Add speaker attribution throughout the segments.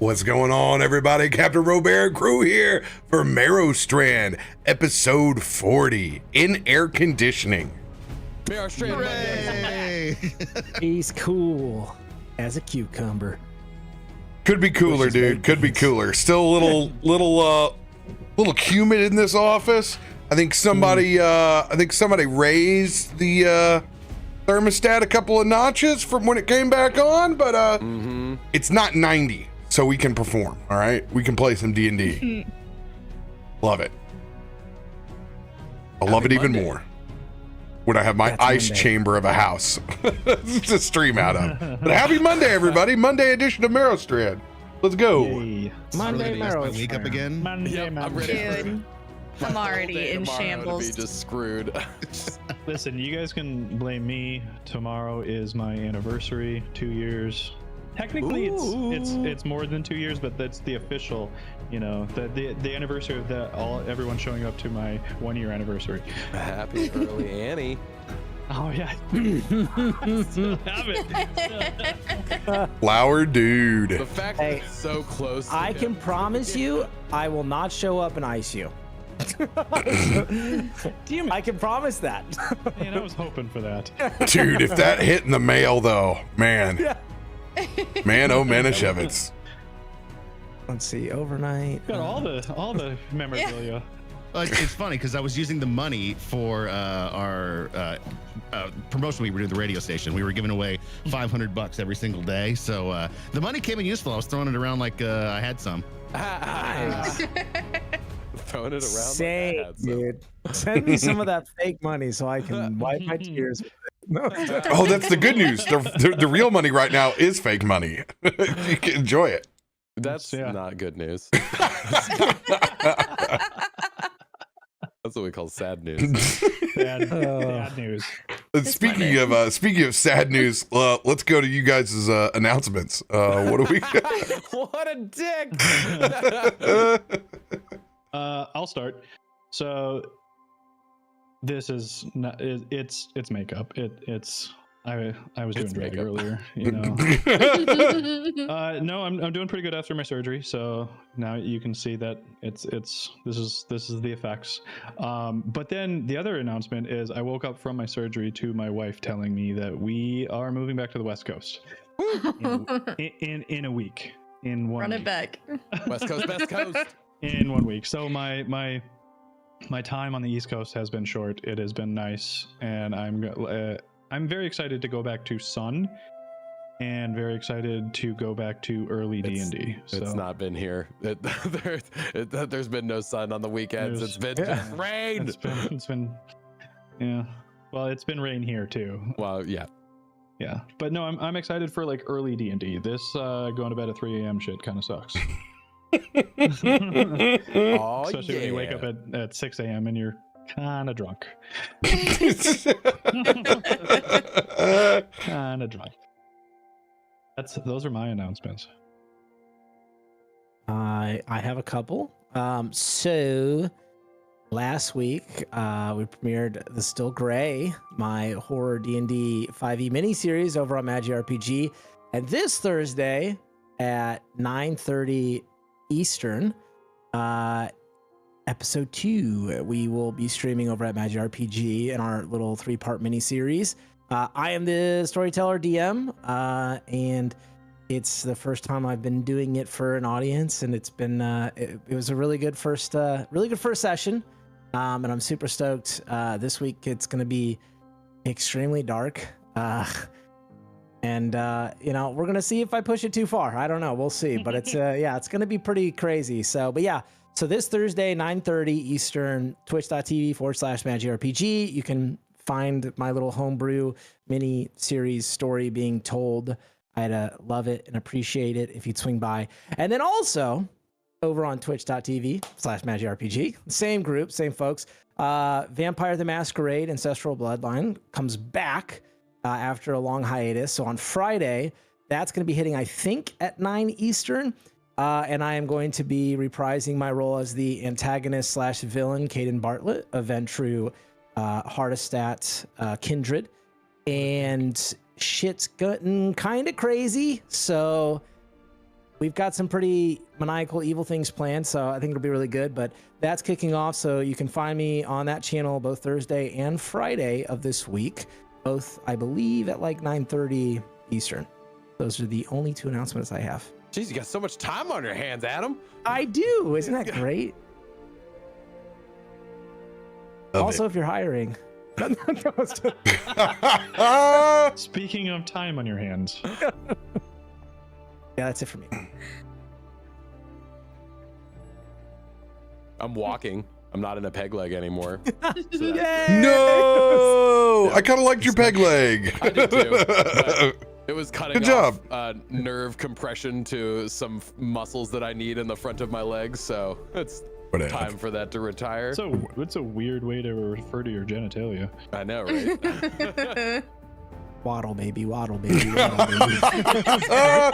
Speaker 1: What's going on, everybody? CaptainRoBear Crew here for Merrowstrand, episode 40, in air conditioning.
Speaker 2: Merrowstrand Monday.
Speaker 3: He's cool as a cucumber.
Speaker 1: Could be cooler, dude. Could be cooler. Still a little humid in this office. I think somebody raised the thermostat a couple of notches from when it came back on, but it's not 90. So we can perform, all right? We can play some D&D. Love it. I love it even more when I have my ice chamber of a house to stream out of. But happy Monday, everybody. Monday edition of Merrowstrand. Let's go.
Speaker 3: Yay. Monday,
Speaker 4: Merrowstrand. Wake up again.
Speaker 3: Monday,
Speaker 2: I'm ready.
Speaker 5: Dude, I'm already in
Speaker 2: Tomorrow
Speaker 5: shambles.
Speaker 2: to be just screwed.
Speaker 6: Listen, you guys can blame me. Tomorrow is my anniversary, 2 years. Technically, it's more than 2 years, but that's the official, the anniversary of everyone showing up to my 1 year anniversary.
Speaker 2: Happy early Annie.
Speaker 6: Oh yeah, still have it.
Speaker 1: Flower dude.
Speaker 2: The fact that it's so close. To
Speaker 3: I
Speaker 2: him.
Speaker 3: can promise you, I will not show up and ice you.
Speaker 6: Damn it.
Speaker 3: I can promise that.
Speaker 6: Man, I was hoping for that.
Speaker 1: Dude, if that hit in the mail, though, man.
Speaker 3: Yeah.
Speaker 1: Man, oh, Manischewitz.
Speaker 3: Let's see, overnight.
Speaker 6: Got all the memorabilia.
Speaker 4: It's funny because I was using the money for our promotion we were doing at the radio station. We were giving away $500 every single day, so the money came in useful. I was throwing it around like I had some.
Speaker 3: Nice.
Speaker 2: Throwing it around.
Speaker 3: Same,
Speaker 2: like I had some.
Speaker 3: dude. Send me some of that fake money so I can wipe my tears with it. No.
Speaker 1: Oh, that's the good news. The real money right now is fake money. You can enjoy it.
Speaker 2: That's not good news. That's what we call sad news.
Speaker 6: Bad news.
Speaker 1: Speaking of sad news, let's go to you guys' announcements. What do we?
Speaker 2: What a dick!
Speaker 6: I'll start. So this is not. It's makeup. I was doing drag earlier, No, I'm doing pretty good after my surgery, so now you can see that this is the effects. But then the other announcement is I woke up from my surgery to my wife telling me that we are moving back to the West Coast in a week. In 1
Speaker 5: Run
Speaker 6: week.
Speaker 5: it back.
Speaker 2: West Coast, Best Coast.
Speaker 6: In 1 week. So my time on the East Coast has been short. It has been nice, and I'm very excited to go back to Sun, and very excited to go back to early D&D.
Speaker 2: It's not been here. There's been no sun on the weekends. It's been just rain.
Speaker 6: It's been yeah. Well, it's been rain here too.
Speaker 2: Well, yeah.
Speaker 6: Yeah, but no, I'm excited for like early D&D. This going to bed at 3 a.m. shit kind of sucks.
Speaker 2: Oh,
Speaker 6: Especially when you wake up at 6 a.m. and you're kind of drunk. Kind of drunk. Those are my announcements.
Speaker 3: I have a couple. So last week we premiered The Still Gray, my horror D&D 5e miniseries over on Magi RPG, and this Thursday at 9:30 Eastern, episode 2 we will be streaming over at Magi RPG in our little 3-part miniseries. I am the storyteller DM, and it's the first time I've been doing it for an audience, and it's been it was a really good first session, and I'm super stoked. This week it's going to be extremely dark, and we're gonna see if I push it too far. I don't know, we'll see, but it's it's gonna be pretty crazy. So this Thursday 9:30 Eastern, twitch.tv/MagiRPG, you can find my little homebrew mini series story being told. I'd love it and appreciate it if you'd swing by. And then also over on twitch.tv/MagiRPG, same group, same folks, Vampire the Masquerade Ancestral Bloodline comes back after a long hiatus. So on Friday, that's going to be hitting, I think, at 9 Eastern. And I am going to be reprising my role as the antagonist/villain, Caden Bartlett of Ventru Hardestat Kindred. And shit's getting kind of crazy. So we've got some pretty maniacal evil things planned, so I think it'll be really good. But that's kicking off, so you can find me on that channel both Thursday and Friday of this week, both, I believe, at like 9:30 Eastern. Those are the only 2 announcements I have.
Speaker 2: Jeez, you got so much time on your hands, Adam.
Speaker 3: I do. Isn't that great? Also, if you're hiring.
Speaker 6: Speaking of time on your hands.
Speaker 3: Yeah, that's it for me.
Speaker 2: I'm walking. I'm not in a peg leg anymore.
Speaker 1: No, I kind of liked your peg leg.
Speaker 2: I did too. But it was cutting
Speaker 1: Good job.
Speaker 2: off nerve compression to some muscles that I need in the front of my legs. So it's time for that to retire.
Speaker 6: So it's a weird way to refer to your genitalia.
Speaker 2: I know, right?
Speaker 3: Waddle, baby, waddle, baby, waddle, baby.
Speaker 2: I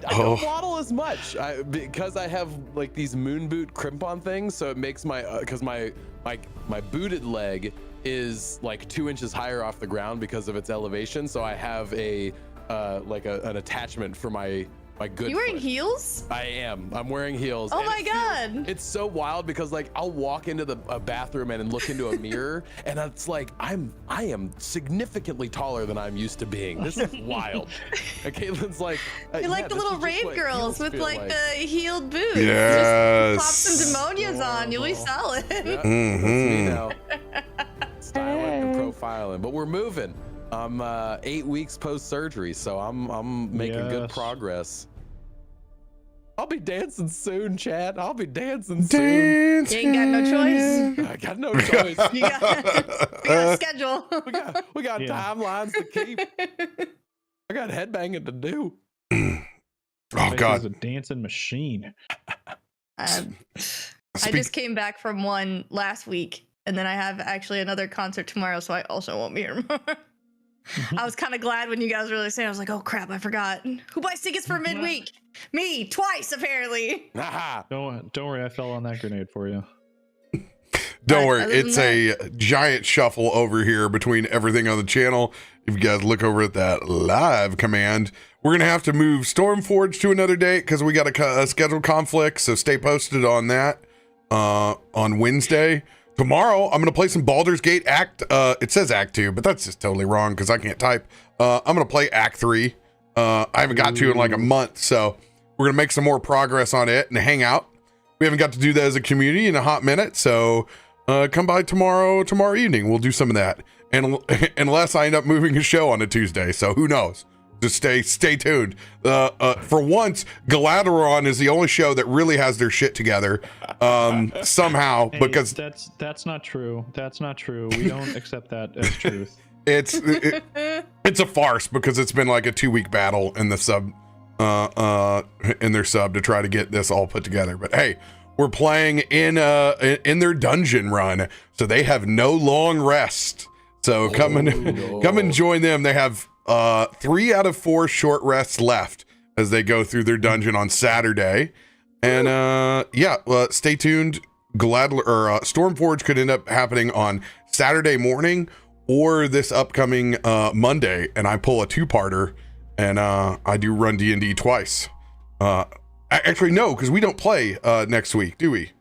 Speaker 2: don't waddle as much because I have like these moon boot crimp on things, so it makes my because my booted leg is like 2 inches higher off the ground because of its elevation. So I have a an attachment for my good.
Speaker 5: You wearing
Speaker 2: foot.
Speaker 5: heels?
Speaker 2: I am. I'm wearing heels.
Speaker 5: Oh
Speaker 2: and
Speaker 5: my god!
Speaker 2: It's so wild because like I'll walk into a bathroom and look into a mirror, and it's like I am significantly taller than I'm used to being. This is wild. And Caitlin's like,
Speaker 5: You're like the
Speaker 2: this
Speaker 5: little
Speaker 2: is just
Speaker 5: rave
Speaker 2: what
Speaker 5: girls
Speaker 2: heels
Speaker 5: with
Speaker 2: feel
Speaker 5: like the heeled boots.
Speaker 1: Yes.
Speaker 5: Just pop some demonias on, you'll be solid.
Speaker 2: Yeah, that's me now. Styling and profiling, but we're moving. I'm 8 weeks post surgery, so I'm making good progress. I'll be dancing soon, Chad. I'll be dancing soon.
Speaker 5: You ain't got no choice.
Speaker 2: I got no choice.
Speaker 5: We got a schedule.
Speaker 2: we got timelines to keep. I got headbanging to do.
Speaker 1: Oh
Speaker 6: He's
Speaker 1: God.
Speaker 6: a dancing machine.
Speaker 5: I just came back from one last week, and then I have actually another concert tomorrow, so I also won't be here tomorrow. I was kind of glad when you guys were saying, I was like, oh crap, I forgot. Who buys tickets for midweek? Me, twice apparently.
Speaker 6: Don't worry, I fell on that grenade for you.
Speaker 1: Don't worry, it's a giant shuffle over here between everything on the channel. If you guys look over at that live command, we're going to have to move Stormforge to another date because we got a schedule conflict, so stay posted on that on Wednesday. Tomorrow, I'm going to play some Baldur's Gate Act. It says Act 2, but that's just totally wrong because I can't type. I'm going to play Act 3. I haven't got to in like a month, so we're going to make some more progress on it and hang out. We haven't got to do that as a community in a hot minute, so come by tomorrow evening. We'll do some of that. And unless I end up moving a show on a Tuesday, so who knows? Just stay tuned. For once, Galadriel is the only show that really has their shit together somehow.
Speaker 6: Hey,
Speaker 1: because
Speaker 6: that's not true. That's not true. We don't accept that as truth.
Speaker 1: it's a farce because it's been like a 2-week battle in the sub in their sub to try to get this all put together. But hey, we're playing in their dungeon run, so they have no long rest. So come and join them. They have 3 out of 4 short rests left as they go through their dungeon on Saturday. And stay tuned. Stormforge could end up happening on Saturday morning or this upcoming Monday, and I pull a 2-parter, and I do run D&D twice. Actually, no, because we don't play next week, do we?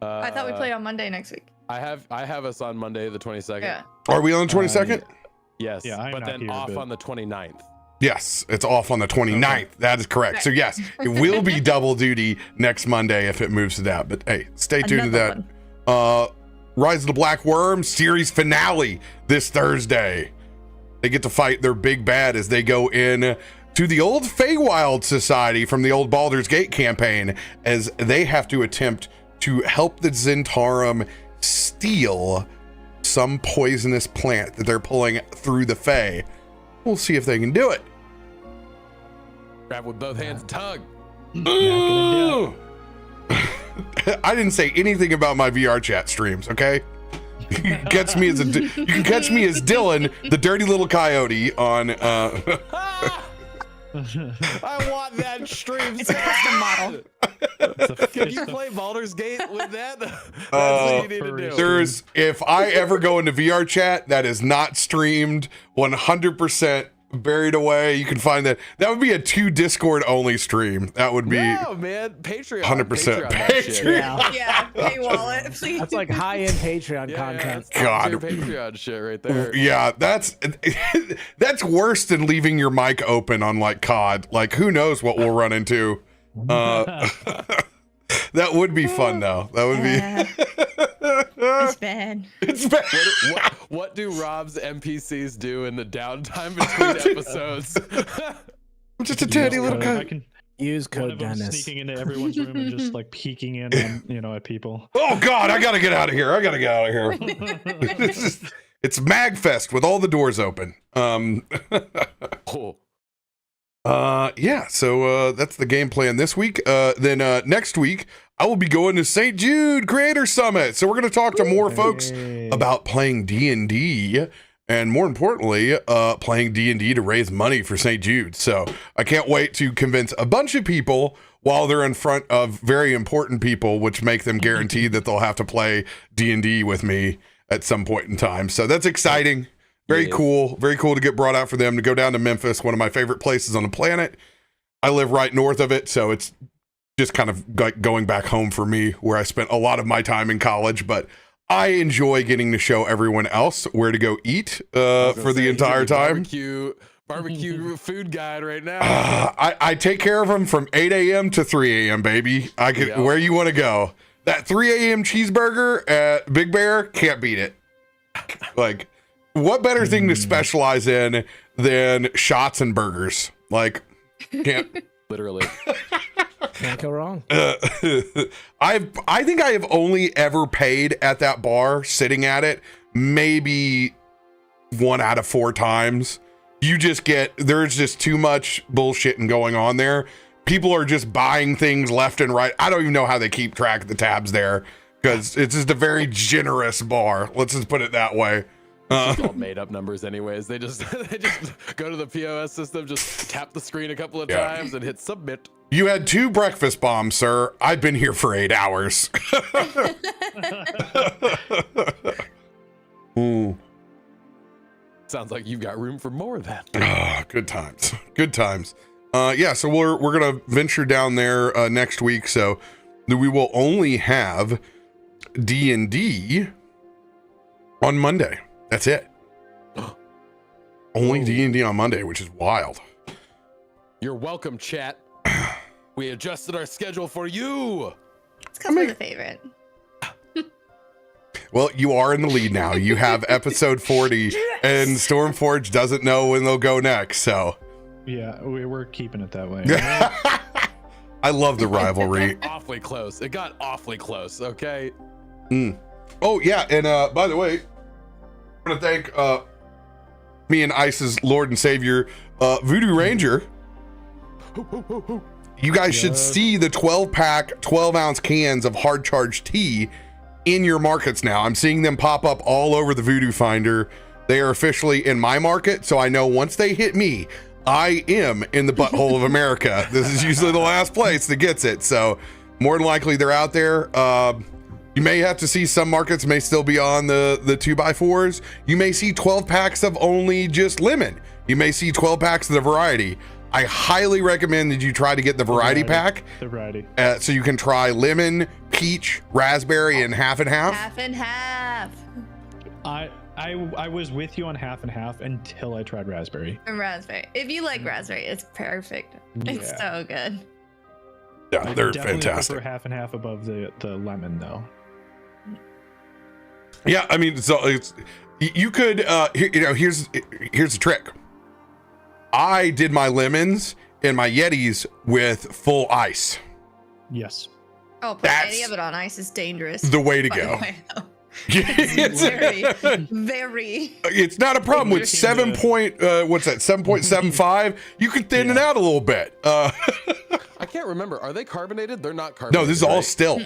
Speaker 5: I thought we played on Monday next week.
Speaker 2: I have us on Monday the 22nd.
Speaker 5: Yeah.
Speaker 1: Are we on the 22nd?
Speaker 2: Yes,
Speaker 6: Yeah, I'm
Speaker 2: but
Speaker 6: not
Speaker 2: then
Speaker 6: here,
Speaker 2: off
Speaker 6: but-
Speaker 2: on the 29th.
Speaker 1: Yes, it's off on the 29th.
Speaker 6: Okay.
Speaker 1: That is correct. So yes, it will be double duty next Monday if it moves to that. But hey, stay tuned to that. Rise of the Black Worm series finale this Thursday. They get to fight their big bad as they go in to the old Feywild Society from the old Baldur's Gate campaign, as they have to attempt to help the Zentarum steal some poisonous plant that they're pulling through the Fey. We'll see if they can do it.
Speaker 2: Grab with both hands and tug.
Speaker 1: Ooh. I didn't say anything about my VR chat streams, okay? You can catch me as Dylan, the dirty little coyote on
Speaker 2: I want that stream.
Speaker 5: It's a custom model.
Speaker 2: Can you play Baldur's Gate with that? That's what you need to do.
Speaker 1: if I ever go into VR chat, that is not streamed 100%. buried away. You can find that. That would be a 2 Discord only stream. That would be
Speaker 2: No, man. Patreon.
Speaker 1: 100%
Speaker 2: that shit.
Speaker 1: Patreon.
Speaker 5: Yeah, pay wallet, please.
Speaker 3: That's like high-end Patreon
Speaker 2: Yeah,
Speaker 3: content.
Speaker 2: that's
Speaker 1: God.
Speaker 2: top tier Patreon shit right there.
Speaker 1: Yeah, that's worse than leaving your mic open on like COD. Like, who knows what we'll run into. That would be fun though. That would be
Speaker 5: It's bad.
Speaker 1: it's bad.
Speaker 2: What do Rob's NPCs do in the downtime between episodes?
Speaker 1: I'm just a tiny little
Speaker 6: I
Speaker 1: guy.
Speaker 6: can
Speaker 3: Use
Speaker 6: one
Speaker 3: code
Speaker 6: of them
Speaker 3: Dennis.
Speaker 6: sneaking into everyone's room and just like peeking in on, at people.
Speaker 1: Oh God, I gotta get out of here. I gotta get out of here. It's Magfest with all the doors open.
Speaker 2: Oh.
Speaker 1: Yeah, so that's the game plan this week. Then next week, I will be going to St. Jude Creator Summit. So we're going to talk to more folks about playing D&D, and more importantly, playing D&D to raise money for St. Jude. So I can't wait to convince a bunch of people while they're in front of very important people, which make them guaranteed that they'll have to play D&D with me at some point in time. So that's exciting. Very cool to get brought out for them to go down to Memphis, one of my favorite places on the planet. I live right north of it, so it's just kind of like going back home for me, where I spent a lot of my time in college, but I enjoy getting to show everyone else where to go eat for the entire time.
Speaker 2: Barbecue food guide right now.
Speaker 1: I take care of them from 8 a.m. to 3 a.m., baby. I can where you want to go. That 3 a.m. cheeseburger at Big Bear, can't beat it. Like, what better thing to specialize in than shots and burgers? Like, can't.
Speaker 2: Literally.
Speaker 3: Can't go wrong.
Speaker 1: I think I have only ever paid at that bar, sitting at it, maybe 1 out of 4 times. There's just too much bullshitting going on there. People are just buying things left and right. I don't even know how they keep track of the tabs there, because it's just a very generous bar. Let's just put it that way.
Speaker 2: It's all made up numbers anyways. They just go to the POS system, just tap the screen a couple of times and hit submit.
Speaker 1: You had 2 breakfast bombs, sir. I've been here for 8 hours. Ooh.
Speaker 2: Sounds like you've got room for more then.
Speaker 1: Oh, good times. Good times. Yeah, so we're gonna venture down there next week. So we will only have D&D on Monday. That's it. Only D&D on Monday, which is wild.
Speaker 2: You're welcome, chat. We adjusted our schedule for you.
Speaker 5: It's because we're the favorite.
Speaker 1: Well, you are in the lead now. You have episode 40, and Stormforge doesn't know when they'll go next. So
Speaker 6: Yeah, we're keeping it that way.
Speaker 1: I love the rivalry.
Speaker 2: Awfully close. It got awfully close. Okay.
Speaker 1: Oh yeah, and by the way, I want to thank me and Ice's Lord and Savior, Voodoo Ranger. You guys should see the 12-pack, 12-ounce cans of hard charge tea in your markets now. I'm seeing them pop up all over the Voodoo Finder. They are officially in my market, so I know once they hit me, I am in the butthole of America. This is usually the last place that gets it, so more than likely they're out there. You may have to see some markets may still be on the 2x4s. You may see 12 packs of only just lemon. You may see 12 packs of the variety. I highly recommend that you try to get the variety pack.
Speaker 6: The variety.
Speaker 1: So you can try lemon, peach, raspberry, and half and half.
Speaker 5: Half and half.
Speaker 6: I was with you on half and half until I tried raspberry.
Speaker 5: And raspberry. If you like raspberry, it's perfect. It's so good.
Speaker 1: Yeah, they're
Speaker 6: Definitely
Speaker 1: fantastic.
Speaker 6: prefer half and half above the lemon though.
Speaker 1: Yeah, I mean, so it's, you could, here's the trick. I did my lemons and my Yetis with full ice.
Speaker 6: Yes.
Speaker 5: Oh, put
Speaker 1: That's
Speaker 5: any of it on ice is dangerous.
Speaker 1: The way to
Speaker 5: by
Speaker 1: go.
Speaker 5: the way, though.
Speaker 1: It's,
Speaker 5: Very.
Speaker 1: it's not a problem with 7.75. You can thin it out a little bit.
Speaker 2: I can't remember. Are they carbonated? They're not carbonated.
Speaker 1: No, this is all
Speaker 2: right?
Speaker 1: still.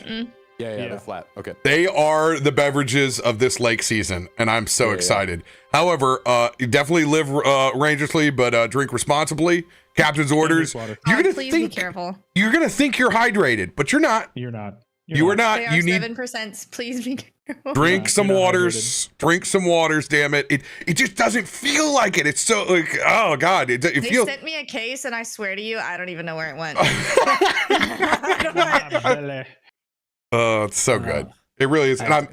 Speaker 2: Yeah, they're flat. Okay.
Speaker 1: They are the beverages of this lake season, and I'm so excited. However, you definitely live rangerously, but drink responsibly. Captain's orders.
Speaker 6: water.
Speaker 1: You're gonna
Speaker 5: Please
Speaker 1: think
Speaker 5: be careful.
Speaker 1: you're gonna think you're hydrated, but you're not.
Speaker 6: You're not.
Speaker 1: You are not.
Speaker 5: They are
Speaker 1: You need
Speaker 5: 7%. Please be careful.
Speaker 1: Drink
Speaker 6: Yeah,
Speaker 1: some
Speaker 6: you're not
Speaker 1: waters. Drink some waters. Damn it! It just doesn't feel like it. It's so like, oh god, it
Speaker 5: They
Speaker 1: feels.
Speaker 5: sent me a case, and I swear to you, I don't even know where it went.
Speaker 1: Oh, it's so good. It really is, and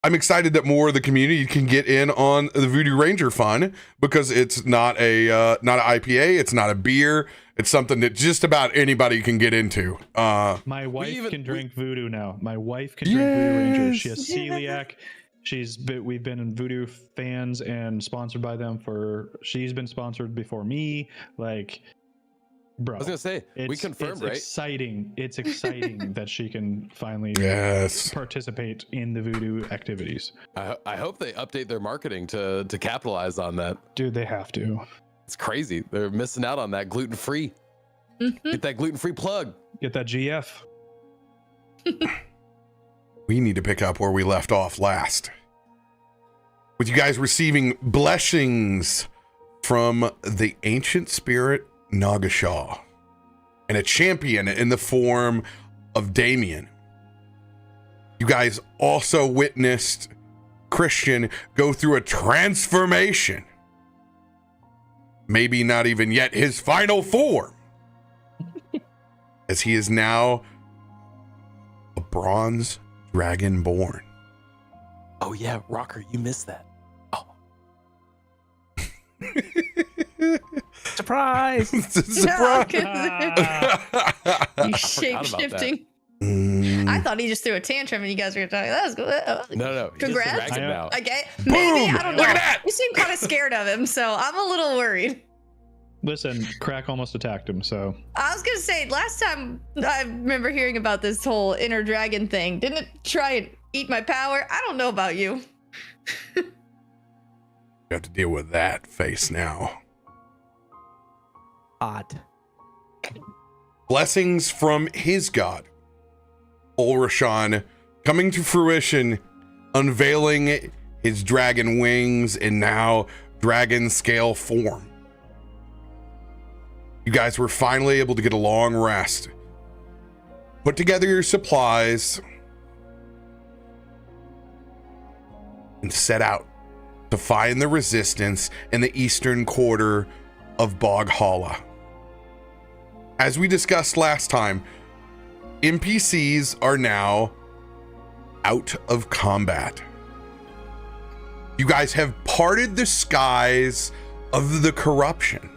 Speaker 1: I'm excited that more of the community can get in on the Voodoo Ranger fun because it's not an IPA, it's not a beer, it's something that just about anybody can get into.
Speaker 6: My wife can drink Voodoo now. My wife can drink Voodoo Ranger. She has celiac. We've been in Voodoo fans and sponsored by them she's been sponsored before me. Like, bro,
Speaker 2: I was gonna say we confirmed, right?
Speaker 6: It's exciting that she can finally participate in the Voodoo activities.
Speaker 2: I hope they update their marketing to capitalize on that.
Speaker 6: Dude, they have to.
Speaker 2: It's crazy. They're missing out on that gluten-free. Get that gluten-free plug.
Speaker 6: Get that GF.
Speaker 1: We need to pick up where we left off last, with you guys receiving blessings from the ancient spirit Nagashaw and a champion in the form of Damien. You guys also witnessed Christian go through a transformation. Maybe not even yet his final form, as he is now a bronze dragonborn.
Speaker 2: Oh yeah, Rocker, you missed that. Oh.
Speaker 3: Surprise!
Speaker 1: Surprise!
Speaker 5: You shape shifting. I thought he just threw a tantrum and you guys were talking. That was good.
Speaker 2: No.
Speaker 5: Congrats.
Speaker 2: Dragon now.
Speaker 5: Okay. Maybe, I don't know.
Speaker 1: Look at that!
Speaker 5: You seem kind of scared of him, so I'm a little worried.
Speaker 6: Listen, Krak almost attacked him, so.
Speaker 5: I was going to say, last time I remember hearing about this whole inner dragon thing, didn't it try and eat my power? I don't know about you.
Speaker 1: You have to deal with that face now.
Speaker 3: Odd.
Speaker 1: Blessings from his god, Ulrashan, coming to fruition, unveiling his dragon wings and now dragon scale form. You guys were finally able to get a long rest, put together your supplies, and set out to find the resistance in the eastern quarter of Boghala. As we discussed last time, NPCs are now out of combat. You guys have parted the skies of the corruption.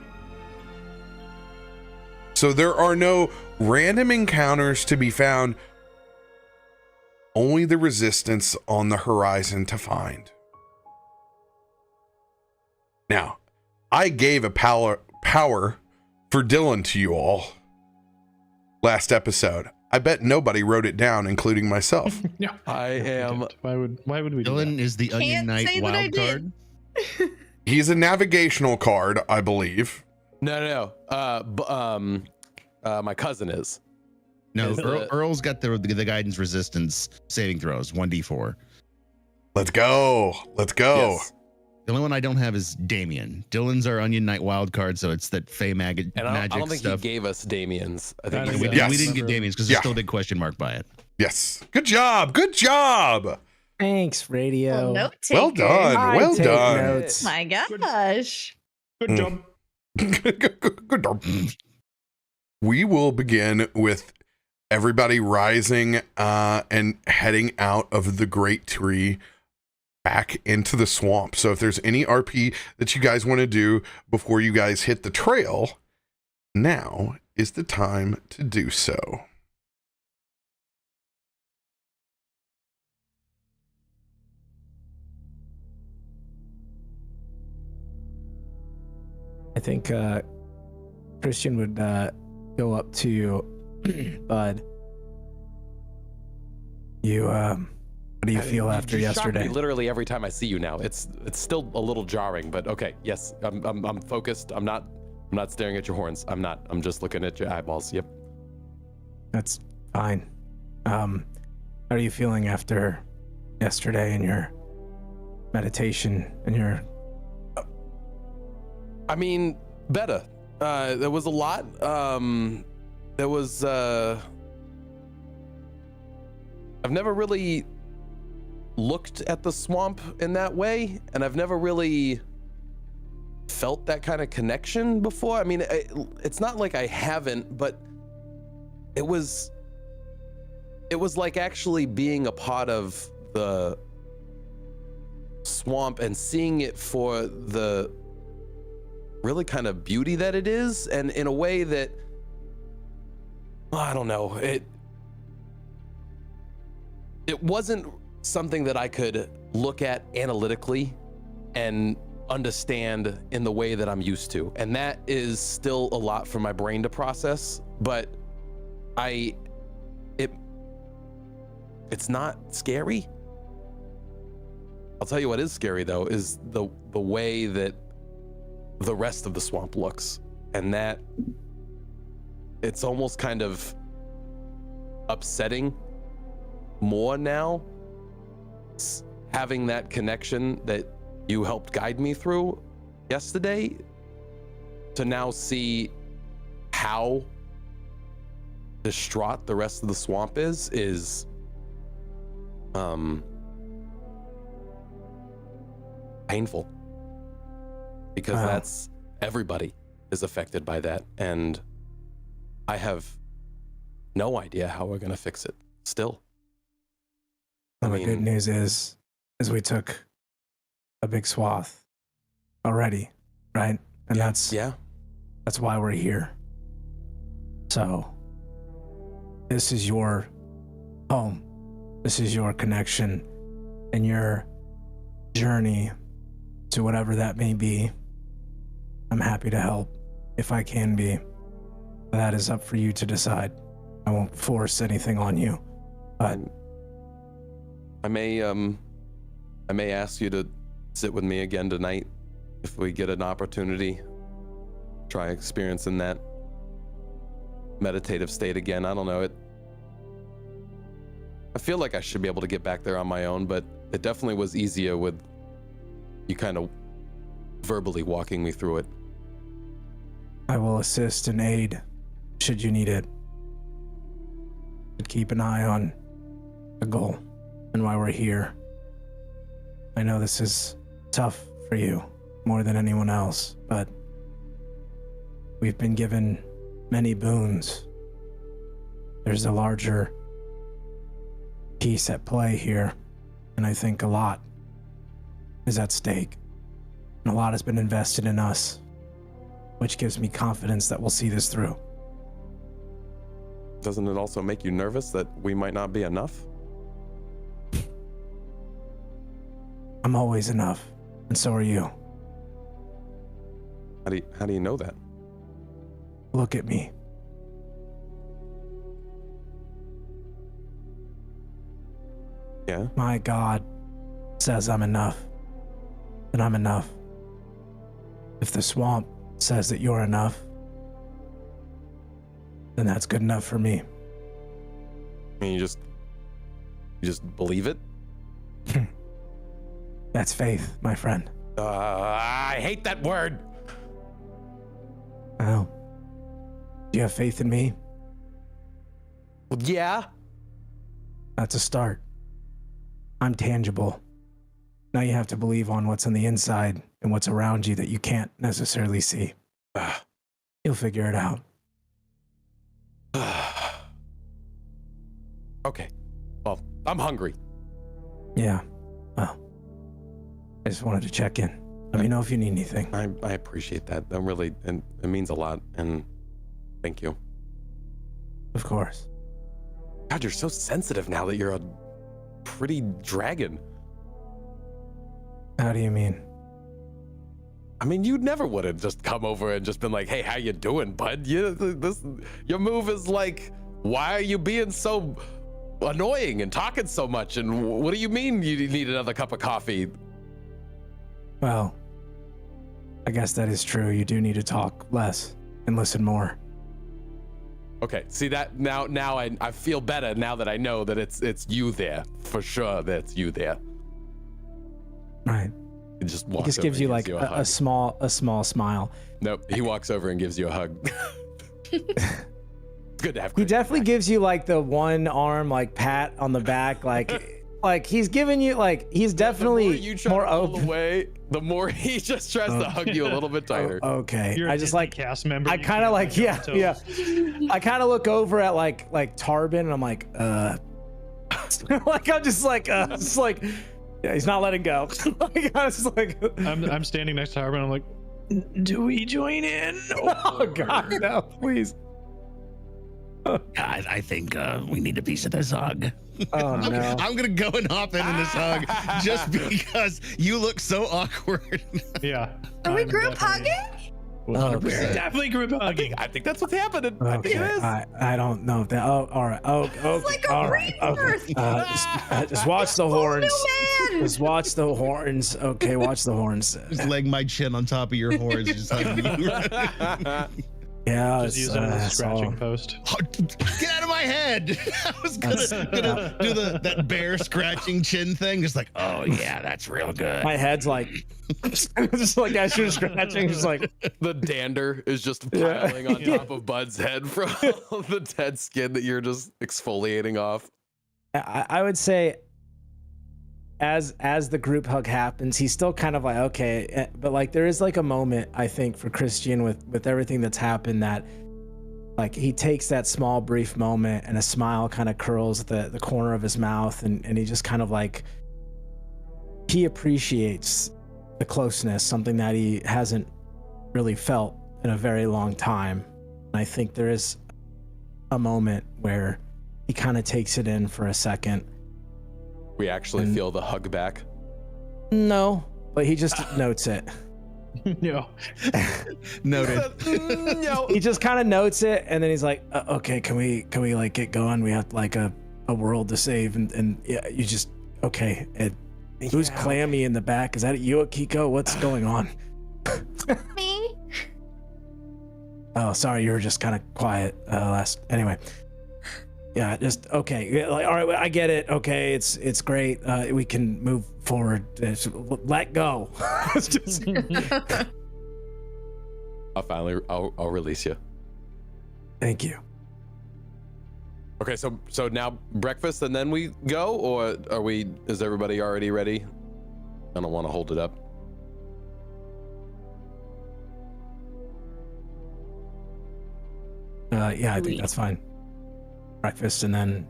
Speaker 1: So there are no random encounters to be found, only the resistance on the horizon to find. Now, I gave a power for Dylan to you all last episode. I bet nobody wrote it down, including myself.
Speaker 6: No,
Speaker 2: I am.
Speaker 6: Why would we do
Speaker 4: Dylan
Speaker 6: that?
Speaker 4: is the Onion
Speaker 5: Can't
Speaker 4: Knight
Speaker 5: say that I
Speaker 4: wild
Speaker 5: did.
Speaker 4: card.
Speaker 1: He's a navigational card, I believe.
Speaker 2: No. My cousin is.
Speaker 4: No,
Speaker 2: Is the-
Speaker 4: Earl's got the guidance resistance saving throws, 1d4.
Speaker 1: Let's go.
Speaker 2: Yes.
Speaker 4: The only one I don't have is Damien. Dylan's our Onion Knight wild card, so it's that Fey
Speaker 2: And
Speaker 4: magic
Speaker 2: I don't think
Speaker 4: stuff.
Speaker 2: he gave us Damien's. I think
Speaker 6: And
Speaker 2: he
Speaker 6: we
Speaker 2: said-
Speaker 6: did-
Speaker 1: Yes.
Speaker 4: We didn't get Damien's because there's still a big question mark by it.
Speaker 1: Yes. Good job.
Speaker 3: Thanks, radio.
Speaker 5: Note
Speaker 1: Well
Speaker 5: taker.
Speaker 1: done.
Speaker 3: I
Speaker 1: Well
Speaker 3: take
Speaker 1: done.
Speaker 3: notes.
Speaker 5: My gosh.
Speaker 6: Good job.
Speaker 1: Good job. We will begin with everybody rising and heading out of the great tree back into the swamp. So if there's any RP that you guys want to do before you guys hit the trail, now is the time to do so.
Speaker 3: I think Christian would go up to Bud. What do you feel after
Speaker 2: You shock
Speaker 3: yesterday?
Speaker 2: me literally every time I see you now. It's still a little jarring, but okay. Yes, I'm focused. I'm not staring at your horns. I'm just looking at your eyeballs. Yep.
Speaker 3: That's fine. How are you feeling after yesterday and your meditation and your...
Speaker 2: I mean, better. There was a lot. There was. I've never really looked at the swamp in that way, and I've never really felt that kind of connection before. I mean, it's not like I haven't, but it was like actually being a part of the swamp and seeing it for the really kind of beauty that it is, and in a way that, I don't know, it wasn't something that I could look at analytically and understand in the way that I'm used to. And that is still a lot for my brain to process, but it's not scary. I'll tell you what is scary though, is the way that the rest of the swamp looks. And that it's almost kind of upsetting more now, having that connection that you helped guide me through yesterday, to now see how distraught the rest of the swamp is painful, because that's, everybody is affected by that, and I have no idea how we're gonna fix it still.
Speaker 3: Well, the good news is we took a big swath already, right? And that's why we're here. So this is your home. This is your connection and your journey to whatever that may be. I'm happy to help if I can be. That is up for you to decide. I won't force anything on you, but
Speaker 2: I may ask you to sit with me again tonight if we get an opportunity. Try experiencing that meditative state again. I don't know. I feel like I should be able to get back there on my own, but it definitely was easier with you kind of verbally walking me through it.
Speaker 3: I will assist and aid should you need it. But keep an eye on the goal and why we're here. I know this is tough for you more than anyone else, but we've been given many boons. There's a larger piece at play here, and I think a lot is at stake. And a lot has been invested in us, which gives me confidence that we'll see this through.
Speaker 2: Doesn't it also make you nervous that we might not be enough?
Speaker 3: I'm always enough, and so are you.
Speaker 2: How do you know that?
Speaker 3: Look at me.
Speaker 2: Yeah?
Speaker 3: My God says I'm enough, then I'm enough. If the swamp says that you're enough, then that's good enough for me.
Speaker 2: I mean, you just believe it?
Speaker 3: That's faith, my friend.
Speaker 2: I hate that word.
Speaker 3: Oh. Do you have faith in me?
Speaker 2: Well, yeah.
Speaker 3: That's a start. I'm tangible. Now you have to believe on what's on the inside and what's around you that you can't necessarily see. You'll figure it out.
Speaker 2: Okay. Well, I'm hungry.
Speaker 3: Yeah. Well, I just wanted to check in. Let me know if you need anything.
Speaker 2: I appreciate that. That really, and it means a lot, and thank you.
Speaker 3: Of course.
Speaker 2: God, you're so sensitive now that you're a pretty dragon.
Speaker 3: How do you mean?
Speaker 2: I mean, you never would have just come over and just been like, "Hey, how you doing, bud?" Your move is like, "Why are you being so annoying and talking so much? And what do you mean you need another cup of coffee?"
Speaker 3: Well, I guess that is true. You do need to talk less and listen more.
Speaker 2: Okay, see that now I feel better now that I know that it's you there for sure. That's you there.
Speaker 3: Right.
Speaker 2: He just
Speaker 3: He
Speaker 2: walks.
Speaker 3: just gives you like a small smile.
Speaker 2: Nope. He walks over and gives you a hug. Good to have.
Speaker 3: He definitely gives you like the one arm like pat on the back, like like he's giving you like he's definitely
Speaker 2: the more you try
Speaker 3: more
Speaker 2: to pull
Speaker 3: open.
Speaker 2: away, the more he just tries to hug you a little bit tighter.
Speaker 3: Okay,
Speaker 6: You're a
Speaker 3: I just
Speaker 6: Disney
Speaker 3: like
Speaker 6: cast member.
Speaker 3: I
Speaker 6: you
Speaker 3: kind of
Speaker 6: can't
Speaker 3: like
Speaker 6: let go
Speaker 3: yeah.
Speaker 6: until-
Speaker 3: I kind of look over at like Tarben and I'm like like I'm just like yeah, he's not letting go. Like, I was like
Speaker 6: I'm standing next to Tarben. I'm like, do we join in?
Speaker 3: oh god no please.
Speaker 4: Guys, I think we need a piece of this hug.
Speaker 3: Oh no.
Speaker 4: I'm gonna go and hop in this hug just because you look so awkward.
Speaker 6: Yeah.
Speaker 5: Are we
Speaker 6: I'm
Speaker 5: group
Speaker 6: definitely-
Speaker 5: hugging?
Speaker 4: 100%.
Speaker 6: Definitely group hugging.
Speaker 2: I think that's what's happening. I think
Speaker 3: Okay,
Speaker 2: it is.
Speaker 3: I don't know if that. Oh, all right. Oh, okay.
Speaker 5: like a
Speaker 3: all right.
Speaker 5: rebirth.
Speaker 3: Okay. Just watch the horns.
Speaker 5: New man.
Speaker 3: Just watch the horns. Okay, watch the horns.
Speaker 4: Just laying my chin on top of your horns, just hugging you.
Speaker 3: Yeah,
Speaker 6: Just use it as a
Speaker 3: that's
Speaker 6: scratching
Speaker 3: all.
Speaker 6: post.
Speaker 4: Get out of my head! I was gonna do that bear scratching chin thing. Just like, oh yeah, that's real good.
Speaker 3: My head's like, just like as you're scratching, just like,
Speaker 2: The dander is just
Speaker 3: Yeah.
Speaker 2: piling on top of Bud's head from the dead skin that you're just exfoliating off.
Speaker 3: I would say, as the group hug happens, he's still kind of like, okay, but like there is like a moment I think for Christian with everything that's happened that like he takes that small brief moment and a smile kind of curls the corner of his mouth and he just kind of like he appreciates the closeness, something that he hasn't really felt in a very long time. And I think there is a moment where he kind of takes it in for a second.
Speaker 2: We actually feel the hug back.
Speaker 3: No, but he just notes it.
Speaker 6: No.
Speaker 4: Noted.
Speaker 2: No.
Speaker 3: He just kind of notes it, and then he's like, "Okay, can we like get going? We have like a world to save." And yeah, you just okay. Who's clammy in the back? Is that you, Akiko? What's going on?
Speaker 5: Me?
Speaker 3: Oh, sorry, you were just kind of quiet last. Anyway, yeah, just okay. Like, all right, I get it. Okay, it's great. We can move forward. Let go. It's just.
Speaker 2: I'll release you.
Speaker 3: Thank you.
Speaker 2: Okay, so now breakfast and then we go, or is everybody already ready? I don't want to hold it up.
Speaker 3: Yeah, I think that's fine. Breakfast and then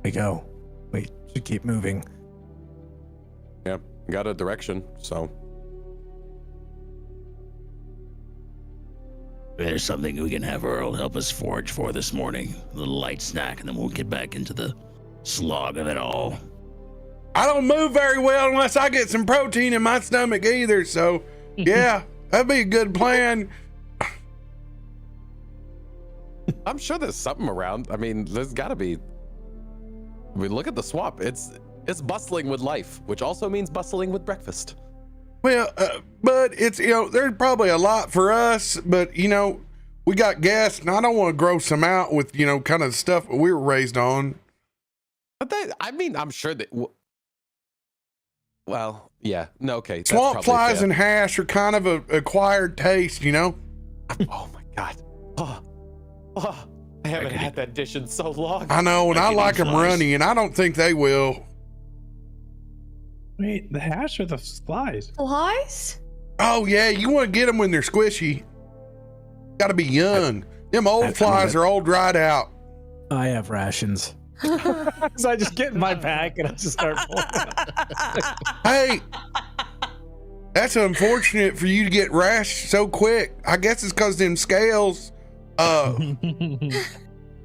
Speaker 3: we go. We should keep moving.
Speaker 2: Yeah, got a direction, so.
Speaker 7: There's something we can have Earl help us forage for this morning. A little light snack, and then we'll get back into the slog of it all.
Speaker 1: I don't move very well unless I get some protein in my stomach either. So, yeah, that'd be a good plan.
Speaker 2: I'm sure there's something around. I mean, there's got to be. I mean, look at the swamp. It's bustling with life, which also means bustling with breakfast.
Speaker 1: Well, but it's, there's probably a lot for us, but, we got guests and I don't want to gross them out with, kind of stuff we were raised on.
Speaker 2: But I'm sure that. Well, yeah, no, okay. That's
Speaker 1: Swamp
Speaker 2: probably
Speaker 1: flies
Speaker 2: fair.
Speaker 1: and hash are kind of a acquired taste,
Speaker 2: Oh my God. Oh, I haven't had that dish in so long.
Speaker 1: I know, and I
Speaker 7: could
Speaker 1: like
Speaker 7: eat
Speaker 1: them
Speaker 7: flies.
Speaker 1: runny, and I don't think they will.
Speaker 6: Wait, the hash or the flies?
Speaker 5: Flies?
Speaker 1: Oh, yeah, you want to get them when they're squishy. Got to be young. Them old flies are all dried out.
Speaker 3: I have rations. So I just get in my pack and I just start pulling out.
Speaker 1: Hey, that's unfortunate for you to get rash so quick. I guess it's because them scales. I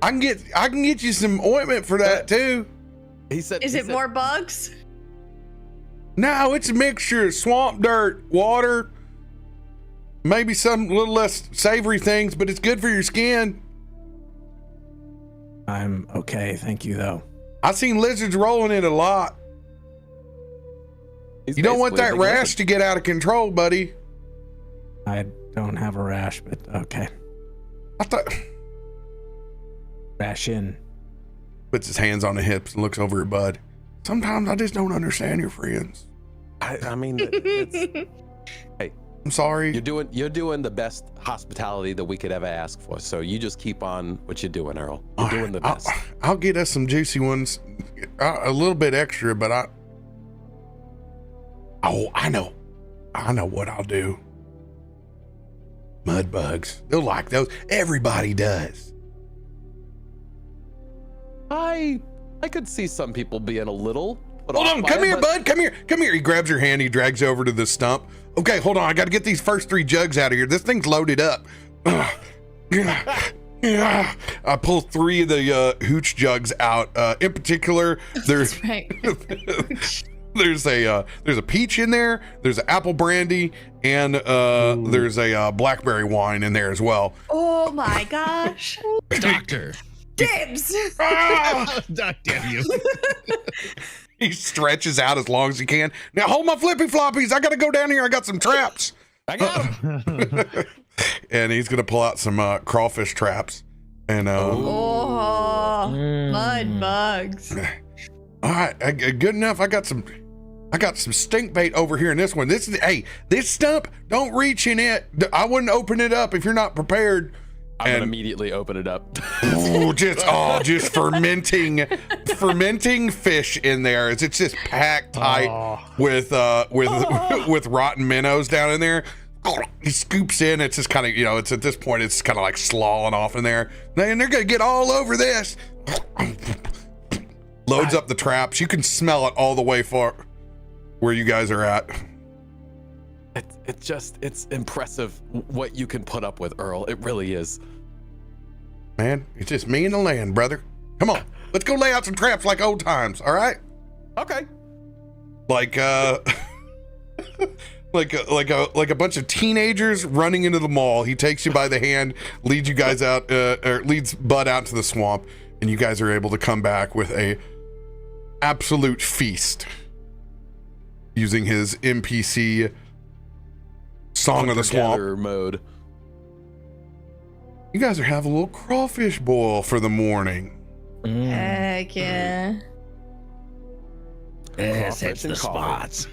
Speaker 1: can get you some ointment for that too.
Speaker 2: He said.
Speaker 5: Is
Speaker 2: he
Speaker 5: it
Speaker 2: said-
Speaker 5: more bugs?
Speaker 1: No, it's a mixture of swamp dirt, water, maybe some little less savory things, but it's good for your skin.
Speaker 3: I'm okay, thank you though.
Speaker 1: I've seen lizards rolling it a lot.
Speaker 2: he's
Speaker 1: You don't want
Speaker 2: basically a
Speaker 1: that
Speaker 2: big
Speaker 1: rash
Speaker 2: lizard.
Speaker 1: to get out of control, buddy.
Speaker 3: I don't have a rash, but okay.
Speaker 1: I thought.
Speaker 3: Rash in.
Speaker 1: Puts his hands on the hips and looks over at Bud. Sometimes I just don't understand your friends.
Speaker 2: I mean, it's, hey,
Speaker 1: I'm sorry.
Speaker 2: You're doing the best hospitality that we could ever ask for. So you just keep on what you're doing, Earl. You're doing the best.
Speaker 1: I'll get us some juicy ones, a little bit extra, but I know what I'll do. Mud bugs. They'll like those. Everybody does.
Speaker 2: I could see some people being a little.
Speaker 1: Hold on, come here, bud. Come here. He grabs your hand. He drags you over to the stump. Okay, hold on. I got to get these first 3 jugs out of here. This thing's loaded up. Yeah. I pull 3 of the hooch jugs out. In particular, there's
Speaker 5: Right.
Speaker 1: there's a peach in there. There's an apple brandy, and there's a blackberry wine in there as well.
Speaker 5: Oh my gosh.
Speaker 4: Doctor.
Speaker 5: Dibs.
Speaker 1: Ah!
Speaker 4: Damn you.
Speaker 1: He stretches out as long as he can. Now hold my flippy floppies. I got to go down here. I got some traps.
Speaker 2: I got him.
Speaker 1: And he's gonna pull out some crawfish traps. And
Speaker 5: Oh, mud bugs.
Speaker 1: all right, good enough. I got some stink bait over here in this one. This stump. Don't reach in it. I wouldn't open it up if you're not prepared.
Speaker 2: I'm gonna immediately open it up.
Speaker 1: Ooh, just fermenting fish in there. It's just packed tight with rotten minnows down in there. He scoops in. It's just kind of, it's at this point, it's kind of like slawing off in there. And they're gonna get all over this. Loads up the traps. You can smell it all the way far where you guys are at.
Speaker 2: It's impressive what you can put up with, Earl. It really is.
Speaker 1: Man, it's just me and the land, brother. Come on, let's go lay out some traps like old times. All right.
Speaker 2: Okay.
Speaker 1: Like like a bunch of teenagers running into the mall. He takes you by the hand, leads you guys out, or leads Bud out to the swamp, and you guys are able to come back with a absolute feast using his NPC Song of the Swamp
Speaker 2: mode.
Speaker 1: You guys are having a little crawfish boil for the morning.
Speaker 5: Heck yeah.
Speaker 7: Yes,
Speaker 2: Crawfish
Speaker 7: it's
Speaker 2: and
Speaker 7: the
Speaker 2: coffee.
Speaker 7: spots.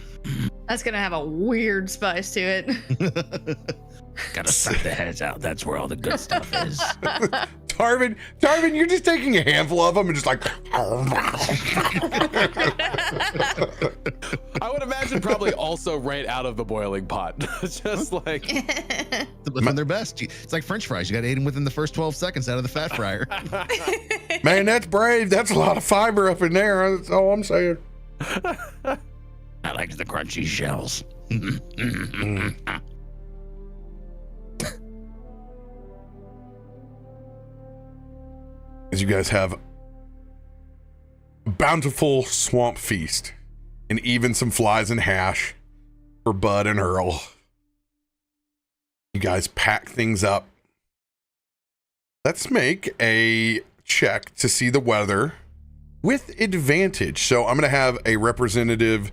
Speaker 5: That's gonna have a weird spice to it.
Speaker 7: Gotta suck the heads out. That's where all the good stuff is.
Speaker 1: Tarben, you're just taking a handful of them and just like.
Speaker 2: I would imagine probably also right out of the boiling pot. Just like.
Speaker 4: When they're best, it's like French fries. You got to eat them within the first 12 seconds out of the fat fryer.
Speaker 1: Man, that's brave. That's a lot of fiber up in there. That's all I'm saying.
Speaker 7: I like the crunchy shells.
Speaker 1: As you guys have a bountiful swamp feast and even some flies and hash for Bud and Earl. You guys pack things up. Let's make a check to see the weather with advantage. So I'm going to have a representative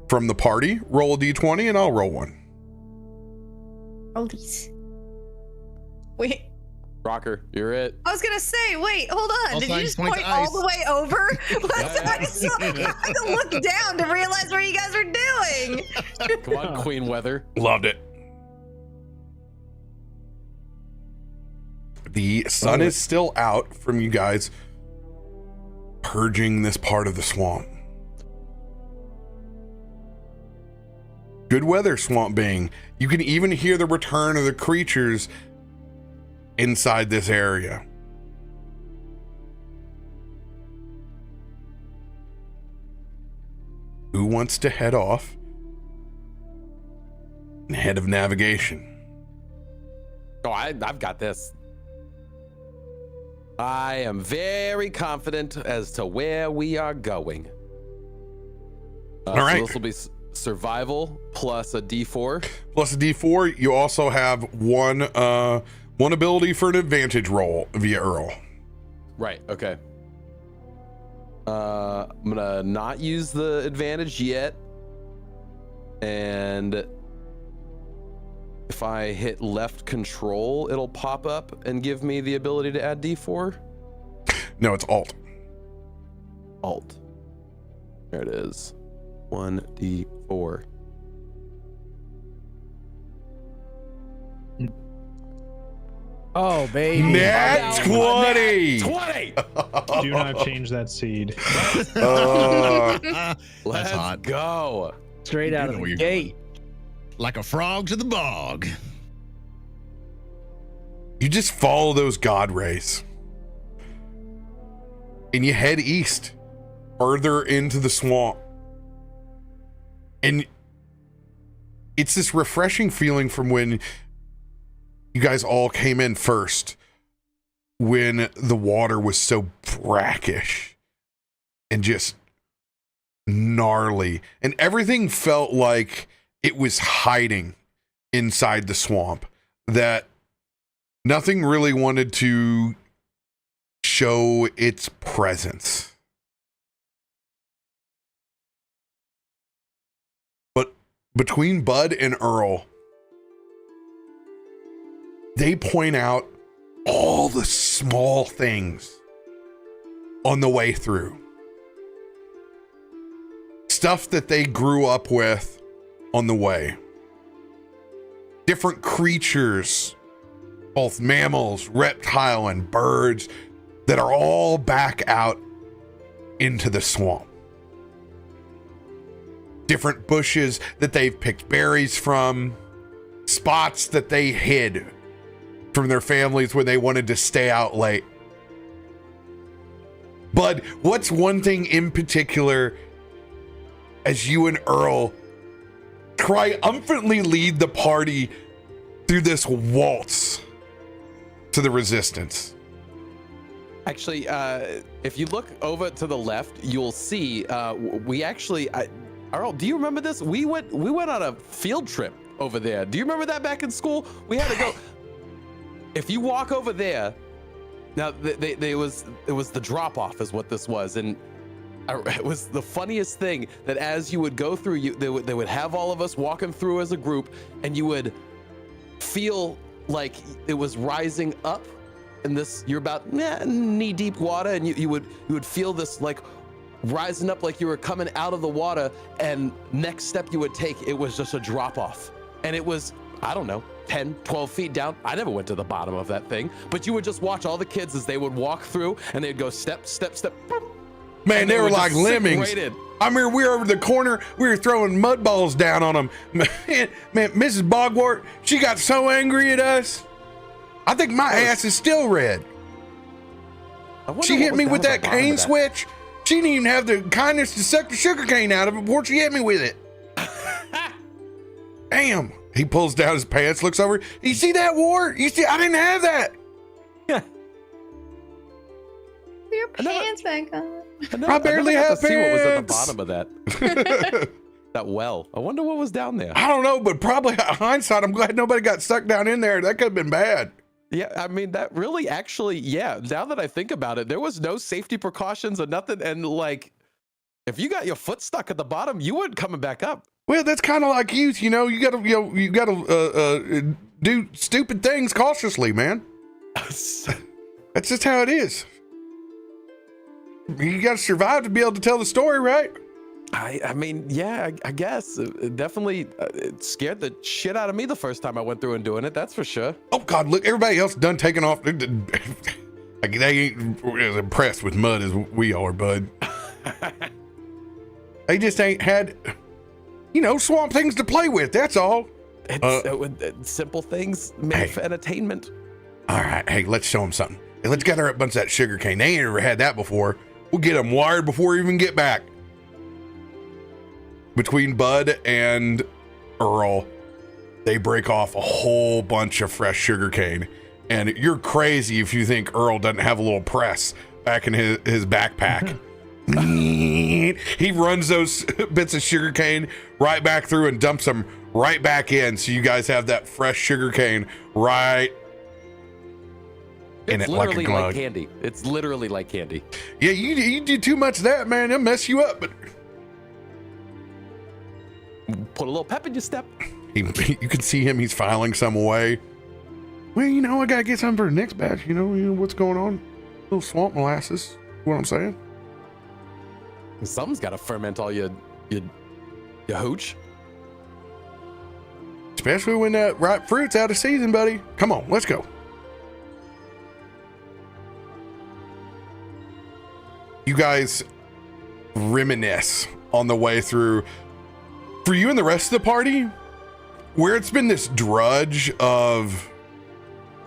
Speaker 1: from the party roll a d20 and I'll roll one.
Speaker 5: Oldies. Wait.
Speaker 2: Rocker, you're it.
Speaker 5: I was gonna say, wait, hold on.
Speaker 4: All
Speaker 5: Did you
Speaker 4: signs
Speaker 5: just
Speaker 4: point
Speaker 5: point
Speaker 4: to
Speaker 5: all
Speaker 4: ice.
Speaker 5: the way over?
Speaker 2: Yeah.
Speaker 5: I had to look down to realize what you guys are doing.
Speaker 2: Come on, Queen Weather.
Speaker 1: Loved it. The sun is still out from you guys purging this part of the swamp. Good weather, Swamp Bing. You can even hear the return of the creatures inside this area. Who wants to head off and head of navigation?
Speaker 2: Oh, I've got this. I am very confident as to where we are going.
Speaker 1: All right.
Speaker 2: So this will be survival plus a D4.
Speaker 1: Plus a D4, you also have one ability for an advantage roll via Earl.
Speaker 2: Right, okay. I'm gonna not use the advantage yet. And if I hit left control, it'll pop up and give me the ability to add D4.
Speaker 1: No, it's Alt.
Speaker 2: Alt. There it is. 1D4.
Speaker 3: Oh, baby.
Speaker 1: Nat 20.
Speaker 2: 20.
Speaker 6: Do not change that seed.
Speaker 2: Let's
Speaker 4: hot.
Speaker 2: go.
Speaker 3: Straight out
Speaker 4: You
Speaker 3: of
Speaker 4: know where
Speaker 3: the
Speaker 4: you're
Speaker 3: gate.
Speaker 4: Like a frog to the bog.
Speaker 1: You just follow those god rays. And you head east, further into the swamp. And it's this refreshing feeling from when you guys all came in first, when the water was so brackish and just gnarly, and everything felt like it was hiding inside the swamp, that nothing really wanted to show its presence. But between Bud and Earl, they point out all the small things on the way through. Stuff that they grew up with on the way. Different creatures, both mammals, reptile, and birds, that are all back out into the swamp. Different bushes that they've picked berries from, spots that they hid from their families when they wanted to stay out late. But what's one thing in particular, as you and Earl triumphantly lead the party through this waltz to the Resistance?
Speaker 2: Actually, if you look over to the left, you'll see we actually. Earl, do you remember this? We went on a field trip over there. Do you remember that back in school? We had to go. If you walk over there, now it was the drop off is what this was, and it was the funniest thing that as you would go through, they would have all of us walking through as a group, and you would feel like it was rising up. And this, you're about knee deep water, and you would feel this like rising up, like you were coming out of the water, and next step you would take, it was just a drop off, and it was, I don't know, 10, 12 feet down. I never went to the bottom of that thing, but you would just watch all the kids as they would walk through, and they'd go step, step, step. Boop,
Speaker 1: Man, they were
Speaker 2: would
Speaker 1: like
Speaker 2: just sink
Speaker 1: lemmings.
Speaker 2: right in.
Speaker 1: I mean, we were over the corner. We were throwing mud balls down on them. Man, Mrs. Bogwart, she got so angry at us. I think my ass is still red. She hit me with that cane switch. She didn't even have the kindness to suck the sugar cane out of it before she hit me with it. Damn. He pulls down his pants, looks over. You see that, Ward? You see, I didn't have that.
Speaker 5: Your pants back on.
Speaker 1: I barely have
Speaker 2: see what was at the
Speaker 1: pants.
Speaker 2: bottom of that. That well. I wonder what was down there.
Speaker 1: I don't know, but probably hindsight, I'm glad nobody got stuck down in there. That could have been bad.
Speaker 2: Yeah, I mean, that really actually, yeah, now that I think about it, there was no safety precautions or nothing. And like, if you got your foot stuck at the bottom, you weren't coming back up.
Speaker 1: Well, that's kind of like youth, you know. You gotta do stupid things cautiously, man. That's just how it is. You gotta survive to be able to tell the story, right?
Speaker 2: I mean, yeah, I guess. It definitely it scared the shit out of me the first time I went through and doing it, that's for sure.
Speaker 1: Oh, God, look, everybody else done taking off. Like, they ain't as impressed with mud as we are, bud. They just ain't had, swamp things to play with, that's all.
Speaker 2: It's simple things made for entertainment.
Speaker 1: All right, hey, let's show them something. Hey, let's gather up a bunch of that sugar cane. They ain't ever had that before. We'll get them wired before we even get back. Between Bud and Earl, they break off a whole bunch of fresh sugar cane. And you're crazy if you think Earl doesn't have a little press back in his backpack. He runs those bits of sugar cane right back through and dumps them right back in. So you guys have that fresh sugar cane right in
Speaker 2: It's
Speaker 1: it like a
Speaker 2: literally
Speaker 1: glug.
Speaker 2: like candy. It's literally like candy.
Speaker 1: Yeah, you do too much of that, man. It'll mess you up. But
Speaker 2: Put a little pep in your step.
Speaker 1: you can see him. He's filing some away. Well, I got to get something for the next batch. You know what's going on. Little swamp molasses. What I'm saying.
Speaker 2: Something's got to ferment all your hooch.
Speaker 1: Especially when that ripe fruit's out of season, buddy. Come on, let's go. you guys reminisce on the way through. For you and the rest of the party, where it's been this drudge of,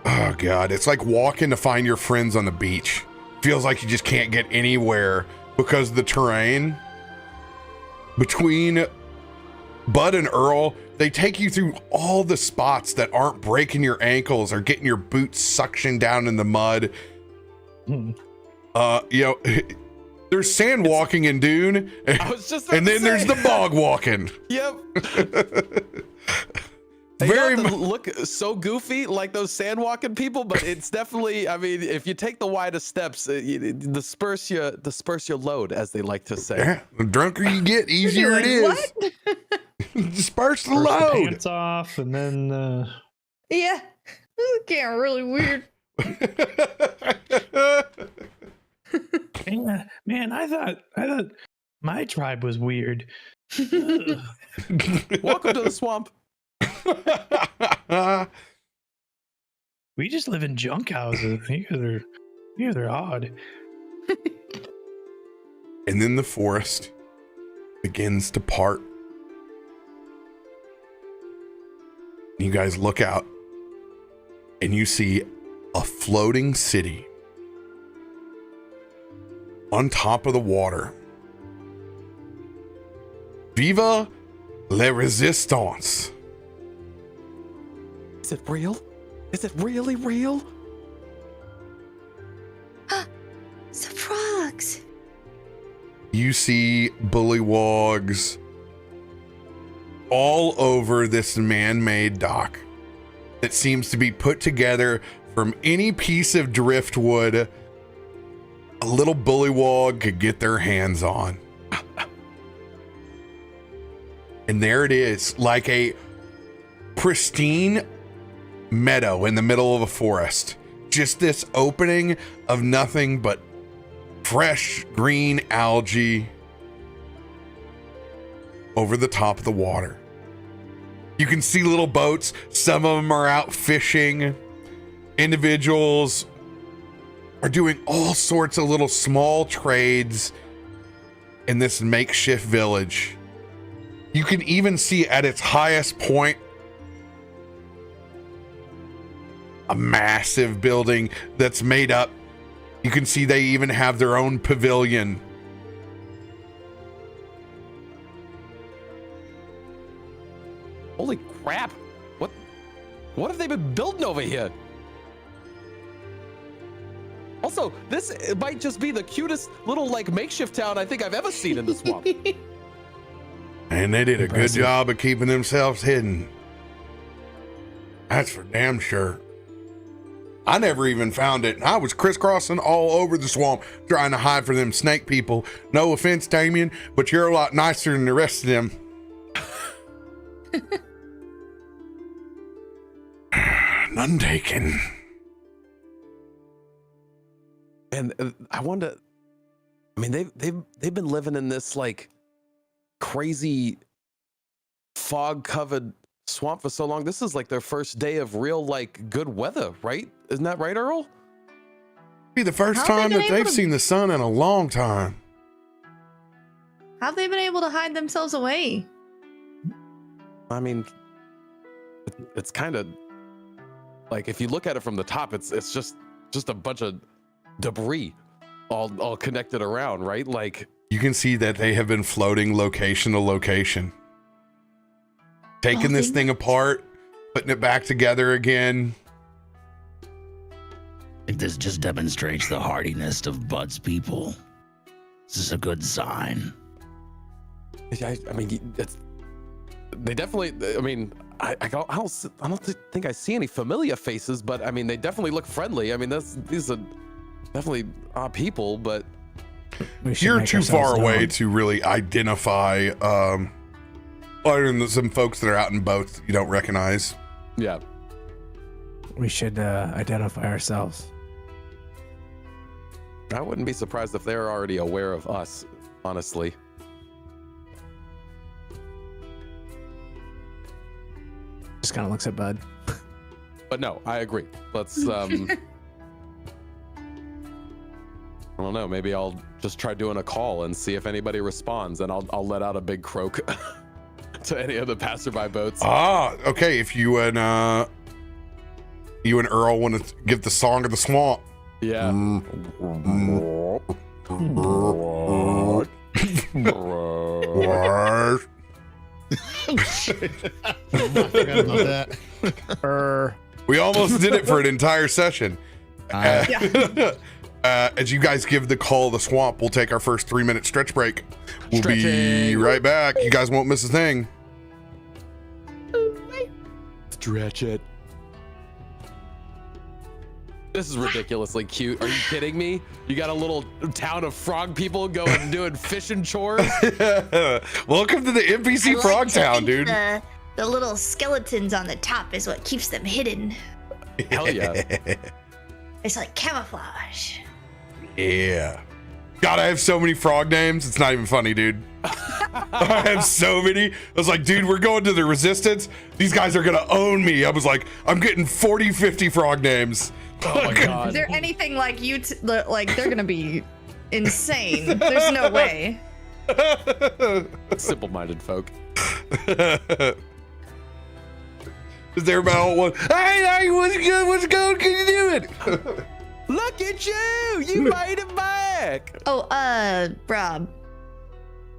Speaker 1: oh God, it's like walking to find your friends on the beach. Feels like you just can't get anywhere because of the terrain. Between Bud and Earl, they take you through all the spots that aren't breaking your ankles or getting your boots suctioned down in the mud. You know, there's sand walking in Dune,
Speaker 2: I was just
Speaker 1: and then there's the bog walking.
Speaker 2: Yep.
Speaker 1: Very
Speaker 2: look so goofy like those sand walking people, but it's definitely, I mean, if you take the widest steps, disperse your load, as they like to say.
Speaker 1: Yeah, the drunker you get, easier it is.
Speaker 5: What?
Speaker 1: Disperse the
Speaker 6: First the
Speaker 1: load.
Speaker 6: pants off, and then
Speaker 5: Yeah. This is getting really weird.
Speaker 6: yeah, man, I thought my tribe was weird. Ugh.
Speaker 2: Welcome to the swamp.
Speaker 6: We just live in junk houses. You guys are odd.
Speaker 1: And then the forest begins to part. You guys look out and you see a floating city on top of the water. Viva la Resistance.
Speaker 2: Is it real? Is it really real?
Speaker 5: It's the frogs.
Speaker 1: You see bullywogs all over this man-made dock that seems to be put together from any piece of driftwood a little bullywog could get their hands on. And there it is, like a pristine meadow in the middle of a forest. Just this opening of nothing but fresh green algae over the top of the water. You can see little boats. Some of them are out fishing. Individuals are doing all sorts of little small trades in this makeshift village. You can even see at its highest point a massive building that's made up. You can see they even have their own pavilion.
Speaker 2: Holy crap! What have they been building over here? Also, it might just be the cutest little like makeshift town I think I've ever seen in the swamp.
Speaker 1: And they did a good
Speaker 3: Impressive.
Speaker 1: job of keeping themselves hidden. That's for damn sure. I never even found it. I was crisscrossing all over the swamp trying to hide from them snake people. No offense, Damien, but you're a lot nicer than the rest of them. None taken.
Speaker 2: And I wonder, I mean, they've been living in this like crazy fog covered swamp for so long. This is like their first day of real like good weather, right? Isn't that right, Earl?
Speaker 1: Be the first
Speaker 5: How have
Speaker 1: time
Speaker 5: they
Speaker 1: that
Speaker 5: been able
Speaker 1: they've
Speaker 5: to-
Speaker 1: seen the sun in a long time.
Speaker 5: How have they been able to hide themselves away?
Speaker 2: I mean, it's kind of like if you look at it from the top, it's just a bunch of debris all connected around, right? Like
Speaker 1: You can see that they have been floating location to location. Taking this thing apart, putting it back together again.
Speaker 7: I think this just demonstrates the hardiness of Bud's people. This is a good sign.
Speaker 2: I mean, they definitely. I mean, I don't think I see any familiar faces, but I mean, they definitely look friendly. I mean, these are definitely our people, but
Speaker 3: We should
Speaker 1: You're
Speaker 3: make
Speaker 1: too far
Speaker 3: ourselves
Speaker 1: away
Speaker 3: known.
Speaker 1: to really identify, other than some folks that are out in boats that you don't recognize.
Speaker 2: yeah.
Speaker 3: We should identify ourselves.
Speaker 2: I wouldn't be surprised if they're already aware of us, honestly.
Speaker 3: Just kind of looks at Bud.
Speaker 2: But no, I agree. Let's I don't know. Maybe I'll just try doing a call and see if anybody responds, and I'll let out a big croak to any of the passerby boats.
Speaker 1: Ah, okay. If you and Earl want to give the song of the swamp.
Speaker 2: Yeah.
Speaker 4: I forgot about that.
Speaker 1: We almost did it for an entire session. As you guys give the call of the swamp, we'll take our first 3-minute stretch break. We'll be right back. You guys won't miss a thing.
Speaker 2: Stretch it. This is ridiculously cute. Are you kidding me? You got a little town of frog people going doing fishing chores?
Speaker 1: Welcome to the NPC
Speaker 5: I
Speaker 1: Frog
Speaker 5: like to
Speaker 1: Town,
Speaker 5: think
Speaker 1: dude.
Speaker 5: The little skeletons on the top is what keeps them hidden.
Speaker 2: Hell yeah.
Speaker 5: It's like camouflage.
Speaker 1: Yeah. God, I have so many frog names. It's not even funny, dude. I have so many. I was like, dude, we're going to the Resistance. These guys are going to own me. I was like, I'm getting 40, 50 frog names.
Speaker 2: Oh my god.
Speaker 5: If they're anything like you, like they're gonna be insane. There's no way.
Speaker 2: Simple-minded folk.
Speaker 1: Is there about one? Hey, what's good? What's going? Can you do it?
Speaker 2: Look at you! You made it back!
Speaker 5: Oh, Rob.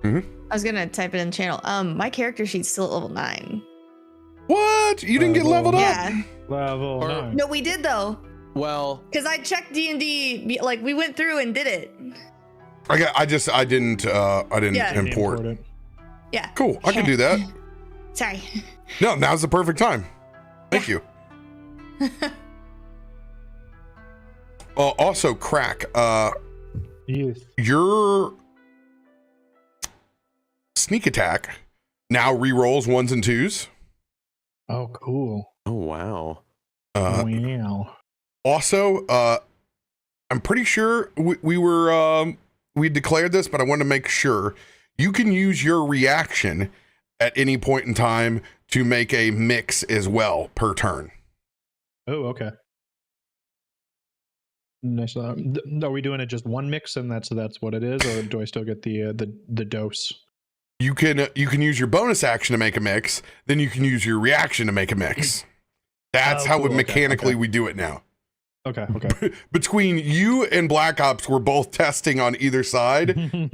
Speaker 1: Mm-hmm.
Speaker 5: I was gonna type it in the channel. My character sheet's still at level 9.
Speaker 1: What? You didn't get leveled up?
Speaker 5: Yeah.
Speaker 6: Level
Speaker 2: Or-
Speaker 6: 9.
Speaker 5: No, we did though.
Speaker 2: Well,
Speaker 5: Cause I checked D&D, like we went through and did it.
Speaker 1: I didn't
Speaker 5: Yeah.
Speaker 1: import.
Speaker 6: Important.
Speaker 5: Yeah.
Speaker 1: Cool. I can do that.
Speaker 5: Sorry.
Speaker 1: No, now's the perfect time. Thank you. Also, Krak,
Speaker 6: Yes.
Speaker 1: your sneak attack now re-rolls 1s and 2s.
Speaker 6: Oh, cool.
Speaker 2: oh wow.
Speaker 6: Wow.
Speaker 1: Also, I'm pretty sure we declared this, but I want to make sure you can use your reaction at any point in time to make a mix as well per turn.
Speaker 6: Oh, okay. Nice. Are we doing it just one mix and that's what it is, or do I still get the dose?
Speaker 1: You can use your bonus action to make a mix, then you can use your reaction to make a mix. That's how
Speaker 6: cool.
Speaker 1: mechanically
Speaker 6: Okay.
Speaker 1: we do it now.
Speaker 6: Okay. Okay.
Speaker 1: Between you and Black Ops, we're both testing on either side, and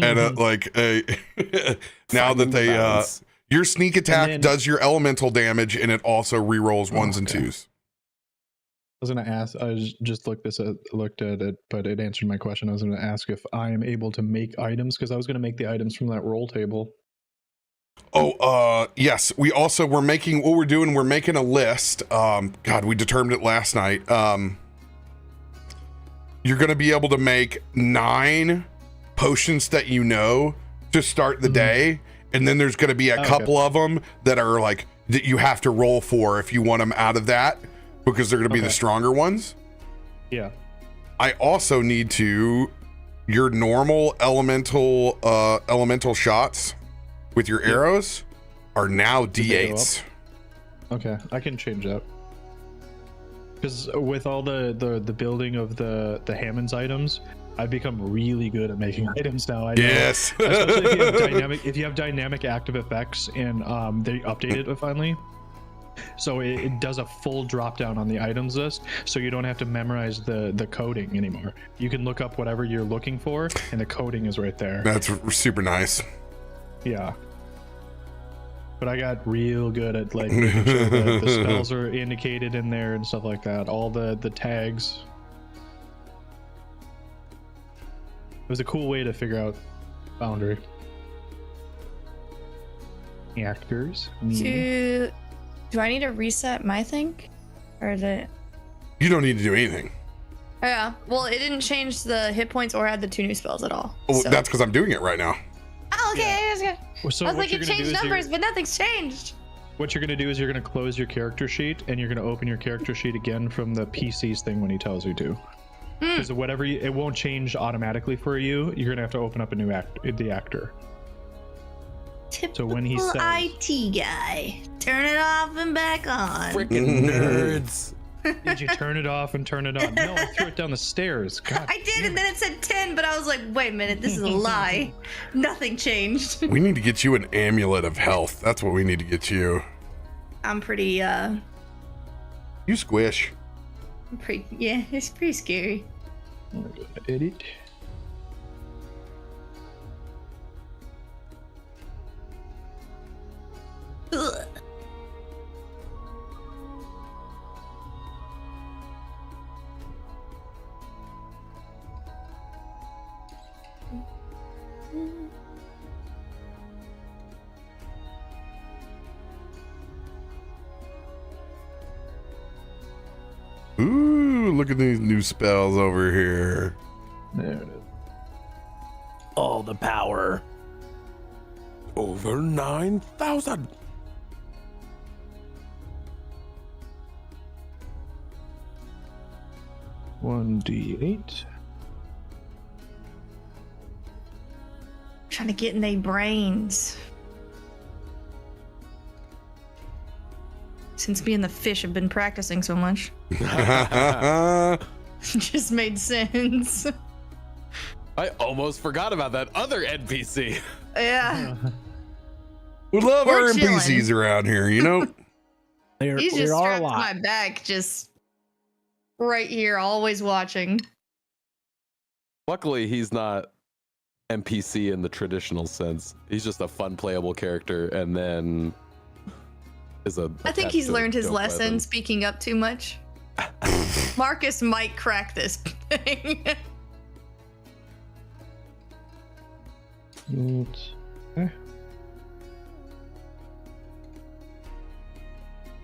Speaker 1: now that they your sneak attack
Speaker 6: then-
Speaker 1: does your elemental damage, and it also re-rolls 1s and
Speaker 6: okay.
Speaker 1: 2s.
Speaker 6: I was gonna ask. I just looked at it, but it answered my question. I was gonna ask if I am able to make items because I was gonna make the items from that roll table.
Speaker 1: Oh, yes. We're making a list. God, we determined it last night. You're going to be able to make 9 potions that you know to start the day. And then there's going to be a couple of them that are like, that you have to roll for if you want them out of that, because they're going to be the stronger ones.
Speaker 6: Yeah.
Speaker 1: I also need your normal elemental shots with your arrows are now
Speaker 6: they go
Speaker 1: D8s.
Speaker 6: Okay, I can change that. Because with all the building of the Hammond's items, I've become really good at making items now. I know.
Speaker 1: Yes.
Speaker 6: Especially if you have dynamic active effects, and they updated it finally. So it does a full drop down on the items list, so you don't have to memorize the coding anymore. You can look up whatever you're looking for, and the coding is right there.
Speaker 1: That's super nice.
Speaker 6: Yeah. But I got real good at like making sure the spells are indicated in there and stuff like that. All the tags. It was a cool way to figure out boundary. Actors.
Speaker 5: Do I need to reset my thing? Or is it?
Speaker 1: You don't need to do anything.
Speaker 5: Oh, yeah. Well, it didn't change the hit points or add the 2 new spells at all.
Speaker 1: Oh,
Speaker 5: so.
Speaker 1: that's because I'm doing it right now.
Speaker 5: Oh, okay.
Speaker 6: So
Speaker 5: I was like,
Speaker 6: you're
Speaker 5: it
Speaker 6: gonna do
Speaker 5: changed
Speaker 6: is
Speaker 5: numbers, but nothing's changed.
Speaker 6: what you're going to do is you're going to close your character sheet, and you're going to open your character sheet again from the PC's thing when he tells you to. Because whatever it won't change automatically for you. You're going to have to open up a new the actor.
Speaker 5: Typical
Speaker 6: So when he says-
Speaker 5: IT guy. Turn it off and back on.
Speaker 2: Freaking nerds.
Speaker 6: Did you turn it off and turn it on? No, I threw it down the stairs. God.
Speaker 5: I did, and then it said 10, but I was like, wait a minute, this is a lie. Nothing changed.
Speaker 1: We need to get you an amulet of health. That's what we need to get you.
Speaker 5: I'm pretty,
Speaker 1: You squish.
Speaker 5: yeah, it's pretty scary.
Speaker 6: Edit.
Speaker 5: Ugh.
Speaker 1: Ooh, look at these new spells over here.
Speaker 6: There it is.
Speaker 3: All the power.
Speaker 2: Over 9,000.
Speaker 6: One D8.
Speaker 5: Trying to get in their brains. Since me and the fish have been practicing so much. Just made sense.
Speaker 2: I almost forgot about that other NPC.
Speaker 5: Yeah.
Speaker 1: We love
Speaker 5: We're
Speaker 1: our
Speaker 5: chilling.
Speaker 1: NPCs around here, you know?
Speaker 5: He's
Speaker 3: We
Speaker 5: just
Speaker 3: are a
Speaker 5: strapped to
Speaker 3: lot.
Speaker 5: my back, just right here, always watching.
Speaker 2: Luckily, he's not NPC in the traditional sense. He's just a fun playable character, and then is a.
Speaker 5: I think
Speaker 2: attached
Speaker 5: he's
Speaker 2: to a
Speaker 5: learned his
Speaker 2: dope
Speaker 5: lesson,
Speaker 2: weapon.
Speaker 5: speaking up too much. Marcus might crack this thing.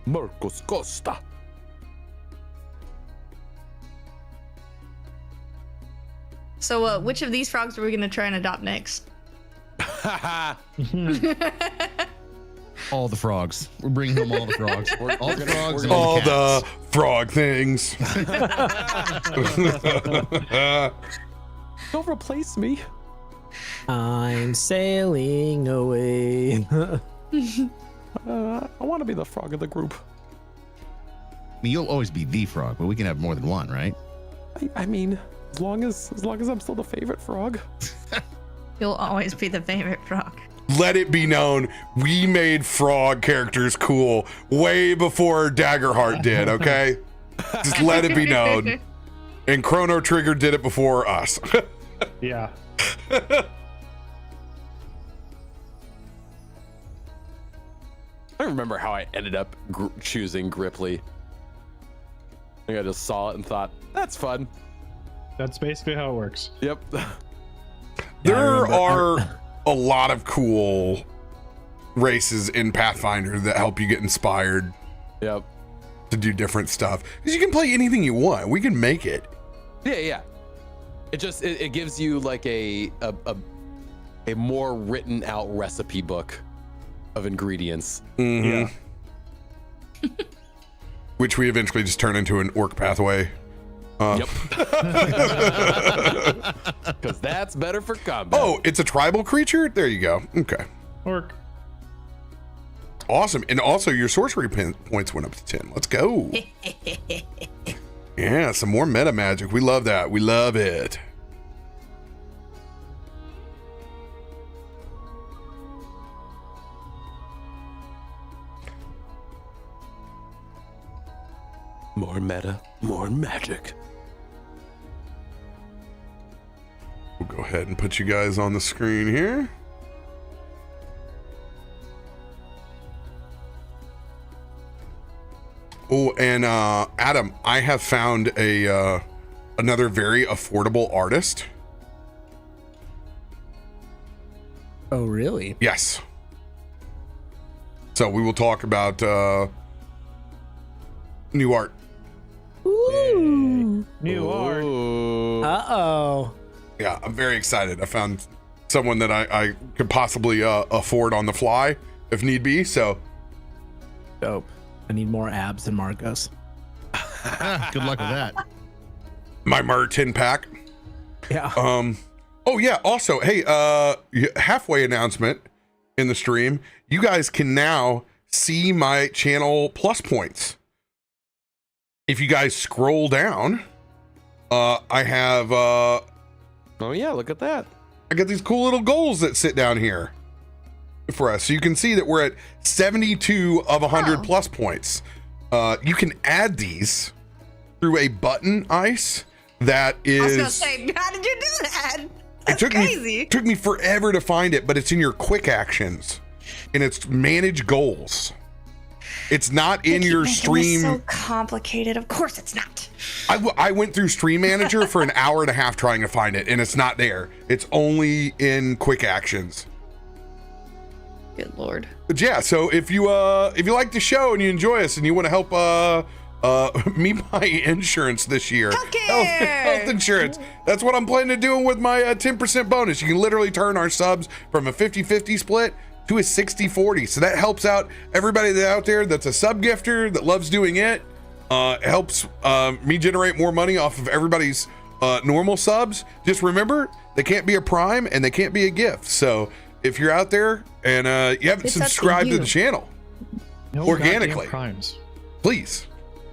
Speaker 2: Markos Kosta.
Speaker 5: So, which of these frogs are we going to try and adopt next?
Speaker 4: All the frogs. We're bringing home all the frogs. All the frogs. and
Speaker 1: All
Speaker 4: the cats.
Speaker 1: the frog things.
Speaker 2: Don't replace me.
Speaker 3: I'm sailing away.
Speaker 2: I want to be the frog of the group.
Speaker 4: I mean, you'll always be the frog, but we can have more than one, right?
Speaker 2: I mean, as long as I'm still the favorite frog.
Speaker 5: You'll always be the favorite frog.
Speaker 1: Let it be known, we made frog characters cool way before Daggerheart did, okay? Just let it be known. And Chrono Trigger did it before us.
Speaker 6: Yeah.
Speaker 2: I remember how I ended up choosing Gripply. I think I just saw it and thought, that's fun.
Speaker 6: That's basically how it works.
Speaker 2: Yep.
Speaker 1: There are a lot of cool races in Pathfinder that help you get inspired
Speaker 2: Yep.
Speaker 1: to do different stuff. Because you can play anything you want. We can make it.
Speaker 2: Yeah. It just it gives you like a more written out recipe book of ingredients.
Speaker 1: Mhm.
Speaker 6: Yeah.
Speaker 1: Which we eventually just turn into an orc pathway.
Speaker 2: Yep. Because that's better for combat.
Speaker 1: Oh, it's a tribal creature? There you go. Okay.
Speaker 6: Orc.
Speaker 1: Awesome. And also your sorcery points went up to 10. Let's go. Yeah, some more meta magic. We love that. We love it.
Speaker 2: More meta, more magic.
Speaker 1: We'll go ahead and put you guys on the screen here. Oh, and Adam, I have found a another very affordable artist.
Speaker 3: Oh, really?
Speaker 1: Yes. So we will talk about new art.
Speaker 3: Ooh.
Speaker 6: New art.
Speaker 2: Ooh.
Speaker 3: Uh-oh.
Speaker 1: Yeah, I'm very excited. I found someone that I could possibly afford on the fly if need be. So
Speaker 3: Dope. I need more abs than Markos.
Speaker 4: Good luck with that.
Speaker 1: my Mer 10 pack.
Speaker 3: Yeah.
Speaker 1: Oh yeah. Also, hey, halfway announcement in the stream. You guys can now see my channel plus points. if you guys scroll down, I have
Speaker 2: Oh yeah, look at that.
Speaker 1: I got these cool little goals that sit down here for us. So you can see that we're at 72 of 100 plus points. You can add these through a button, Ice, that is...
Speaker 5: I was gonna say, how did you do that? That's
Speaker 1: it
Speaker 5: crazy.
Speaker 1: took me forever to find it, but it's in your quick actions. And it's manage goals. It's not in your stream.
Speaker 5: So complicated. Of course it's not.
Speaker 1: I went through Stream Manager for an hour and a half trying to find it, and it's not there. It's only in quick actions.
Speaker 5: Good Lord.
Speaker 1: But yeah, so if you like the show and you enjoy us and you want to help me buy insurance this year, health insurance, that's what I'm planning to do with my 10% bonus. You can literally turn our subs from a 50-50 split to a 60-40. So that helps out everybody that's out there that's a sub gifter that loves doing it. It helps me generate more money off of everybody's normal subs. Just remember, they can't be a prime and they can't be a gift. So if you're out there and you haven't subscribed to the channel organically, please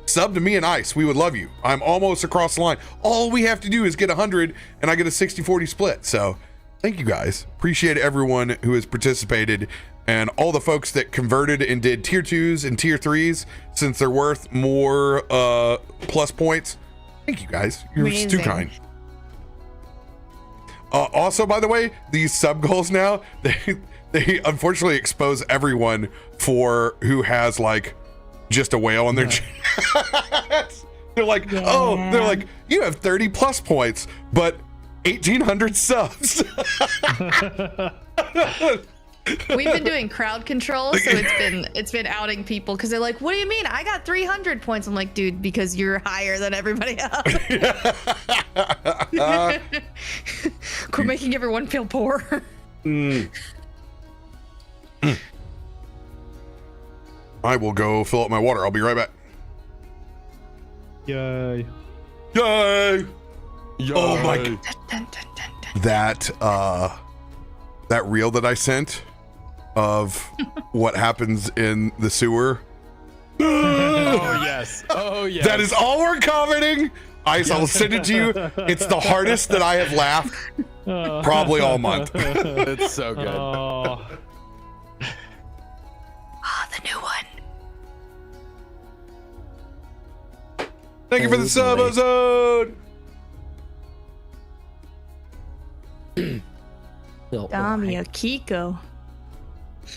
Speaker 1: sub to me and Ice. We would love you. I'm almost across the line. All we have to do is get 100 and I get a 60-40 split. So thank you guys. Appreciate everyone who has participated and all the folks that converted and did tier 2s and tier 3s since they're worth more plus points. Thank you guys. You're too kind. Also, by the way, these sub goals now, they unfortunately expose everyone for who has like just a whale on their chat. They're like, they're like, you have 30 plus points, but 1,800 subs.
Speaker 5: We've been doing crowd control, so it's been outing people because they're like, "What do you mean? I got 300 points." I'm like, "Dude, because you're higher than everybody else." Quit making everyone feel poor.
Speaker 1: I will go fill up my water. I'll be right back.
Speaker 6: Yay!
Speaker 1: Yay! Oh my!
Speaker 5: Dun, dun, dun, dun.
Speaker 1: That reel that I sent of what happens in the sewer.
Speaker 2: Oh yes. Oh yes.
Speaker 1: That is all we're commenting. Ice, I'll send it to you. It's the hardest that I have laughed probably all month.
Speaker 2: It's so good.
Speaker 6: Oh,
Speaker 5: The new one.
Speaker 1: Thank you for the sub episode.
Speaker 5: Dami Akiko.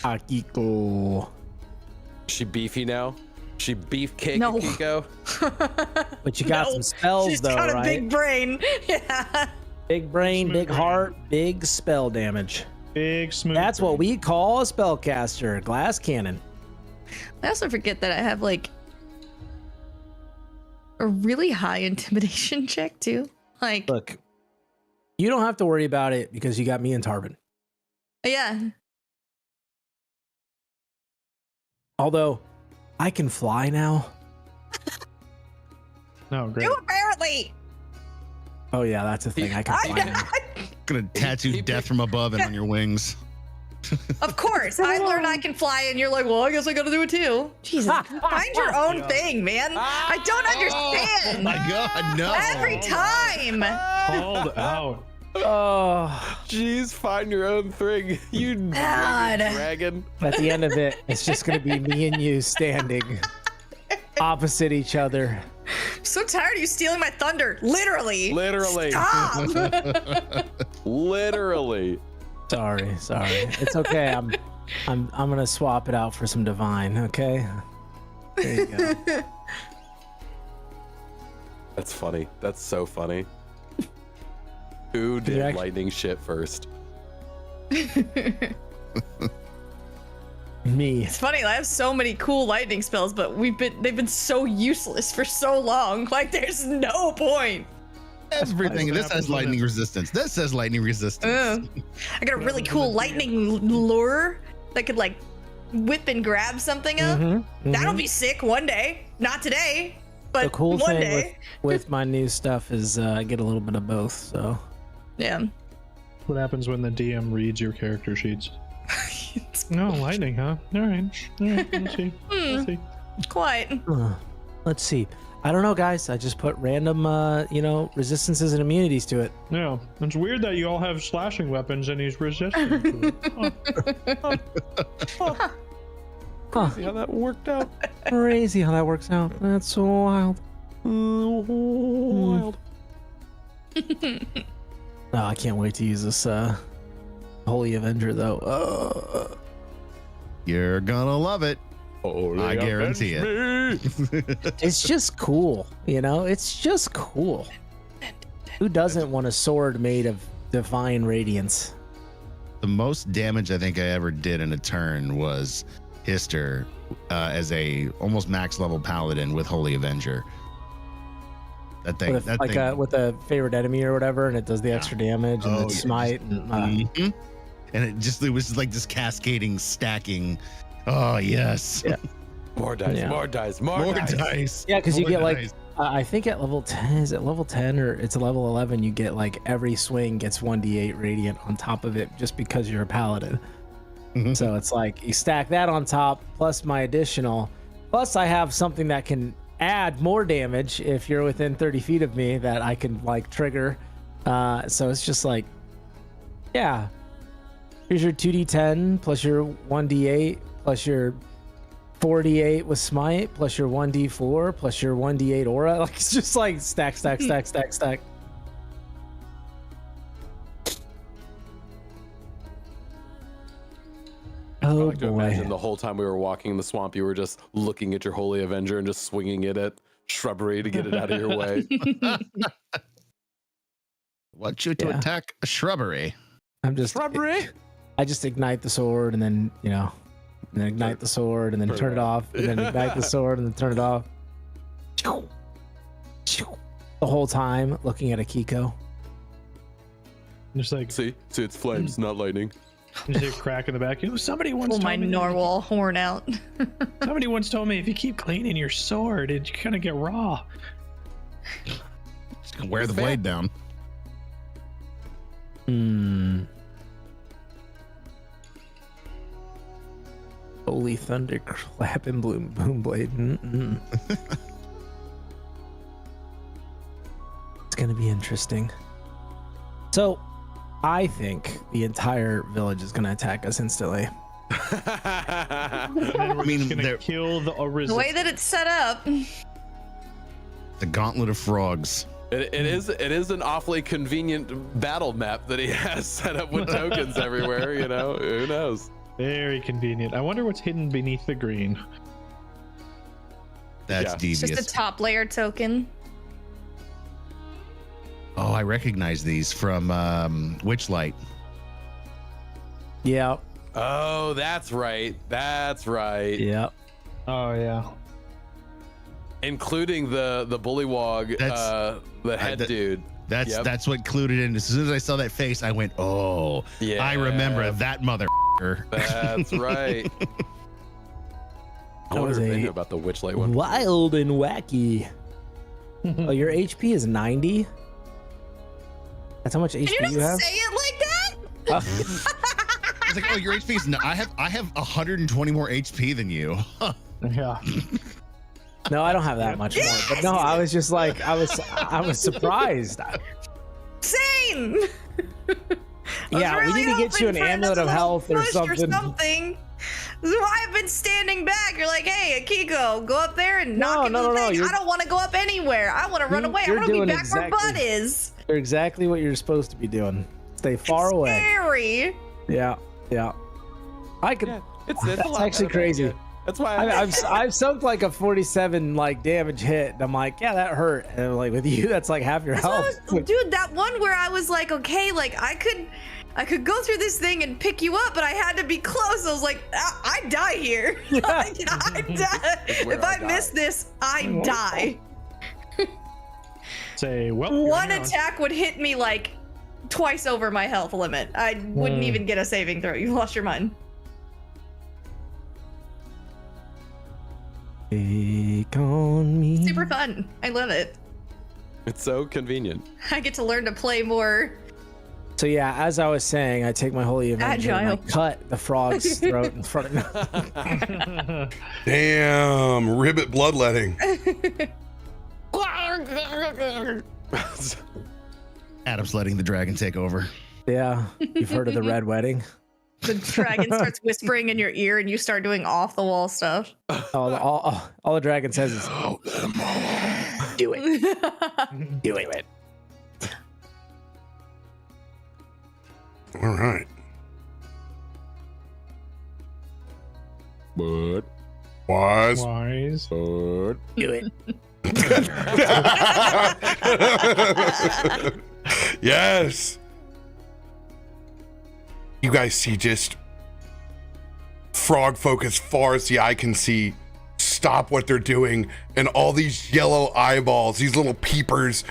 Speaker 3: Akiko.
Speaker 2: She beefy now? She beefcake
Speaker 5: No.
Speaker 2: Akiko?
Speaker 3: But you got some spells
Speaker 5: She's
Speaker 3: though,
Speaker 5: got a
Speaker 3: right?
Speaker 5: big brain. Yeah.
Speaker 3: Big brain, big heart, big spell damage.
Speaker 6: big smooth.
Speaker 3: That's what we call a spellcaster, glass cannon.
Speaker 5: I also forget that I have like a really high intimidation check too. Like,
Speaker 3: Look, you don't have to worry about it because you got me and Tarben.
Speaker 5: yeah.
Speaker 3: Although, I can fly now.
Speaker 6: No, great.
Speaker 5: You apparently.
Speaker 3: Oh yeah, that's a thing. I can fly now.
Speaker 4: Gonna tattoo death from above and on your wings.
Speaker 5: Of course, I learned I can fly, and you're like, well, I guess I gotta do it too. Jesus, find your own thing, man. I don't understand.
Speaker 4: Oh my god, no.
Speaker 5: Every time.
Speaker 6: Called out.
Speaker 3: Oh,
Speaker 2: Jeez, find your own thing. You
Speaker 5: God.
Speaker 2: dragon.
Speaker 3: at the end of it, it's just gonna be me and you standing opposite each other.
Speaker 5: I'm so tired of you stealing my thunder. Literally.
Speaker 2: Literally.
Speaker 5: Stop.
Speaker 2: Literally.
Speaker 3: Sorry. It's okay. I'm gonna swap it out for some divine. Okay. There you go.
Speaker 2: That's funny. That's so funny. Who did
Speaker 3: actually-
Speaker 2: lightning shit first?
Speaker 3: Me.
Speaker 5: It's funny. I have so many cool lightning spells, but they've been so useless for so long. Like, there's no point.
Speaker 4: Everything.
Speaker 6: What
Speaker 4: This has
Speaker 6: happens when
Speaker 4: lightning resistance. This says lightning resistance.
Speaker 5: I got a really cool lightning lure that could like whip and grab something up. That'll be sick one day. Not today, but
Speaker 3: The cool
Speaker 5: one
Speaker 3: thing
Speaker 5: day.
Speaker 3: with my new stuff is I get a little bit of both. So
Speaker 5: Yeah.
Speaker 6: What happens when the DM reads your character sheets? No, lightning, huh? All right. We'll see. We'll see.
Speaker 5: Quite.
Speaker 3: Let's see. I don't know, guys. I just put random, resistances and immunities to it.
Speaker 6: Yeah, it's weird that you all have slashing weapons and he's resistant to it.
Speaker 3: Huh.
Speaker 2: See how that worked out?
Speaker 3: Crazy how that works out. That's so wild.
Speaker 2: Wild.
Speaker 3: Oh, I can't wait to use this Holy Avenger, though.
Speaker 4: You're gonna love it. I guarantee it.
Speaker 3: It's just cool, It's just cool. Who doesn't want a sword made of divine radiance?
Speaker 4: The most damage I think I ever did in a turn was Hister as a almost max level paladin with Holy Avenger. That thing,
Speaker 3: With a favorite enemy or whatever, and it does the extra damage and smite.
Speaker 4: And it was like this cascading, stacking. Oh yes.
Speaker 3: Yeah.
Speaker 2: More dice, more dice, more dice.
Speaker 3: Yeah, because you get
Speaker 4: dice.
Speaker 3: I think at level 10, is it level 10 or it's level 11, you get like every swing gets 1d8 radiant on top of it just because you're a paladin. So it's like you stack that on top plus my additional, plus I have something that can add more damage if you're within 30 feet of me that I can like trigger. So it's just like, yeah, here's your 2d10 plus your 1d8 plus your 4d8 with smite plus your 1d4 plus your 1d8 aura. Like it's just like stack.
Speaker 2: I
Speaker 3: Oh
Speaker 2: like to
Speaker 3: boy.
Speaker 2: imagine the whole time we were walking in the swamp, you were just looking at your Holy Avenger and just swinging it at shrubbery to get it out of your way.
Speaker 4: Want you to attack a shrubbery.
Speaker 3: I'm just
Speaker 2: Shrubbery?
Speaker 3: I just ignite the sword and then, and then ignite the sword and then turn it off and then ignite the sword and then turn it off. The whole time looking at Akiko.
Speaker 6: Just like,
Speaker 2: See, it's flames, not lightning.
Speaker 6: you see a crack in the back. Somebody once
Speaker 5: Pull
Speaker 6: told
Speaker 5: my
Speaker 6: me.
Speaker 5: narwhal horn out.
Speaker 6: Somebody once told me if you keep cleaning your sword, it's gonna get raw.
Speaker 4: Just gonna wear the blade down.
Speaker 3: Holy thunder, clap and boom blade. It's gonna be interesting. So, I think the entire village is gonna attack us instantly.
Speaker 6: I mean, gonna kill the
Speaker 5: The way that it's set up.
Speaker 4: The Gauntlet of Frogs.
Speaker 2: It is an awfully convenient battle map that he has set up with tokens everywhere, Who knows?
Speaker 6: Very convenient. I wonder what's hidden beneath the green.
Speaker 4: That's
Speaker 2: Yeah.
Speaker 4: devious.
Speaker 5: Just a top layer token.
Speaker 4: Oh, I recognize these from Witchlight.
Speaker 3: Yeah.
Speaker 2: Oh, that's right.
Speaker 3: Yeah.
Speaker 6: Oh yeah.
Speaker 2: Including the bullywog, the head dude.
Speaker 4: That's what clued it in. As soon as I saw that face, I went, "Oh,
Speaker 2: Yeah.
Speaker 4: I remember that mother."
Speaker 2: That's right. I
Speaker 3: That was
Speaker 2: wonder if they
Speaker 3: a
Speaker 2: knew about the Witchlight one.
Speaker 3: wild and wacky. Oh, your HP is 90? That's how much HP
Speaker 5: Can you
Speaker 3: you
Speaker 5: not
Speaker 3: have?
Speaker 5: say it like that?
Speaker 4: I was like, "Oh, your HP is. I have 120 more HP than you."
Speaker 6: Yeah.
Speaker 3: No, I don't have that much more. But no, I was just like, I was surprised.
Speaker 5: Same.
Speaker 3: Yeah, we need to get you an amulet of health or something.
Speaker 5: This is why I've been standing back. You're like, hey, Akiko, go up there and knock into the thing. I don't want to go up anywhere. I want to run away. I want to be back where Bud is.
Speaker 3: You're exactly what you're supposed to be doing. Stay far away.
Speaker 5: Scary.
Speaker 3: Yeah. I could.
Speaker 2: Yeah, it's
Speaker 3: That's
Speaker 2: a lot
Speaker 3: actually
Speaker 2: better
Speaker 3: crazy.
Speaker 2: than- That's why
Speaker 3: I've sunk like a 47 like damage hit, and I'm like, yeah, that hurt. And I'm like, with you, that's like half your health.
Speaker 5: Dude, that one where I was like, okay, like I could go through this thing and pick you up, but I had to be close. I was like, I die here. Like, I die.
Speaker 2: Where
Speaker 5: If
Speaker 2: I
Speaker 5: I miss this, I die.
Speaker 6: Say, well,
Speaker 5: One attack would hit me like twice over my health limit. I wouldn't even get a saving throw. You lost your mind.
Speaker 3: Take on me.
Speaker 5: Super fun. I love it.
Speaker 2: it's so convenient.
Speaker 5: I get to learn to play more
Speaker 3: So yeah, as I was saying, I take my holy avenger and I
Speaker 5: Agile.
Speaker 3: cut the frog's throat in front of me.
Speaker 1: Damn, ribbit bloodletting.
Speaker 4: Adam's letting the dragon take over.
Speaker 3: Yeah, you've heard of the Red Wedding?
Speaker 5: The dragon starts whispering in your ear, and you start doing off the wall stuff.
Speaker 3: All the dragon says is, "Do it, do it."
Speaker 1: All right.
Speaker 2: But
Speaker 1: Wise.
Speaker 3: Do it.
Speaker 1: Yes. You guys see just frog folk as far as the eye can see stop what they're doing, and all these yellow eyeballs, these little peepers,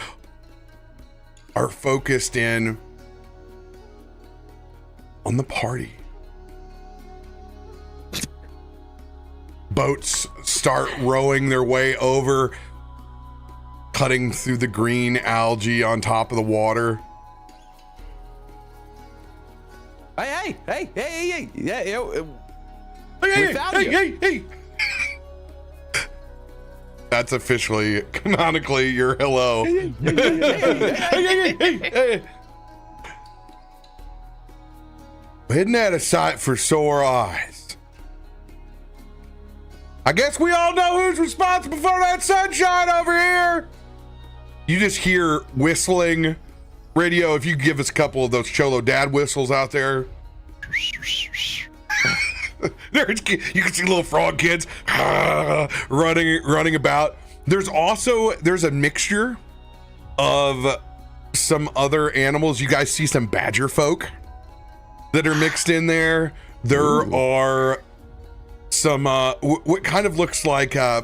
Speaker 1: are focused in on the party. Boats start rowing their way over, cutting through the green algae on top of the water.
Speaker 2: hey, yeah,
Speaker 1: Hey,
Speaker 2: found you.
Speaker 1: hey. That's officially, canonically, your hello. Hey. Isn't that a sight for sore eyes? I guess we all know who's responsible for that sunshine over here. You just hear whistling. Radio, if you give us a couple of those Cholo dad whistles out there. You can see little frog kids running about. There's a mixture of some other animals. You guys see some badger folk that are mixed in there. There are some what kind of looks like I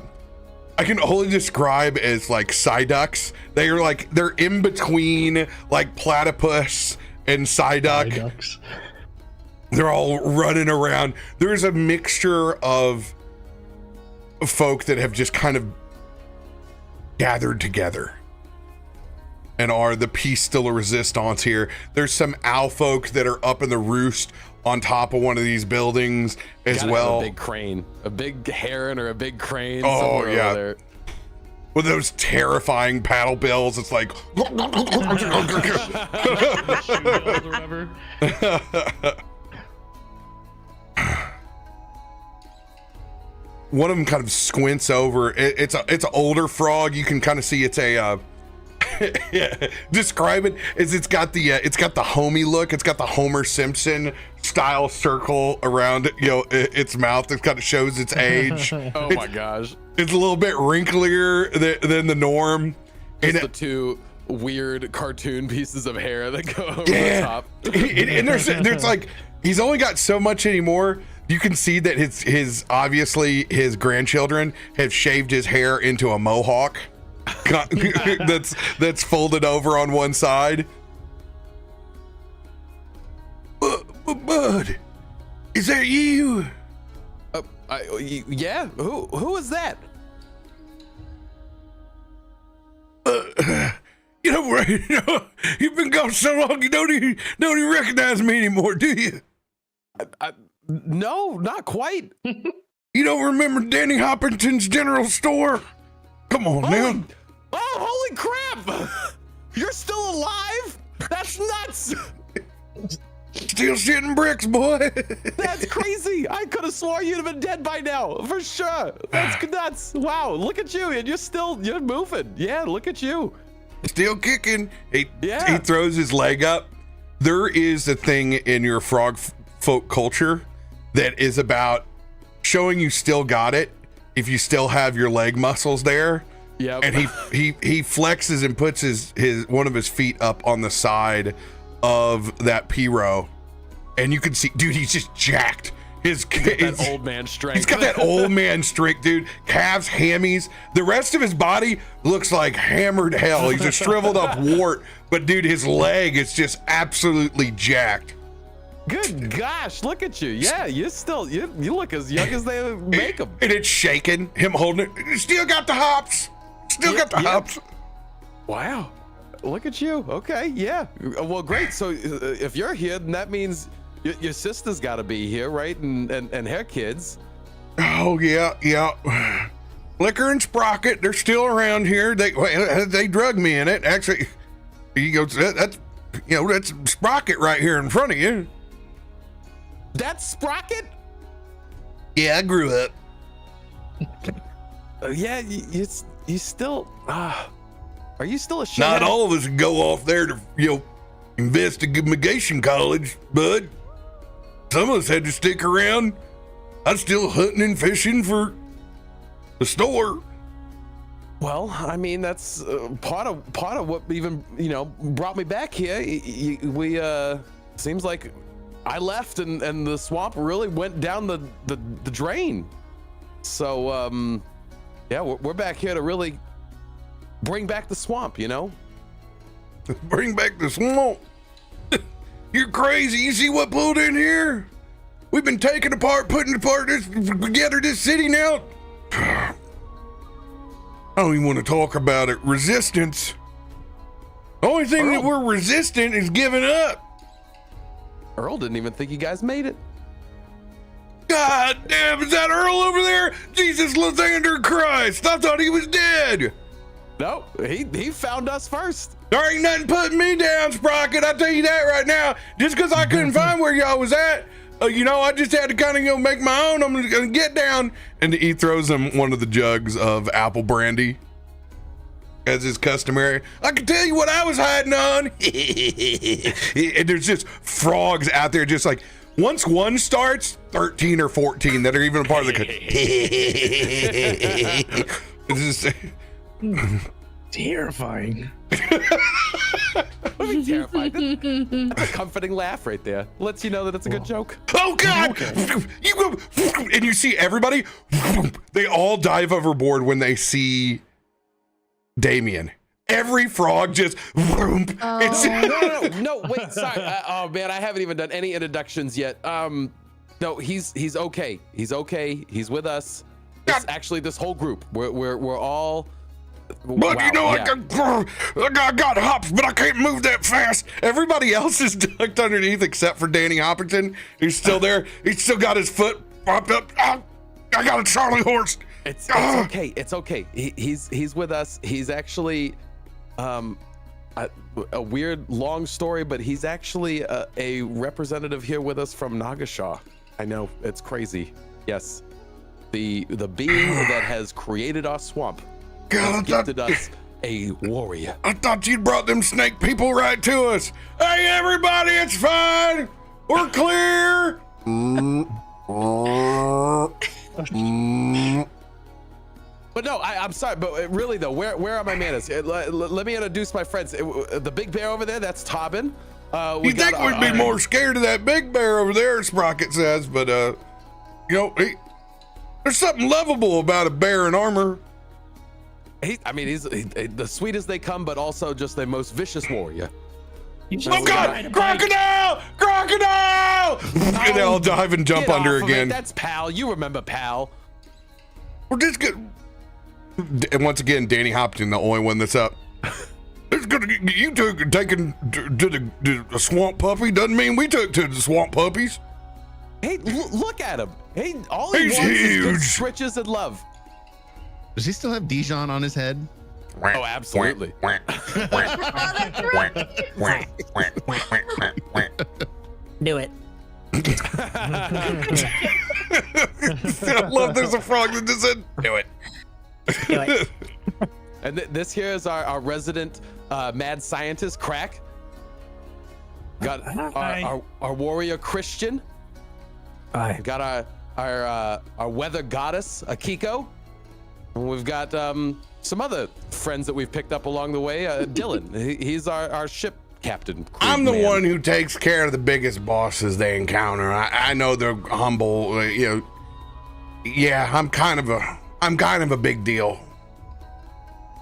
Speaker 1: can only describe as like psyducks. They're in between like platypus and psyduck. They're all running around. There's a mixture of folk that have just kind of gathered together and are the piece de la resistance here. There's some owl folk that are up in the roost on top of one of these buildings as
Speaker 2: Gotta
Speaker 1: well.
Speaker 2: have a big crane, a big heron or a big crane.
Speaker 1: Oh,
Speaker 2: somewhere
Speaker 1: yeah.
Speaker 2: over there.
Speaker 1: With those terrifying paddle bills, it's like one of them kind of squints over. It's an older frog. You can kind of see it's a describe it as it's got the homey look. It's got the Homer Simpson style circle around its mouth. It kind of shows its age.
Speaker 2: Oh my gosh.
Speaker 1: It's a little bit wrinklier than the norm.
Speaker 2: Just the two weird cartoon pieces of hair that go over the top.
Speaker 1: And there's like, he's only got so much anymore. You can see that his obviously his grandchildren have shaved his hair into a mohawk that's folded over on one side. Bud, is that you?
Speaker 2: Yeah. Who is that?
Speaker 1: You've been gone so long, you don't even recognize me anymore, do you?
Speaker 2: No, not quite.
Speaker 1: You don't remember Danny Hopperton's General Store? Come on now.
Speaker 2: Holy crap! You're still alive? That's nuts!
Speaker 1: Still shitting bricks, boy.
Speaker 2: That's crazy! I could have sworn you'd have been dead by now, for sure. That's nuts. Wow, look at you, and you're moving. Yeah, look at you.
Speaker 1: Still kicking. He
Speaker 2: Yeah.
Speaker 1: throws his leg up. There is a thing in your frog folk culture that is about showing you still got it if you still have your leg muscles there.
Speaker 2: Yep.
Speaker 1: And he flexes and puts his one of his feet up on the side of that P-row, and you can see, dude, he's just jacked.
Speaker 2: That old man strength.
Speaker 1: He's got that old man strength, dude. Calves, hammies. The rest of his body looks like hammered hell. He's a shriveled up wart, but dude, his leg is just absolutely jacked.
Speaker 2: Good gosh, look at you. Yeah, you look as young as they make them.
Speaker 1: And it's shaking. Him holding it. Still got the hops. Still got the hops.
Speaker 2: Wow. Look at you. Okay, yeah. Well, great. So if you're here, then that means your sister's got to be here, right? And her kids.
Speaker 1: Oh yeah. Liquor and Sprocket, they're still around here. They drug me in it. Actually, he goes, that's Sprocket right here in front of you.
Speaker 2: That's Sprocket?
Speaker 1: Yeah, I grew up.
Speaker 2: Yeah, you still. Are you still a shithead?
Speaker 1: Not all of us can go off there to investigation college, bud. Some of us had to stick around. I'm still hunting and fishing for the store.
Speaker 2: Well, I mean, that's part of what even brought me back here. We seems like I left and the swamp really went down the drain. So yeah, we're back here to really bring back the swamp.
Speaker 1: Bring back the swamp. You're crazy. You see what pulled in here? We've been taking apart, putting together this city now. I don't even want to talk about it. Resistance. The only thing that we're resistant is giving up.
Speaker 2: Earl didn't even think you guys made it.
Speaker 1: God damn, is that Earl over there? Jesus Lathander Christ, I thought he was dead.
Speaker 2: No, he found us first.
Speaker 1: There ain't nothing putting me down, Sprocket. I tell you that right now. Just because I couldn't find where y'all was at, I just had to kind of make my own. I'm gonna get down. And he throws him one of the jugs of apple brandy, as is customary. I can tell you what I was hiding on. And there's just frogs out there, just like once one starts, 13 or 14 that are even a part of the. It's just
Speaker 6: terrifying.
Speaker 2: Terrified. That's a comforting laugh right there. Lets you know that it's a good joke.
Speaker 1: Oh God! You go, and you see everybody. They all dive overboard when they see Damien. Every frog just.
Speaker 5: Oh.
Speaker 2: No, wait, sorry. Oh man, I haven't even done any introductions yet. No, he's okay. He's okay. He's with us. It's actually this whole group. We're all.
Speaker 1: But
Speaker 2: wow,
Speaker 1: I got hops, but I can't move that fast. Everybody else is ducked underneath except for Danny Hopperton. He's still there. He's still got his foot propped up. I got a Charlie horse.
Speaker 2: It's okay. It's okay. He's with us. He's actually a weird long story, but he's actually a representative here with us from Nagashaw. I know, it's crazy. Yes, the being that has created our swamp.
Speaker 1: God,
Speaker 2: gifted us a warrior.
Speaker 1: I thought you'd brought them snake people right to us. Hey, everybody, it's fine. We're clear.
Speaker 2: But no, I'm sorry, but really though, where are my manners? Let me introduce my friends. The big bear over there, that's Tarben.
Speaker 1: You think we'd be more scared of that big bear over there, Sprocket says, but there's something lovable about a bear in armor.
Speaker 2: He's the sweetest they come, but also just the most vicious warrior.
Speaker 1: Oh God! Crocodile! And they all dive and jump under again.
Speaker 2: That's Pal. You remember Pal?
Speaker 1: We're just good. And once again, Danny Hopton, the only one that's up. It's good. You taking to the swamp puppy doesn't mean we took to the swamp puppies.
Speaker 2: Hey, look at him. Hey, all
Speaker 1: he's
Speaker 2: he wants
Speaker 1: huge.
Speaker 2: is good switches and love.
Speaker 4: Does he still have Dijon on his head?
Speaker 2: Oh, absolutely.
Speaker 3: Do it.
Speaker 1: I love there's a frog that just said, do it.
Speaker 3: Do it.
Speaker 2: And this here is our resident mad scientist, Krak. Got our warrior Christian.
Speaker 3: Hi.
Speaker 2: Got our weather goddess Akiko. And we've got some other friends that we've picked up along the way. Dylan, he's our ship captain.
Speaker 1: I'm the one who takes care of the biggest bosses they encounter. I know they're humble, Yeah, I'm kind of a big deal.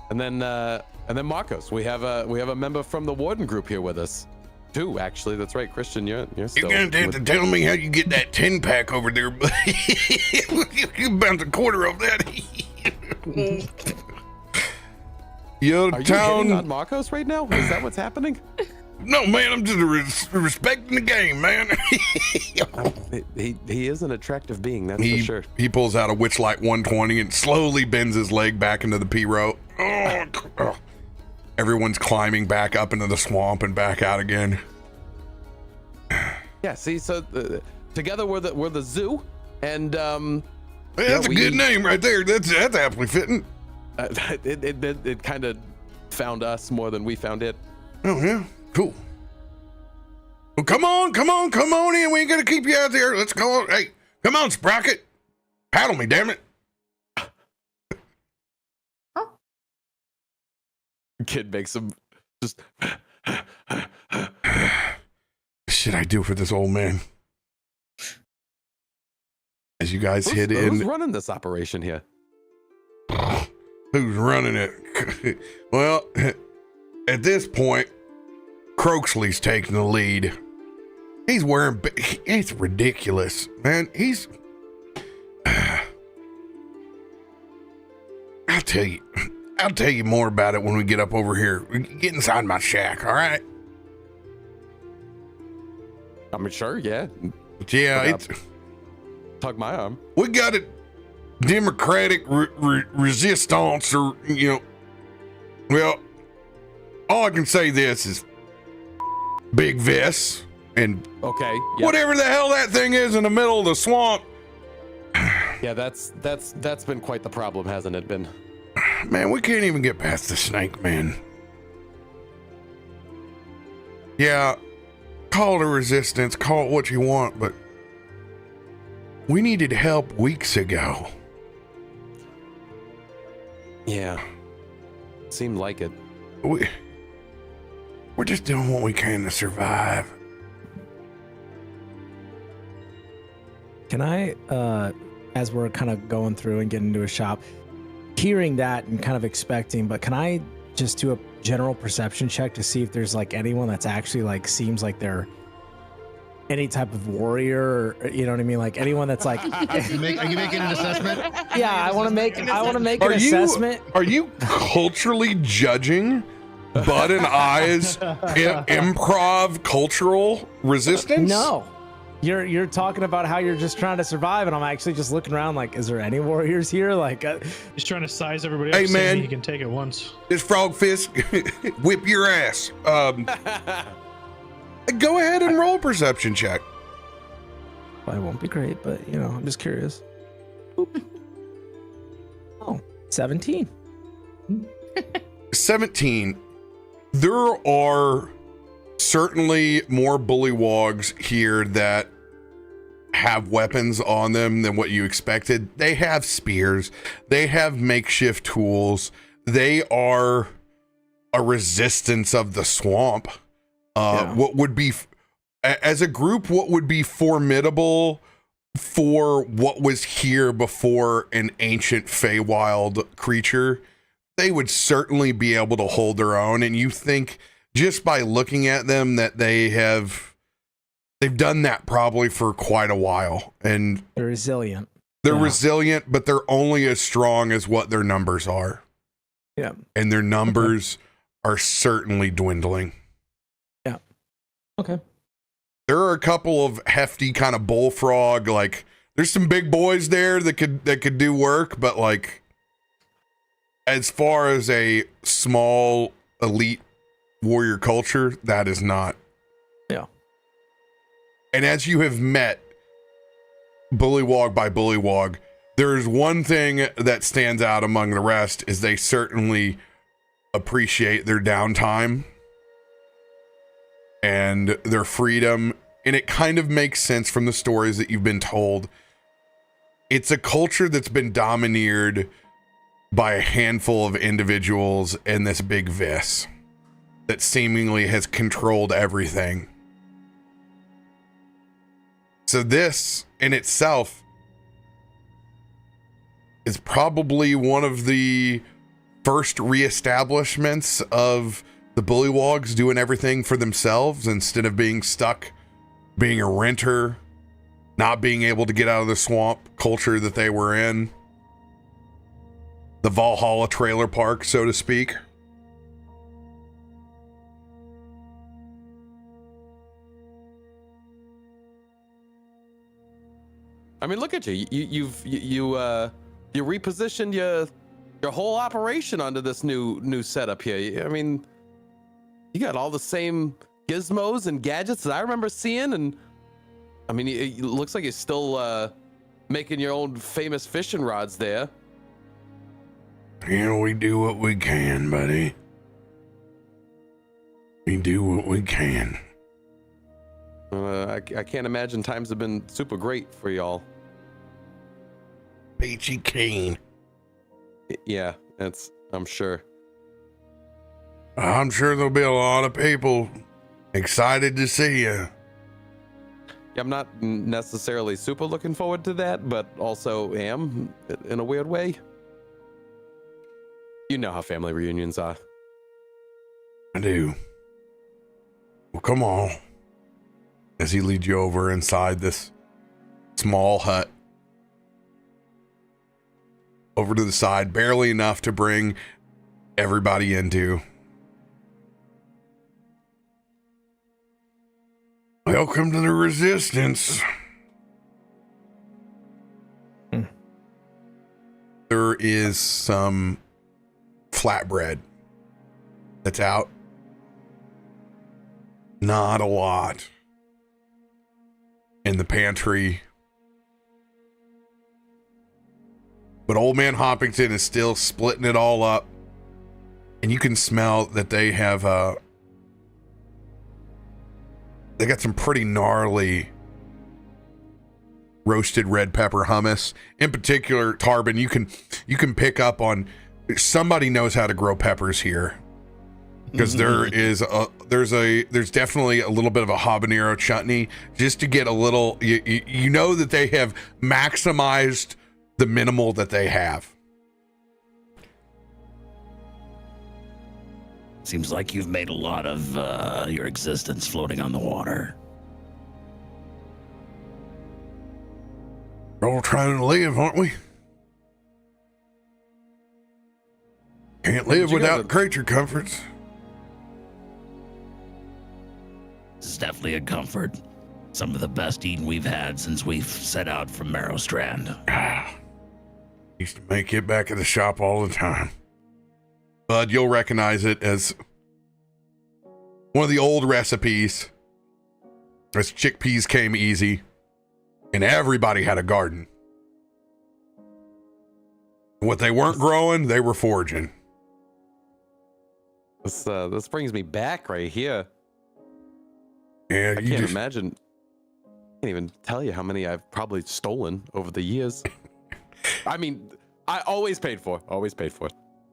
Speaker 2: And then Markos, we have a member from the Warden group here with us. Two, actually. That's right, Christian. You're still.
Speaker 1: You're gonna have to tell me how you get that 10-pack over there, buddy. You bounce a quarter off that. Your
Speaker 2: Are you
Speaker 1: town.
Speaker 2: hitting on Markos right now? Is that what's happening?
Speaker 1: No, man, I'm just respecting the game, man.
Speaker 2: He is an attractive being, that's for sure.
Speaker 1: He pulls out a Witchlight 120 and slowly bends his leg back into the P-rope. Oh. Everyone's climbing back up into the swamp and back out again.
Speaker 2: Yeah, see, so together we're the zoo, and
Speaker 1: Hey, that's a good name right there. That's aptly fitting.
Speaker 2: It kind of found us more than we found it.
Speaker 1: Oh yeah, cool. Well, come on in. We ain't gonna keep you out there. Let's go. Hey, come on, Sprocket. Paddle me, damn it.
Speaker 2: Kid makes him just.
Speaker 1: What should I do for this old man? As you guys hit in.
Speaker 2: Who's running this operation here?
Speaker 1: Who's running it? Well, at this point, Croaksley's taking the lead. He's wearing. It's ridiculous, man. I'll tell you more about it when we get up over here. Get inside my shack, all right?
Speaker 2: I mean, sure, yeah.
Speaker 1: But yeah,
Speaker 2: Tug my arm.
Speaker 1: we got a democratic resistance, or well, all I can say this is Big Vis and
Speaker 2: Okay. Yep.
Speaker 1: whatever the hell that thing is in the middle of the swamp.
Speaker 2: Yeah, that's been quite the problem, hasn't it been?
Speaker 1: Man, we can't even get past the snake man. Yeah, call it a resistance, call it what you want, but we needed help weeks ago.
Speaker 2: Yeah. Seemed like it.
Speaker 1: We're just doing what we can to survive.
Speaker 3: Can I, as we're kind of going through and getting into a shop, hearing that and kind of expecting, but can I just do a general perception check to see if there's like anyone that's actually like seems like they're any type of warrior, or you know what I mean? Like anyone that's like.
Speaker 4: Are you making an assessment?
Speaker 3: Yeah, I want to make an assessment.
Speaker 1: Are you culturally judging Bud and I's improv cultural resistance?
Speaker 3: No. You're talking about how you're just trying to survive, and I'm actually just looking around like, is there any warriors here? Like,
Speaker 6: He's trying to size everybody
Speaker 1: Hey,
Speaker 6: up.
Speaker 1: man.
Speaker 6: Man, he can take it once.
Speaker 1: This frog fist, whip your ass. Go ahead and roll a perception check.
Speaker 3: I won't be great, but you know, I'm just curious. Oh, 17.
Speaker 1: 17. There are certainly more bullywogs here that have weapons on them than what you expected. They have spears. They have makeshift tools. They are a resistance of the swamp. What would be, as a group, what would be formidable for what was here before an ancient Feywild creature, they would certainly be able to hold their own. And you think just by looking at them that they've done that probably for quite a while. And
Speaker 3: They're resilient.
Speaker 1: they're
Speaker 3: Yeah.
Speaker 1: resilient, but they're only as strong as what their numbers are.
Speaker 3: Yeah.
Speaker 1: And their numbers are certainly dwindling.
Speaker 3: Okay.
Speaker 1: There are a couple of hefty kind of bullfrog, like there's some big boys there that could do work, but like as far as a small elite warrior culture, that is not.
Speaker 3: Yeah.
Speaker 1: And as you have met bullywog by bullywog, there's one thing that stands out among the rest is they certainly appreciate their downtime and their freedom. And it kind of makes sense from the stories that you've been told. It's a culture that's been domineered by a handful of individuals in this big vis that seemingly has controlled everything. So this in itself is probably one of the first reestablishments of the bullywogs doing everything for themselves instead of being stuck, being a renter, not being able to get out of the swamp culture that they were in. The Valhalla trailer park, so to speak.
Speaker 2: I mean, look at you. You repositioned your whole operation onto this new setup here. I mean, you got all the same gizmos and gadgets that I remember seeing, and I mean, it looks like you're still making your own famous fishing rods there.
Speaker 1: You know, we do what we can, buddy. We do what we can.
Speaker 2: I can't imagine times have been super great for y'all.
Speaker 1: Peachy keen.
Speaker 2: Yeah, I'm sure.
Speaker 1: I'm sure there'll be a lot of people excited to see you.
Speaker 2: Yeah, I'm not necessarily super looking forward to that, but also am in a weird way. You know how family reunions are.
Speaker 1: I do. Well, come on. As he leads you over inside this small hut. Over to the side, barely enough to bring everybody into. Welcome to the Resistance. There is some flatbread that's out. Not a lot in the pantry. But Old Man Hoppington is still splitting it all up. And you can smell that they have they got some pretty gnarly roasted red pepper hummus. In particular, Tarben, you can pick up on somebody knows how to grow peppers here. Because there's definitely a little bit of a habanero chutney just to get a little you know that they have maximized the minimal that they have.
Speaker 7: Seems like you've made a lot of your existence floating on the water.
Speaker 1: We're all trying to live, aren't we? Can't live without creature comforts.
Speaker 7: This is definitely a comfort. Some of the best eating we've had since we've set out from Merrowstrand.
Speaker 1: Used to make it back at the shop all the time. Bud, you'll recognize it as one of the old recipes. As chickpeas came easy, and everybody had a garden. What they weren't growing, they were foraging.
Speaker 2: This brings me back right here.
Speaker 1: Yeah,
Speaker 2: I can't imagine. I can't even tell you how many I've probably stolen over the years. I mean, I always paid for. Always paid for.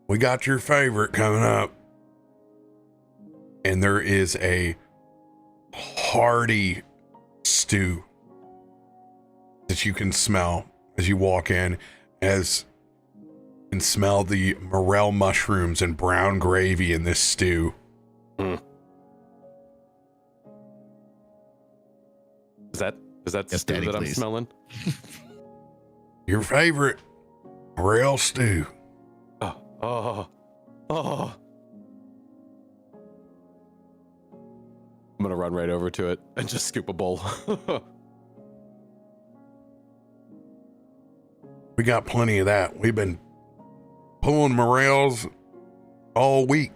Speaker 1: We got your favorite coming up. And there is a hearty stew that you can smell as you walk in, as you can smell the morel mushrooms and brown gravy in this stew.
Speaker 2: Is that
Speaker 4: Yes,
Speaker 2: stew
Speaker 4: Daddy,
Speaker 2: that
Speaker 4: please.
Speaker 2: I'm smelling?
Speaker 1: Your favorite morel stew.
Speaker 2: Oh. I'm gonna run right over to it and just scoop a bowl.
Speaker 1: We got plenty of that. We've been pulling morels all week.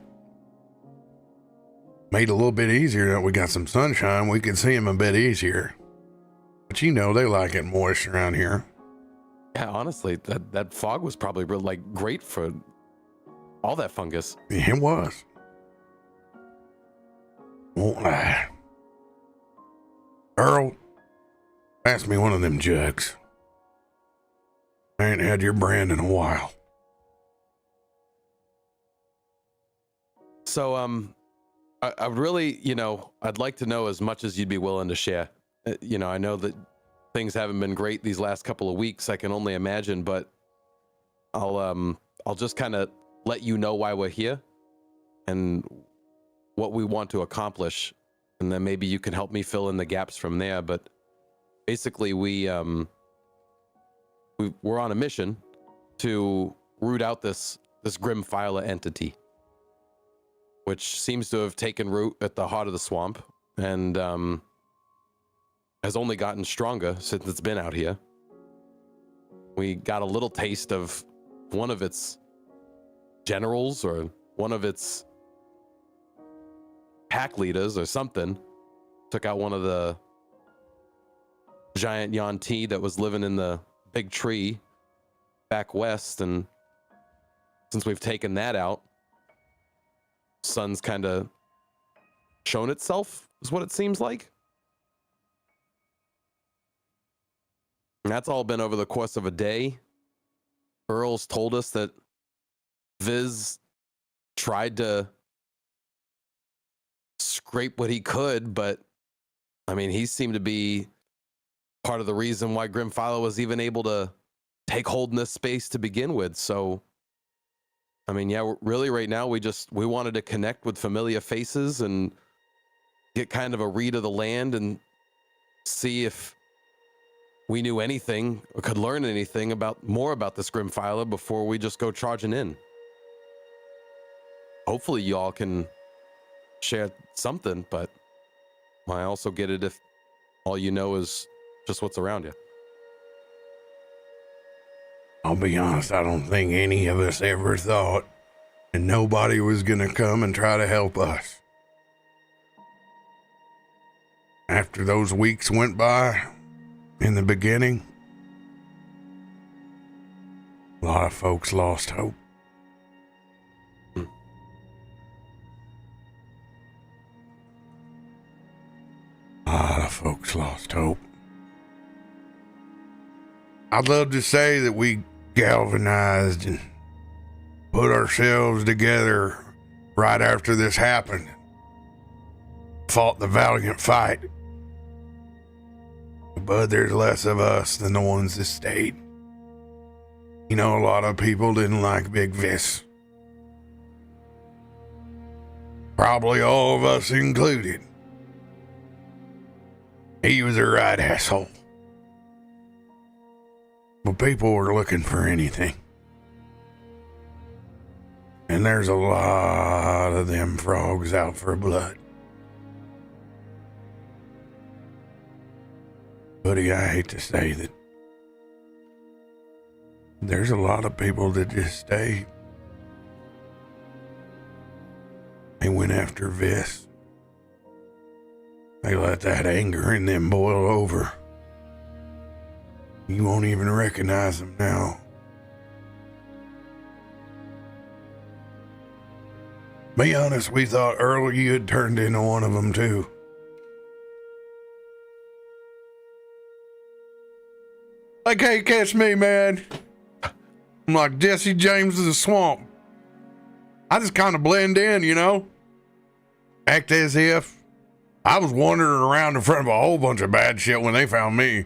Speaker 1: Made it a little bit easier that we got some sunshine. We can see them a bit easier. But you know, they like it moist around here.
Speaker 2: Yeah, honestly, that fog was probably great for all that fungus.
Speaker 1: It was. Won't lie. Earl, pass me one of them jugs. I ain't had your brand in a while.
Speaker 2: So, I really, I'd like to know as much as you'd be willing to share. I know that things haven't been great these last couple of weeks. I can only imagine, but I'll just kind of let you know why we're here and what we want to accomplish, and then maybe you can help me fill in the gaps from there. But basically, we're on a mission to root out this Grim Phyla entity, which seems to have taken root at the heart of the swamp and has only gotten stronger since it's been out here. We got a little taste of one of its generals or one of its pack leaders or something. Took out one of the giant Yuan-Ti that was living in the big tree back west, and since we've taken that out, sun's kind of shown itself, is what it seems like. And that's all been over the course of a day. Earl's told us that Viz tried to scrape what he could, but I mean, he seemed to be part of the reason why Grimphilo was even able to take hold in this space to begin with. So, I mean, yeah, really right now, we wanted to connect with familiar faces and get kind of a read of the land and see if we knew anything or could learn anything more about this Grimphilo before we just go charging in. Hopefully y'all can share something, but I also get it if all you know is just what's around you.
Speaker 1: I'll be honest, I don't think any of us ever thought that nobody was gonna come and try to help us. After those weeks went by, in the beginning, a lot of folks lost hope. A lot of folks lost hope. I'd love to say that we galvanized and put ourselves together right after this happened. Fought the valiant fight. But there's less of us than the ones that stayed. You know, a lot of people didn't like Big Vis. Probably all of us included. He was a right asshole. But people were looking for anything. And there's a lot of them frogs out for blood. Buddy, I hate to say that there's a lot of people that just stay. They went after Vis. They let that anger in them boil over. You won't even recognize them now. Be honest, we thought earlier you had turned into one of them too. They can't catch me, man. I'm like Jesse James of the swamp. I just kind of blend in, you know? Act as if I was wandering around in front of a whole bunch of bad shit when they found me.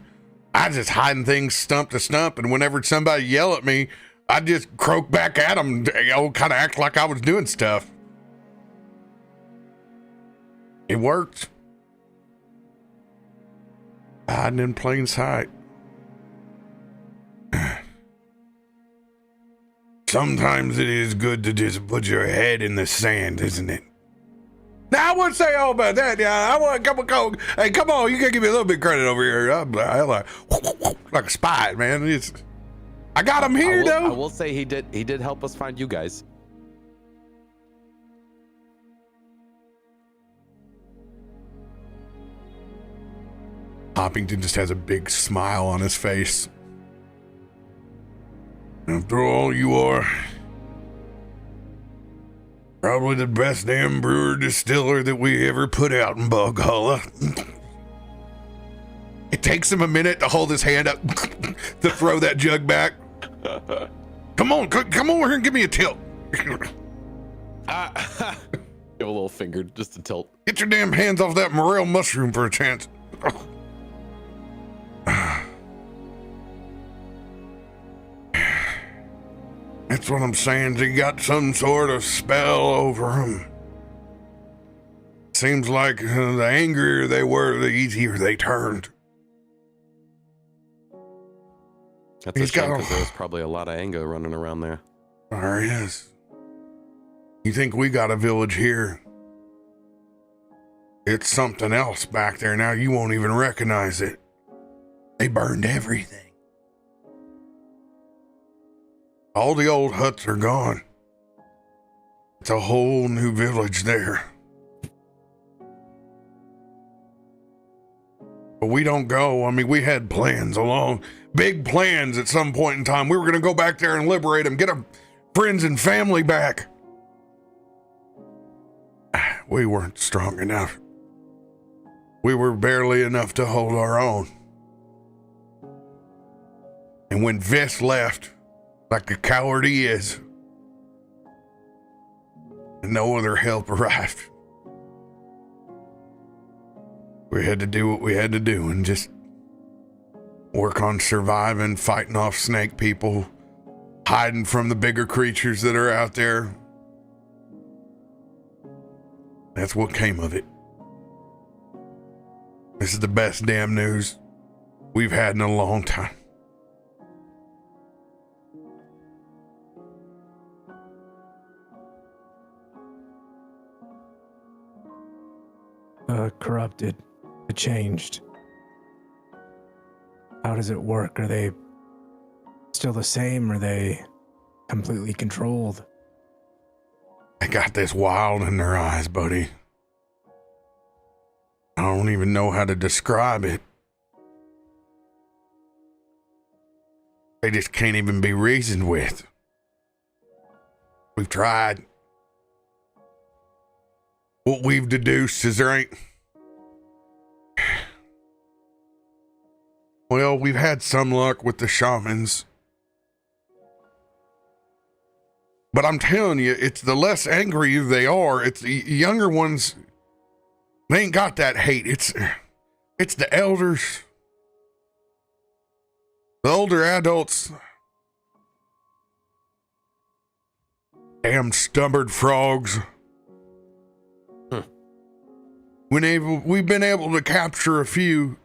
Speaker 1: I just hiding things stump to stump, and whenever somebody yell at me, I just croak back at them, you know, kind of act like I was doing stuff. It worked. Hiding in plain sight. Sometimes it is good to just put your head in the sand, isn't it? Now, I wouldn't say all about that. Yeah, I want hey, come on, you gotta give me a little bit of credit over here. I'm like a spy, man. I got him here, though.
Speaker 2: I will say he did help us find you guys.
Speaker 1: Hoppington just has a big smile on his face. After all, you are probably the best damn brewer distiller that we ever put out in Bug Hollow. It takes him a minute to hold his hand up to throw that jug back. Come over here and give me a tilt.
Speaker 2: Give a little finger just to tilt.
Speaker 1: Get your damn hands off that morel mushroom for a chance. That's what I'm saying. They got some sort of spell over them. Seems like the angrier they were, the easier they turned.
Speaker 2: That's a shame because there's probably a lot of anger running around there.
Speaker 1: There is. You think we got a village here? It's something else back there now. You won't even recognize it. They burned everything. All the old huts are gone. It's a whole new village there. But we don't go. I mean, we had plans big plans at some point in time. We were going to go back there and liberate them, get our friends and family back. We weren't strong enough. We were barely enough to hold our own. And when Vis left, like the coward he is, and no other help arrived, we had to do what we had to do and just work on surviving, fighting off snake people, hiding from the bigger creatures that are out there. That's what came of it. This is the best damn news we've had in a long time.
Speaker 3: Corrupted. It changed. How does it work? Are they still the same? Are they completely controlled?
Speaker 1: They got this wild in their eyes, buddy. I don't even know how to describe it. They just can't even be reasoned with. We've tried. What we've deduced is there ain't... Well, we've had some luck with the shamans. But I'm telling you, it's the less angry they are, it's the younger ones, they ain't got that hate. It's the elders. The older adults. Damn stubborn frogs. We've been able to capture a few.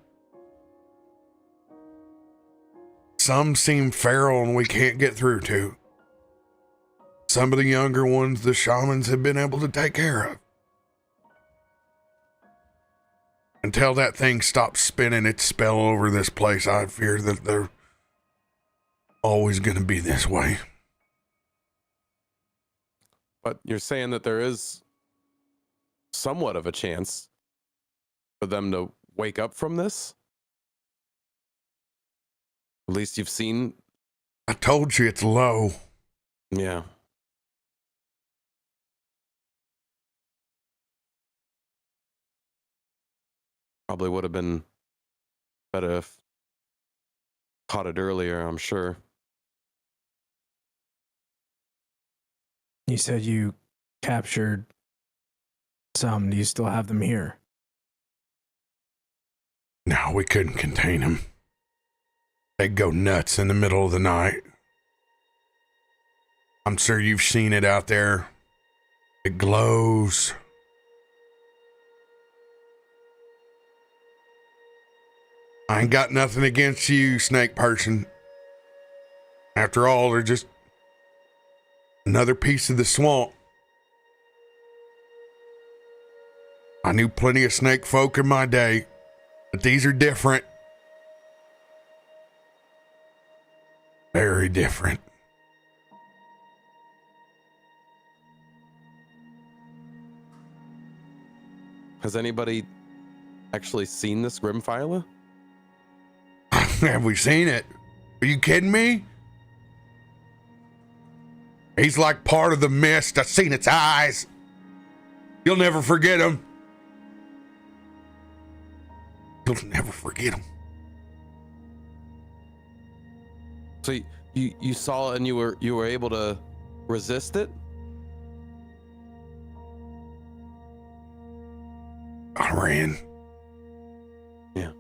Speaker 1: Some seem feral and we can't get through to. Some of the younger ones, the shamans have been able to take care of. Until that thing stops spinning its spell over this place, I fear that they're always going to be this way.
Speaker 2: But you're saying that there is somewhat of a chance for them to wake up from this? At least you've seen.
Speaker 1: I told you it's low.
Speaker 2: Yeah. Probably would have been better if caught it earlier, I'm sure.
Speaker 3: You said you captured some. Do you still have them here?
Speaker 1: No, we couldn't contain them. They'd go nuts in the middle of the night. I'm sure you've seen it out there. It glows. I ain't got nothing against you, snake person. After all, they're just another piece of the swamp. I knew plenty of snake folk in my day, but these are different. Very different.
Speaker 2: Has anybody actually seen this Grimfiler?
Speaker 1: Have we seen it? Are you kidding me? He's like part of the mist. I've seen its eyes. You'll never forget him. You'll never forget him.
Speaker 2: So you saw it and you were able to resist it?
Speaker 1: I ran.
Speaker 2: Yeah.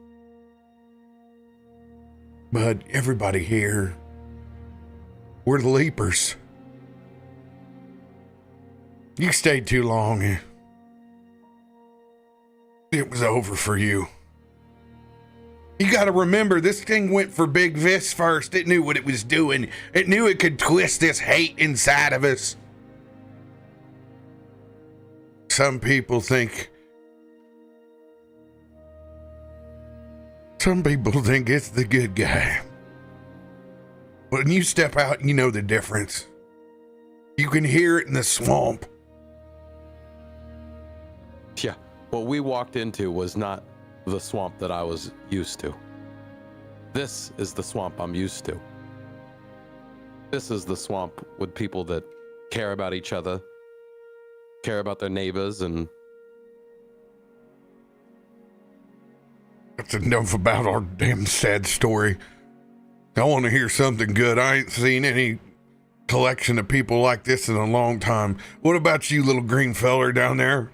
Speaker 1: But everybody here, we're the leapers. You stayed too long. It was over for you. You gotta remember, this thing went for Big Vis first. It knew what it was doing. It knew it could twist this hate inside of us. Some people think it's the good guy. When you step out, you know the difference. You can hear it in the swamp.
Speaker 2: Yeah, what we walked into was not the swamp that I was used to. This is the swamp I'm used to. This is the swamp with people that care about each other, care about their neighbors, and
Speaker 1: That's enough about our damn sad story. I want to hear something good. I ain't seen any collection of people like this in a long time. What about you, little green feller down there?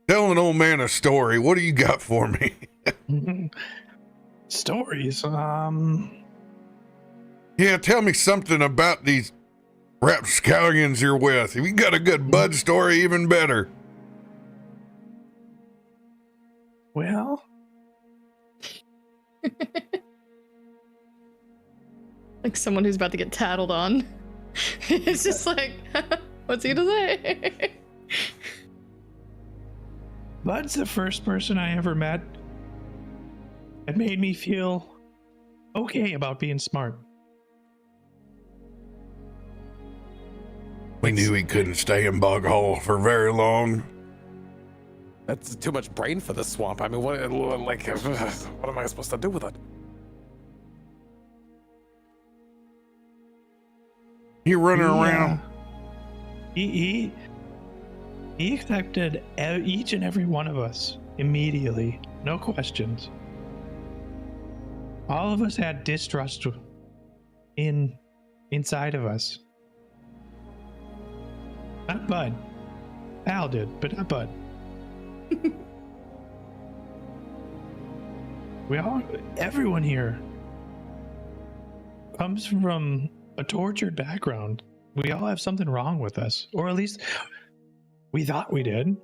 Speaker 1: Tell an old man a story. What do you got for me?
Speaker 6: Stories.
Speaker 1: Yeah, tell me something about these rapscallions you're with. If you got a good bud story, even better.
Speaker 6: Well,
Speaker 5: Like someone who's about to get tattled on. It's just like, what's he gonna say?
Speaker 6: Bud's the first person I ever met. It made me feel okay about being smart.
Speaker 1: We knew he couldn't stay in Bog Hole for very long.
Speaker 2: that's too much brain for the swamp. I mean, what am I supposed to do with it?
Speaker 1: You running around.
Speaker 6: He accepted each and every one of us immediately, no questions. All of us had distrust inside of us. Not Bud. Al did, but not Bud. Everyone here comes from a tortured background. We all have something wrong with us, or at least we thought we did.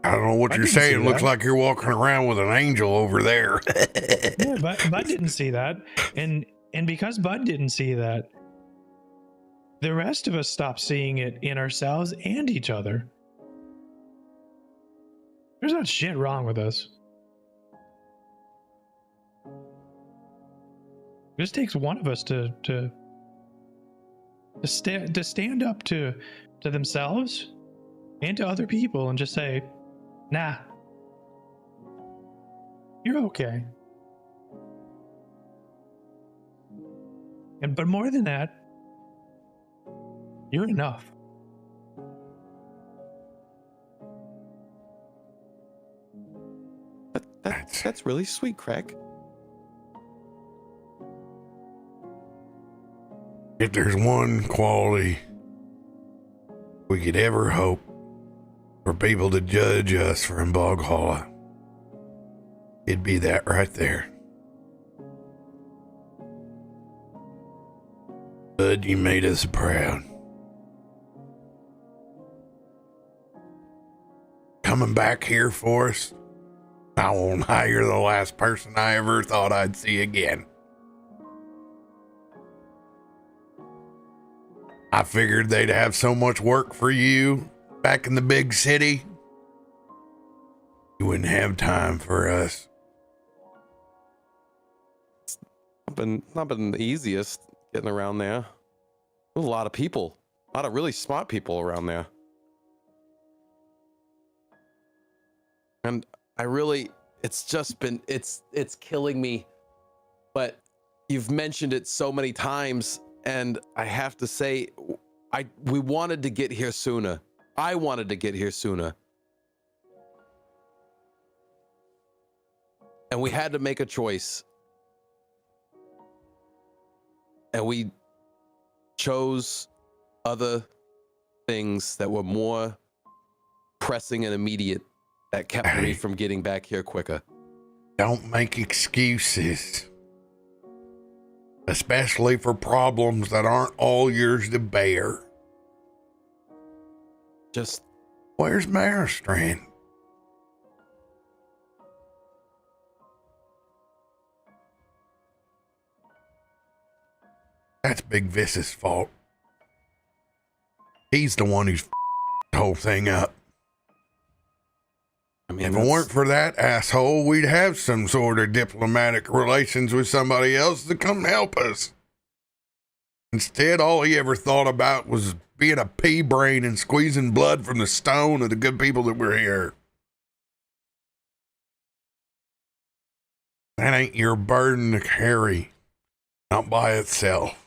Speaker 1: I don't know what
Speaker 6: I
Speaker 1: you're
Speaker 6: didn't see
Speaker 1: saying. It looks
Speaker 6: that.
Speaker 1: like you're walking around with an angel over there.
Speaker 6: Yeah, Bud didn't see that, and because Bud didn't see that, the rest of us stopped seeing it in ourselves and each other. There's not shit wrong with us. It just takes one of us to stand up to themselves and to other people and just say, nah, you're okay. But more than that, you're enough.
Speaker 2: That's really sweet, Krak.
Speaker 1: If there's one quality we could ever hope for people to judge us from Bog Hollow, it'd be that right there. Bud, you made us proud. Coming back here for us, I won't lie, you're the last person I ever thought I'd see again. I figured they'd have so much work for you back in the big city. You wouldn't have time for us.
Speaker 2: Not been the easiest getting around there. There's a lot of people, a lot of really smart people around there. And I really, it's just been, it's killing me. But you've mentioned it so many times, and I have to say, we wanted to get here sooner. I wanted to get here sooner. And we had to make a choice. And we chose other things that were more pressing and immediate that kept me from getting back here quicker.
Speaker 1: Don't make excuses. Especially for problems that aren't all yours to bear.
Speaker 2: Just,
Speaker 1: where's Merrowstrand? That's Big Vis's fault. He's the one who's the whole thing up.
Speaker 2: I mean,
Speaker 1: If it weren't for that asshole, we'd have some sort of diplomatic relations with somebody else to come help us. Instead, all he ever thought about was being a pea brain and squeezing blood from the stone of the good people that were here. That ain't your burden to carry, not by itself.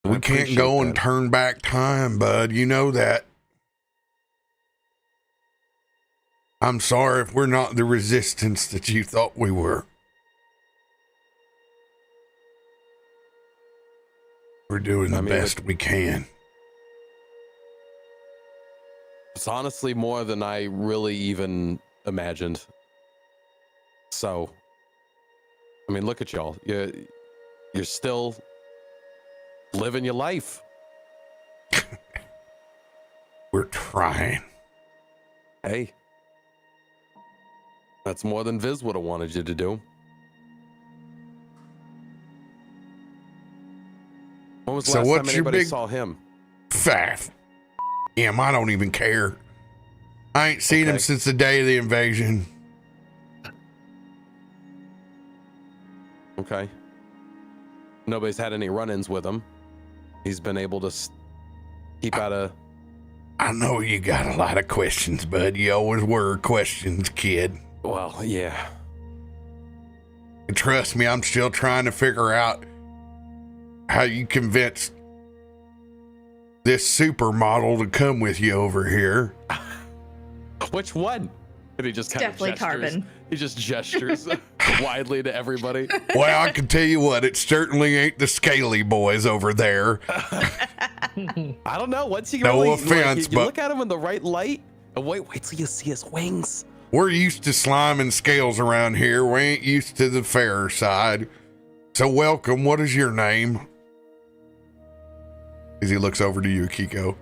Speaker 1: We can't go and turn back time, bud. You know that. I'm sorry if we're not the resistance that you thought we were. We're doing the best we can.
Speaker 2: It's honestly more than I really even imagined. So, I mean, look at y'all. You're still living your life.
Speaker 1: We're trying.
Speaker 2: Hey, that's more than Viz would have wanted you to do. When was the last time anybody saw him?
Speaker 1: Faff. Him, I don't even care. I ain't seen him since the day of the invasion.
Speaker 2: Okay. Nobody's had any run-ins with him. He's been able to keep out of...
Speaker 1: I know you got a lot of questions, bud. You always were questions, kid.
Speaker 2: Well, yeah.
Speaker 1: And trust me, I'm still trying to figure out how you convinced this supermodel to come with you over here.
Speaker 2: Which one? And he just kind
Speaker 5: Definitely
Speaker 2: of gestures.
Speaker 5: Tarben.
Speaker 2: He just gestures widely to everybody.
Speaker 1: Well, I can tell you what, it certainly ain't the scaly boys over there.
Speaker 2: I don't know. Once you
Speaker 1: No
Speaker 2: really,
Speaker 1: offense,
Speaker 2: you
Speaker 1: but
Speaker 2: look at him in the right light. And wait till you see his wings.
Speaker 1: we're used to slime and scales around here. We ain't used to the fairer side. So welcome. What is your name? As he looks over to you, Akiko.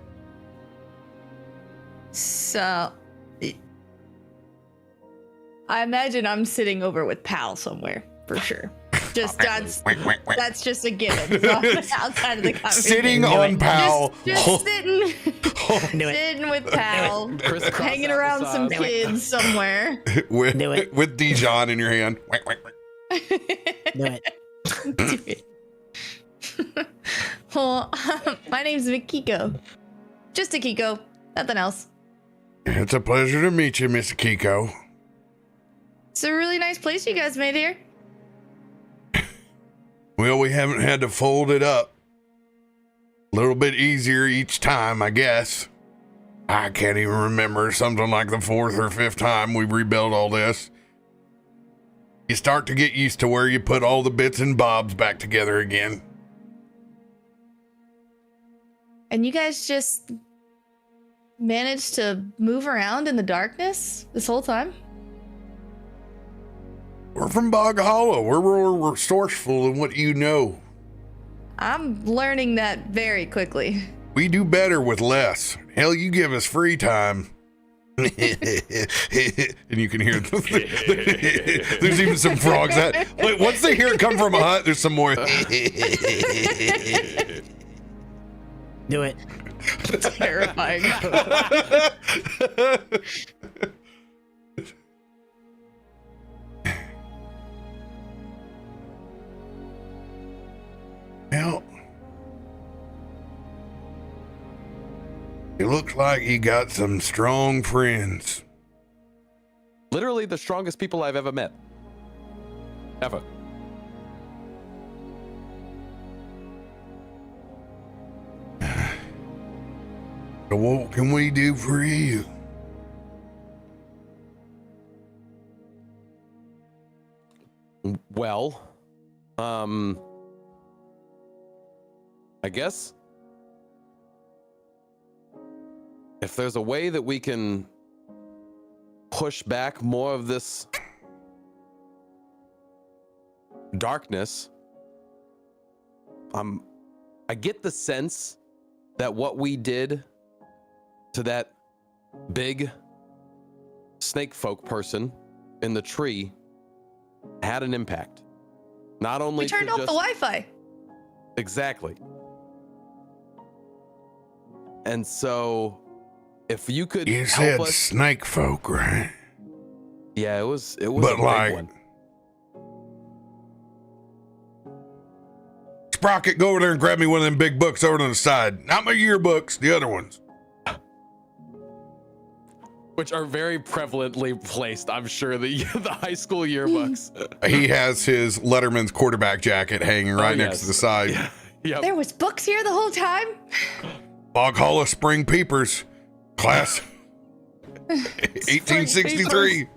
Speaker 5: So, I imagine I'm sitting over with Pal somewhere for sure. Just that's just a given. So outside of the conversation.
Speaker 1: Sitting on Pal.
Speaker 5: Just sitting with Pal, hanging around some kids somewhere.
Speaker 1: with Dijon in your hand.
Speaker 3: Do it.
Speaker 5: Do it. Well, my name's Akiko. Just Akiko, nothing else.
Speaker 1: It's a pleasure to meet you, Miss Akiko.
Speaker 5: It's a really nice place you guys made here.
Speaker 1: Well, we haven't had to fold it up. A little bit easier each time, I guess. I can't even remember, something like the 4th or 5th time we rebuilt all this. You start to get used to where you put all the bits and bobs back together again.
Speaker 5: And you guys just managed to move around in the darkness this whole time?
Speaker 1: We're from Bog Hollow. We're more resourceful than what you know.
Speaker 5: I'm learning that very quickly.
Speaker 1: We do better with less. Hell, you give us free time. And you can hear there's even some frogs that once they hear it come from a hut, there's some more.
Speaker 3: Do it.
Speaker 5: Terrifying.
Speaker 1: Well, it looks like you got some strong friends.
Speaker 2: Literally the strongest people I've ever met. Ever.
Speaker 1: So what can we do for you?
Speaker 2: Well, I guess if there's a way that we can push back more of this darkness, I get the sense that what we did to that big snake folk person in the tree had an impact. Not only
Speaker 5: We turned off the Wi-Fi.
Speaker 2: Exactly. And so if you could
Speaker 1: You
Speaker 2: help
Speaker 1: said
Speaker 2: us.
Speaker 1: snake folk, right?
Speaker 2: Yeah, it was
Speaker 1: But
Speaker 2: a big
Speaker 1: like,
Speaker 2: one.
Speaker 1: Sprocket, go over there and grab me one of them big books over to the side. Not my yearbooks, the other ones.
Speaker 2: Which are very prevalently placed, I'm sure, the high school yearbooks.
Speaker 1: He has his Letterman's quarterback jacket hanging right next to the side.
Speaker 2: Yeah. Yep.
Speaker 5: There was books here the whole time?
Speaker 1: Bog Hollow Spring Peepers, class 1863.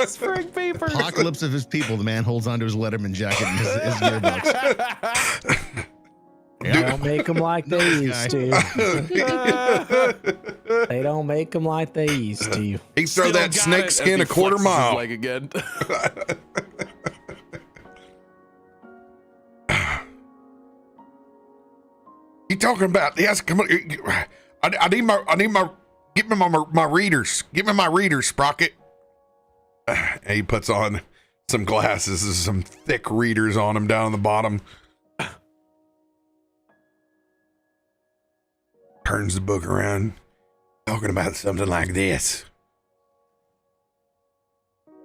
Speaker 2: Spring papers.
Speaker 4: Apocalypse of his people. The man holds onto his Letterman jacket and his yearbooks.
Speaker 3: They don't make them like they used to. They don't make them like they used to.
Speaker 1: He throw
Speaker 2: Still
Speaker 1: that
Speaker 2: got
Speaker 1: snake
Speaker 2: it as
Speaker 1: skin
Speaker 2: he
Speaker 1: a quarter
Speaker 2: flexes his
Speaker 1: mile.
Speaker 2: leg again.
Speaker 1: You talking about? Yes, come on. I need my. Give me my readers. Give me my readers, Sprocket. And he puts on some glasses, and some thick readers on him down on the bottom. Turns the book around, talking about something like this.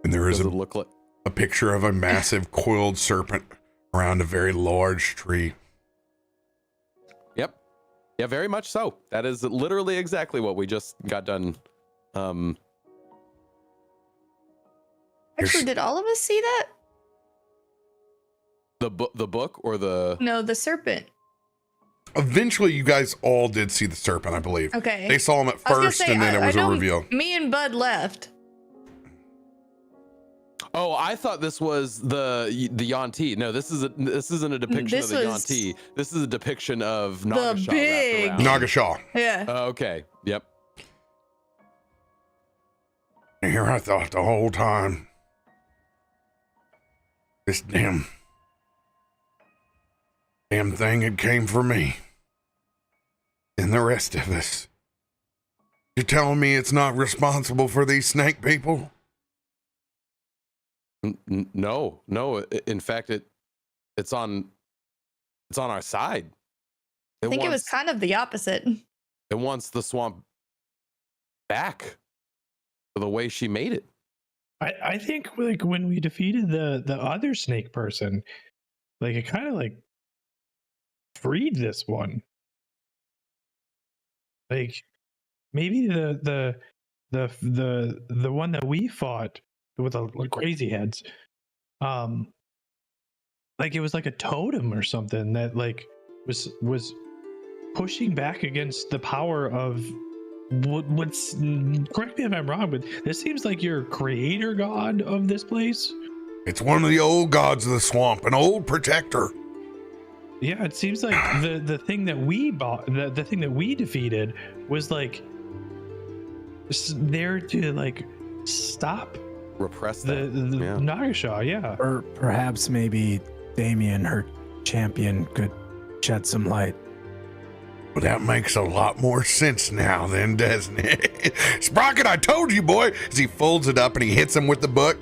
Speaker 1: And there is
Speaker 2: Does it look like?
Speaker 1: a picture of a massive coiled serpent around a very large tree.
Speaker 2: Yep. Yeah, very much so. That is literally exactly what we just got done.
Speaker 5: Actually, did all of us see that?
Speaker 2: The book or the?
Speaker 5: No, the serpent.
Speaker 1: Eventually, you guys all did see the serpent, I believe.
Speaker 5: Okay.
Speaker 1: They saw him at
Speaker 5: I was gonna
Speaker 1: first,
Speaker 5: say,
Speaker 1: and then it was
Speaker 5: I
Speaker 1: a
Speaker 5: know
Speaker 1: reveal.
Speaker 5: Me and Bud left.
Speaker 2: Oh, I thought this was the Yanti. No, this isn't a depiction
Speaker 5: This
Speaker 2: of the
Speaker 5: was
Speaker 2: Yanti. This is a depiction of Nagasha
Speaker 5: big-
Speaker 2: wrapped around.
Speaker 1: Nagashaw.
Speaker 5: Yeah.
Speaker 2: Okay. Yep.
Speaker 1: And here I thought the whole time, this damn thing had came for me and the rest of us. You're telling me it's not responsible for these snake people?
Speaker 2: No. In fact, it's on our side.
Speaker 5: I think it was kind of the opposite.
Speaker 2: It wants the swamp back for the way she made it.
Speaker 6: I think like when we defeated the other snake person, like it kind of like freed this one. Like maybe the one that we fought with the crazy heads, like it was like a totem or something that like was pushing back against the power of what's, correct me if I'm wrong, but this seems like your creator god of this place.
Speaker 1: It's one of the old gods of the swamp, an old protector.
Speaker 6: Yeah, it seems like the thing that we bought, the thing that we defeated was like there to like stop
Speaker 2: Repress
Speaker 6: the
Speaker 2: that.
Speaker 6: Nagasha, yeah.
Speaker 3: Or perhaps maybe Damien, her champion, could shed some light.
Speaker 1: Well, that makes a lot more sense now then, doesn't it? Sprocket, I told you, boy. As he folds it up and he hits him with the book.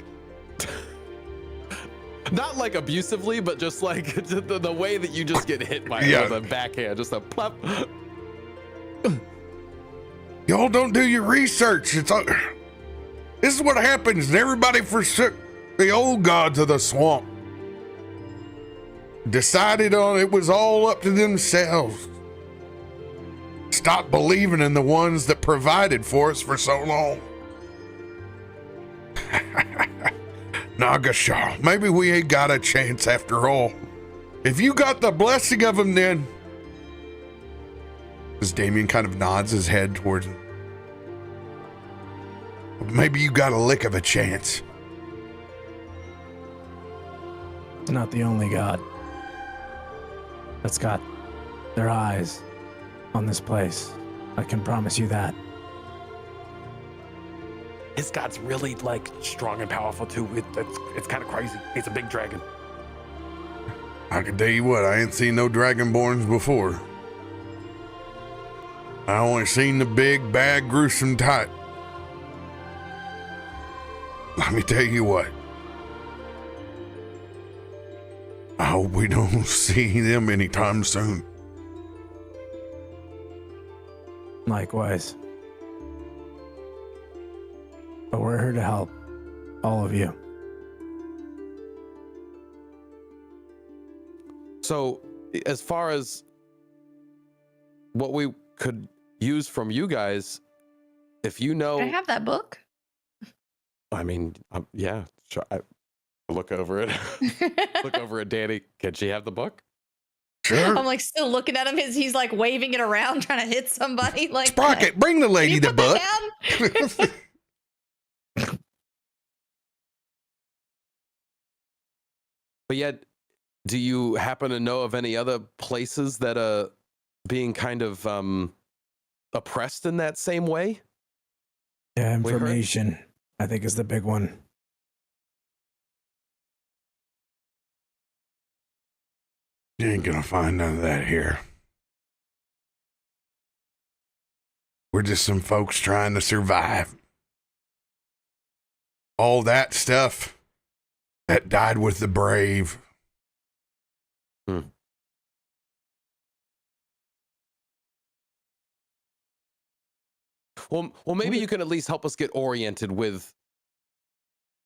Speaker 2: Not like abusively, but just like the way that you just get hit by it with a backhand, just a plop.
Speaker 1: Y'all don't do your research. This is what happens, and everybody forsook the old gods of the swamp. Decided on it was all up to themselves. Stop believing in the ones that provided for us for so long. Nagasha, maybe we ain't got a chance after all. If you got the blessing of him, then. As Damien kind of nods his head towards him. Maybe you got a lick of a chance.
Speaker 3: It's not the only god that's got their eyes on this place. I can promise you that.
Speaker 8: His god's really like strong and powerful too. It's kind of crazy. He's a big dragon.
Speaker 1: I can tell you what, I ain't seen no dragonborns before. I only seen the big, bad, gruesome type. Let me tell you what. I hope we don't see them anytime soon.
Speaker 3: Likewise. But we're here to help all of you.
Speaker 2: So, as far as what we could use from you guys, if you know,
Speaker 5: Can I have that book?
Speaker 2: I mean, yeah, sure. I look over it. Look over at Danny. Can she have the book?
Speaker 1: Sure.
Speaker 5: I'm like still looking at him. He's like waving it around, trying to hit somebody. Like,
Speaker 1: Sprocket, bring the
Speaker 5: "Can
Speaker 1: lady
Speaker 5: you
Speaker 1: the
Speaker 5: put that
Speaker 1: book.
Speaker 5: down?"
Speaker 2: But yet, do you happen to know of any other places that are being kind of oppressed in that same way?
Speaker 3: Yeah,
Speaker 2: We heard-
Speaker 3: information, I think, is the big one.
Speaker 1: You ain't gonna find none of that here. We're just some folks trying to survive. All that stuff that died with the brave.
Speaker 2: Well, maybe you can at least help us get oriented with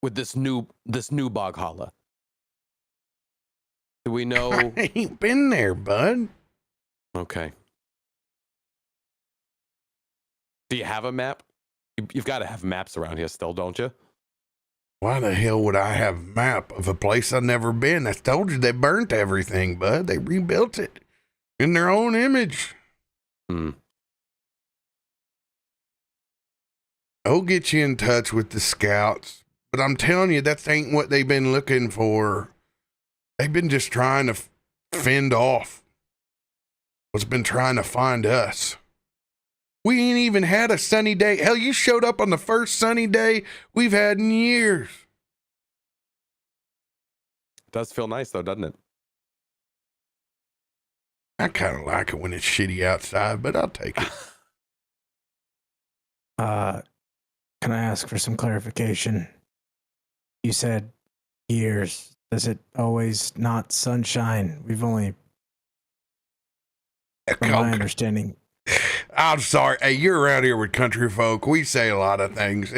Speaker 2: this new bog holla. Do we know?
Speaker 1: I ain't been there, bud.
Speaker 2: Okay. Do you have a map? You've got to have maps around here still, don't you?
Speaker 1: Why the hell would I have a map of a place I've never been? I told you they burnt everything, bud. They rebuilt it in their own image. I'll get you in touch with the scouts, but I'm telling you, that ain't what they've been looking for. They've been just trying to fend off what's been trying to find us. We ain't even had a sunny day. Hell, you showed up on the first sunny day we've had in years.
Speaker 2: Does feel nice though, doesn't it?
Speaker 1: I kind of like it when it's shitty outside, but I'll take it.
Speaker 3: Can I ask for some clarification? You said years. Does it always not sunshine? We've only, from my understanding.
Speaker 1: I'm sorry. Hey, you're around here with country folk. We say a lot of things.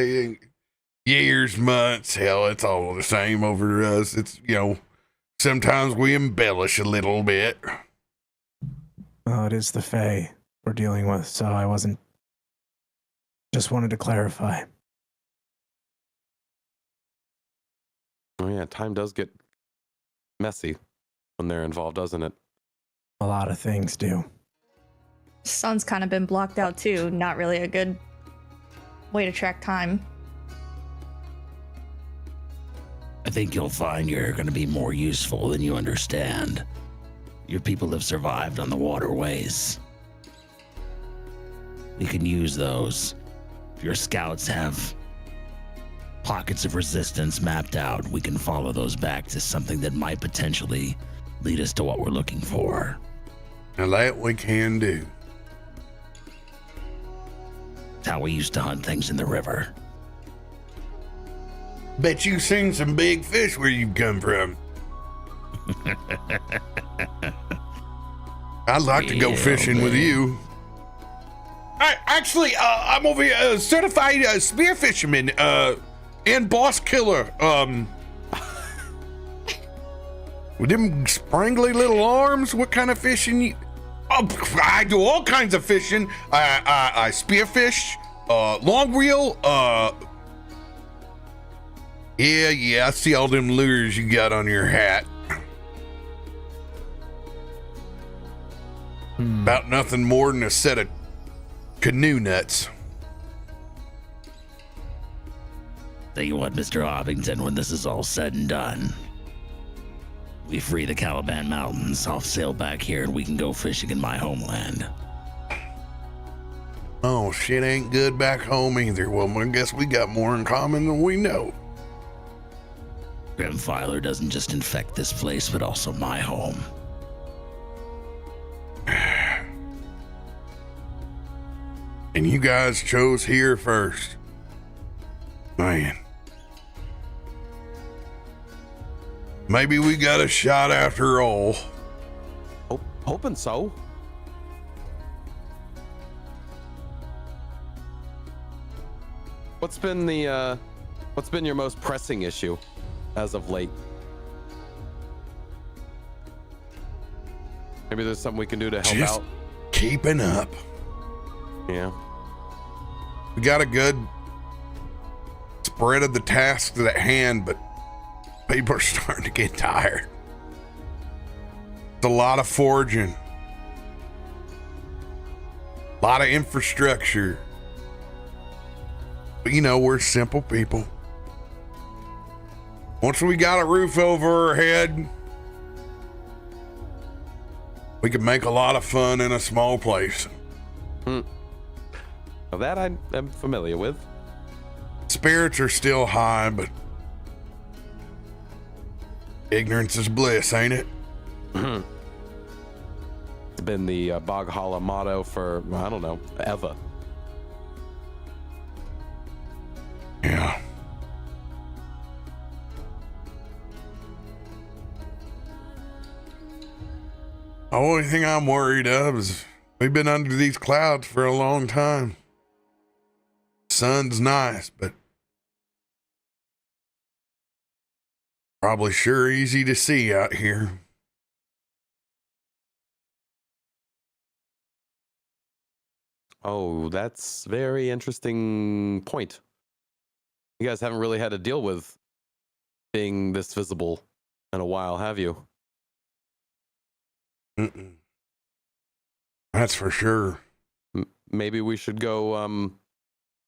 Speaker 1: Years, months, hell, it's all the same over to us. It's, sometimes we embellish a little bit.
Speaker 3: Oh, it is the Fae we're dealing with, so I wasn't. Just wanted to clarify.
Speaker 2: Oh yeah, time does get messy when they're involved, doesn't it?
Speaker 3: A lot of things do.
Speaker 5: Sun's kind of been blocked out too. Not really a good way to track time.
Speaker 7: I think you'll find you're going to be more useful than you understand. Your people have survived on the waterways. We can use those. If your scouts have pockets of resistance mapped out, we can follow those back to something that might potentially lead us to what we're looking for.
Speaker 1: Now that we can do.
Speaker 7: It's how we used to hunt things in the river.
Speaker 1: Bet you've seen some big fish where you've come from. I'd like to go
Speaker 7: Yeah,
Speaker 1: fishing with
Speaker 7: man.
Speaker 1: you. I'm over here, certified spear fisherman, and boss killer. With them sprangly little arms, what kind of fishing you? Oh, I do all kinds of fishing. I spearfish, long reel, yeah, I see all them lures you got on your hat. About nothing more than a set of canoe nuts.
Speaker 7: Tell you what, Mr. Hoppington, when this is all said and done, we free the Caliban Mountains, I'll sail back here and we can go fishing in my homeland.
Speaker 1: Oh, shit ain't good back home either. Well, I guess we got more in common than we know.
Speaker 7: Grimfiler doesn't just infect this place, but also my home.
Speaker 1: And you guys chose here first. Man. Maybe we got a shot after all.
Speaker 2: Hoping so. what's been your most pressing issue as of late? Maybe there's something we can do to help
Speaker 1: Just
Speaker 2: out.
Speaker 1: keeping up.
Speaker 2: Yeah.
Speaker 1: We got a good spread of the tasks at hand, but people are starting to get tired. It's a lot of forging, a lot of infrastructure. But we're simple people. Once we got a roof over our head, we can make a lot of fun in a small place.
Speaker 2: Well, that I am familiar with.
Speaker 1: Spirits are still high, but ignorance is bliss, ain't it?
Speaker 2: It's been the Bog Hollow motto for, I don't know, ever.
Speaker 1: Yeah. The only thing I'm worried of is we've been under these clouds for a long time. Sun's nice, but probably sure easy to see out here.
Speaker 2: Oh, that's very interesting point. You guys haven't really had to deal with being this visible in a while, have you?
Speaker 1: Mm-mm. That's for sure.
Speaker 2: Maybe we should go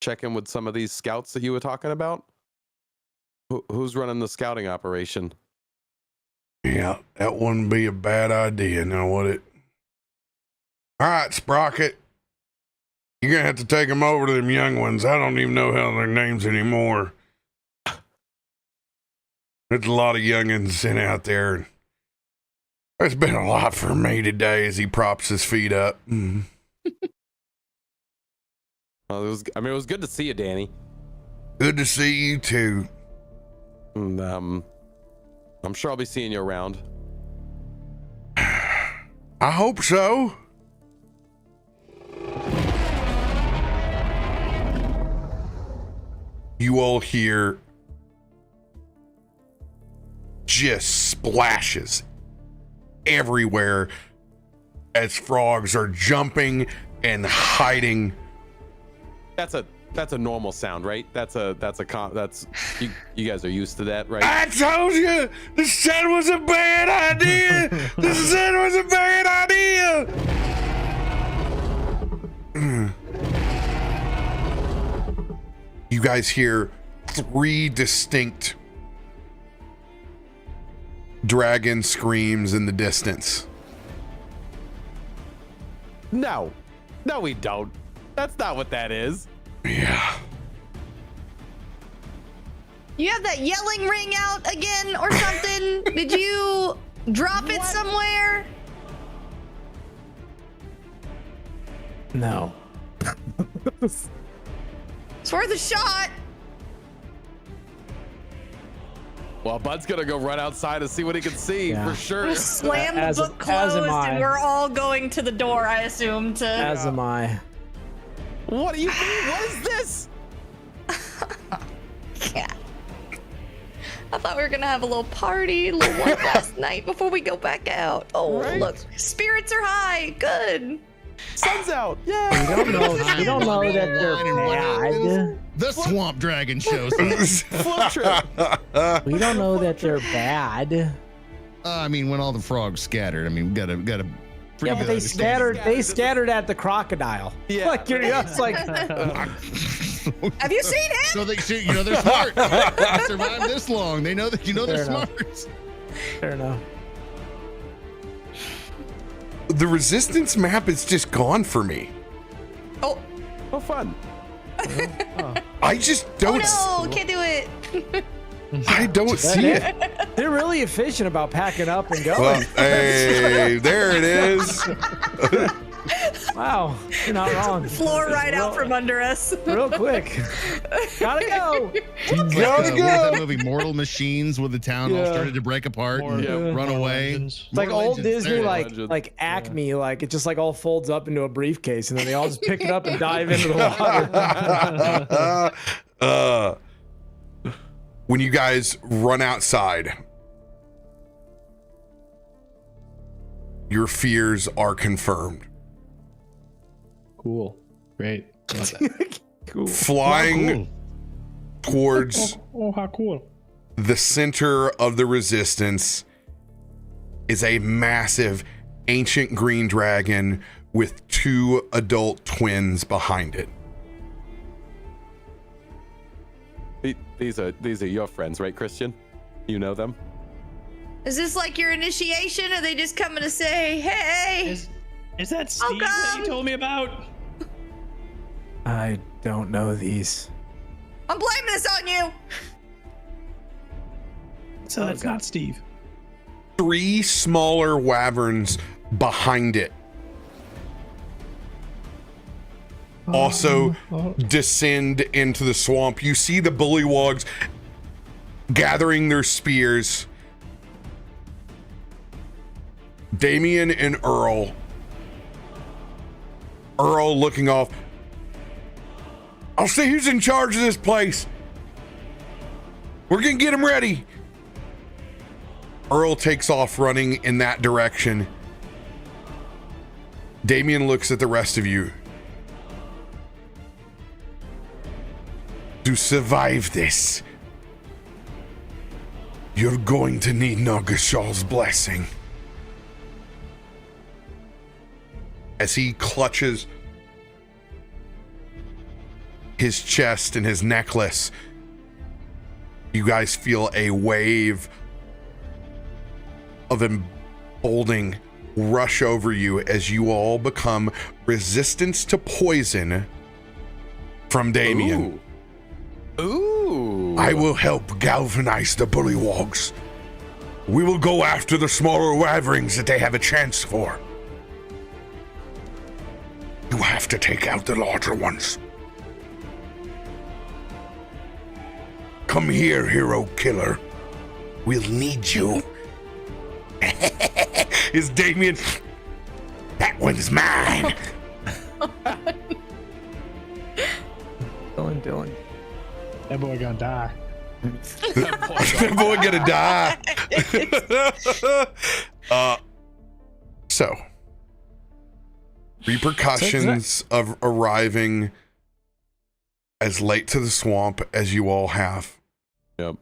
Speaker 2: check in with some of these scouts that you were talking about. Who's running the scouting operation?
Speaker 1: Yeah, that wouldn't be a bad idea, now would it? All right, Sprocket. You're going to have to take them over to them young ones. I don't even know how their names anymore. There's a lot of youngins sent out there. There's been a lot for me today as he props his feet up.
Speaker 2: Well, it was good to see you, Danny.
Speaker 1: Good to see you too.
Speaker 2: And, I'm sure I'll be seeing you around.
Speaker 1: I hope so. You all hear just splashes everywhere as frogs are jumping and hiding.
Speaker 2: That's a normal sound, right? That's you guys are used to that, right?
Speaker 1: I told you the sun was a bad idea. The sun was a bad idea. You guys hear 3 distinct dragon screams in the distance.
Speaker 2: No, we don't. That's not what that is.
Speaker 1: Yeah.
Speaker 5: You have that yelling ring out again or something? Did you drop it somewhere?
Speaker 3: No.
Speaker 5: It's worth a shot.
Speaker 2: Well, Bud's gonna go run outside and see what he can see for sure.
Speaker 5: We'll slam the
Speaker 3: As-
Speaker 5: book
Speaker 3: as
Speaker 5: closed
Speaker 3: am I.
Speaker 5: and we're all going to the door, I assume, to...
Speaker 3: As am I.
Speaker 2: What do you mean? What is this?
Speaker 5: Yeah. I thought we were gonna have a little party, a little one last night before we go back out. Oh,
Speaker 2: Right.
Speaker 5: look, spirits are high. Good.
Speaker 2: Sun's out. Yeah.
Speaker 3: We don't know that they're bad.
Speaker 4: The Swamp Dragon shows up.
Speaker 2: Flow trip.
Speaker 3: We don't know that they're bad.
Speaker 4: I mean, when all the frogs scattered, I mean, we got a pretty
Speaker 3: Yeah, but
Speaker 4: good
Speaker 3: they
Speaker 4: understanding.
Speaker 3: scattered at the crocodile.
Speaker 2: Yeah.
Speaker 3: Like it's like
Speaker 5: Have you seen him?
Speaker 4: So they, they're smart. They survived this long. They know that they're
Speaker 3: Fair enough.
Speaker 4: smart.
Speaker 3: fair enough.
Speaker 1: The resistance map is just gone for me.
Speaker 5: Oh,
Speaker 2: Oh, fun.
Speaker 1: I just don't
Speaker 5: oh no, can't do it.
Speaker 1: I don't see it.
Speaker 3: They're really efficient about packing up and going.
Speaker 1: Well, hey, there it is.
Speaker 3: Wow, you're not wrong.
Speaker 5: Floor right out from under us.
Speaker 3: Real quick. Gotta go.
Speaker 4: What was that movie, Mortal Machines, where the town all
Speaker 3: Yeah.
Speaker 4: started to break apart and
Speaker 6: More-
Speaker 4: run
Speaker 6: more
Speaker 4: away?
Speaker 6: legends.
Speaker 3: It's like
Speaker 4: Mortal
Speaker 3: old
Speaker 4: Legends,
Speaker 3: Disney,
Speaker 4: there
Speaker 3: like
Speaker 4: it is.
Speaker 2: Legend.
Speaker 3: Acme, like it just like all folds up into a briefcase, and then they all just pick it up and dive into the water.
Speaker 1: When you guys run outside, your fears are confirmed.
Speaker 6: Cool. Great. Love that.
Speaker 3: Cool.
Speaker 1: Flying towards
Speaker 6: Oh, how cool.
Speaker 1: the center of the resistance is a massive ancient green dragon with 2 adult twins behind it.
Speaker 2: These are your friends, right, Christian? You know them?
Speaker 5: Is this like your initiation? Are they just coming to say, hey?
Speaker 6: Is that Steve that you told me about?
Speaker 3: I don't know these.
Speaker 5: I'm blaming this on you.
Speaker 6: So that's not Steve.
Speaker 1: 3 smaller wyverns behind it also descend into the swamp. You see the bullywogs gathering their spears. Damien and Earl looking off. I'll see who's in charge of this place. We're gonna get him ready. Earl takes off running in that direction. Damien looks at the rest of you. To survive this, you're going to need Nagashaw's blessing. As he clutches his chest and his necklace, you guys feel a wave of emboldening rush over you as you all become resistance to poison from Damien.
Speaker 2: Ooh.
Speaker 1: I will help galvanize the bullywogs. We will go after the smaller wyverns that they have a chance for. You have to take out the larger ones. Come here, hero killer. We'll need you. Is Damien? That one's mine.
Speaker 3: Dylan.
Speaker 6: That boy gonna die.
Speaker 1: That boy gonna die. So repercussions of arriving as late to the swamp as you all have.
Speaker 2: Yep.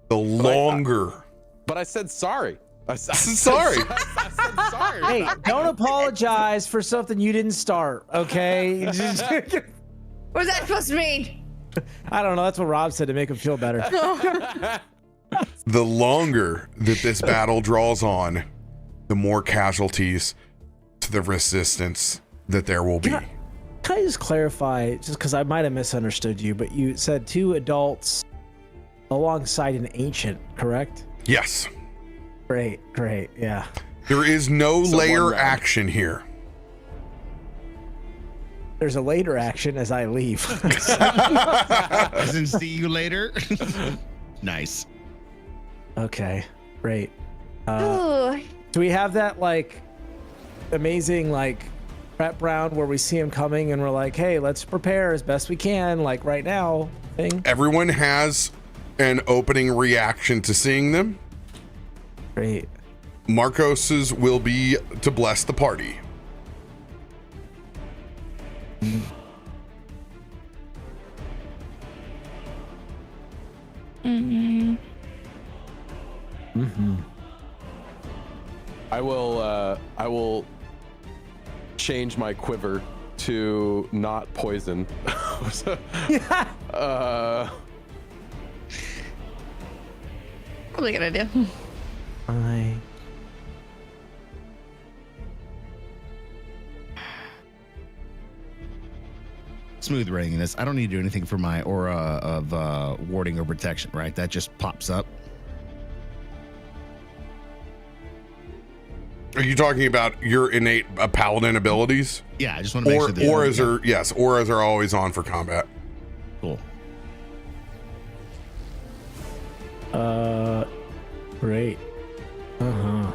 Speaker 1: The longer.
Speaker 2: But I said sorry. I said
Speaker 1: Sorry.
Speaker 2: I said sorry.
Speaker 3: Hey, don't apologize for something you didn't start, okay?
Speaker 5: What's that supposed to mean?
Speaker 3: I don't know. That's what Rob said to make him feel better.
Speaker 1: The longer that this battle draws on, the more casualties to the resistance that there will be.
Speaker 3: Can I just clarify, just because I might have misunderstood you, but you said 2 adults alongside an ancient, correct?
Speaker 1: Yes.
Speaker 3: Great, yeah.
Speaker 1: There is no
Speaker 2: So
Speaker 1: layer
Speaker 2: one round.
Speaker 1: action here.
Speaker 3: There's a later action as I leave.
Speaker 4: As in, see you later. Nice.
Speaker 3: Okay, great.
Speaker 5: Ooh.
Speaker 3: Do we have that like amazing like prep round where we see him coming and we're like, hey, let's prepare as best we can, like right now thing?
Speaker 1: Everyone has an opening reaction to seeing them.
Speaker 3: Great.
Speaker 1: Markos's will be to bless the party.
Speaker 5: Mm-hmm.
Speaker 2: I will change my quiver to not poison.
Speaker 5: Probably a good idea.
Speaker 4: Smooth raining this. I don't need to do anything for my aura of warding or protection, right? That just pops up.
Speaker 1: Are you talking about your innate paladin abilities?
Speaker 4: Yeah, I just want to make sure that
Speaker 1: Auras are, yes, auras are always on for combat.
Speaker 4: cool.
Speaker 3: Great.
Speaker 1: All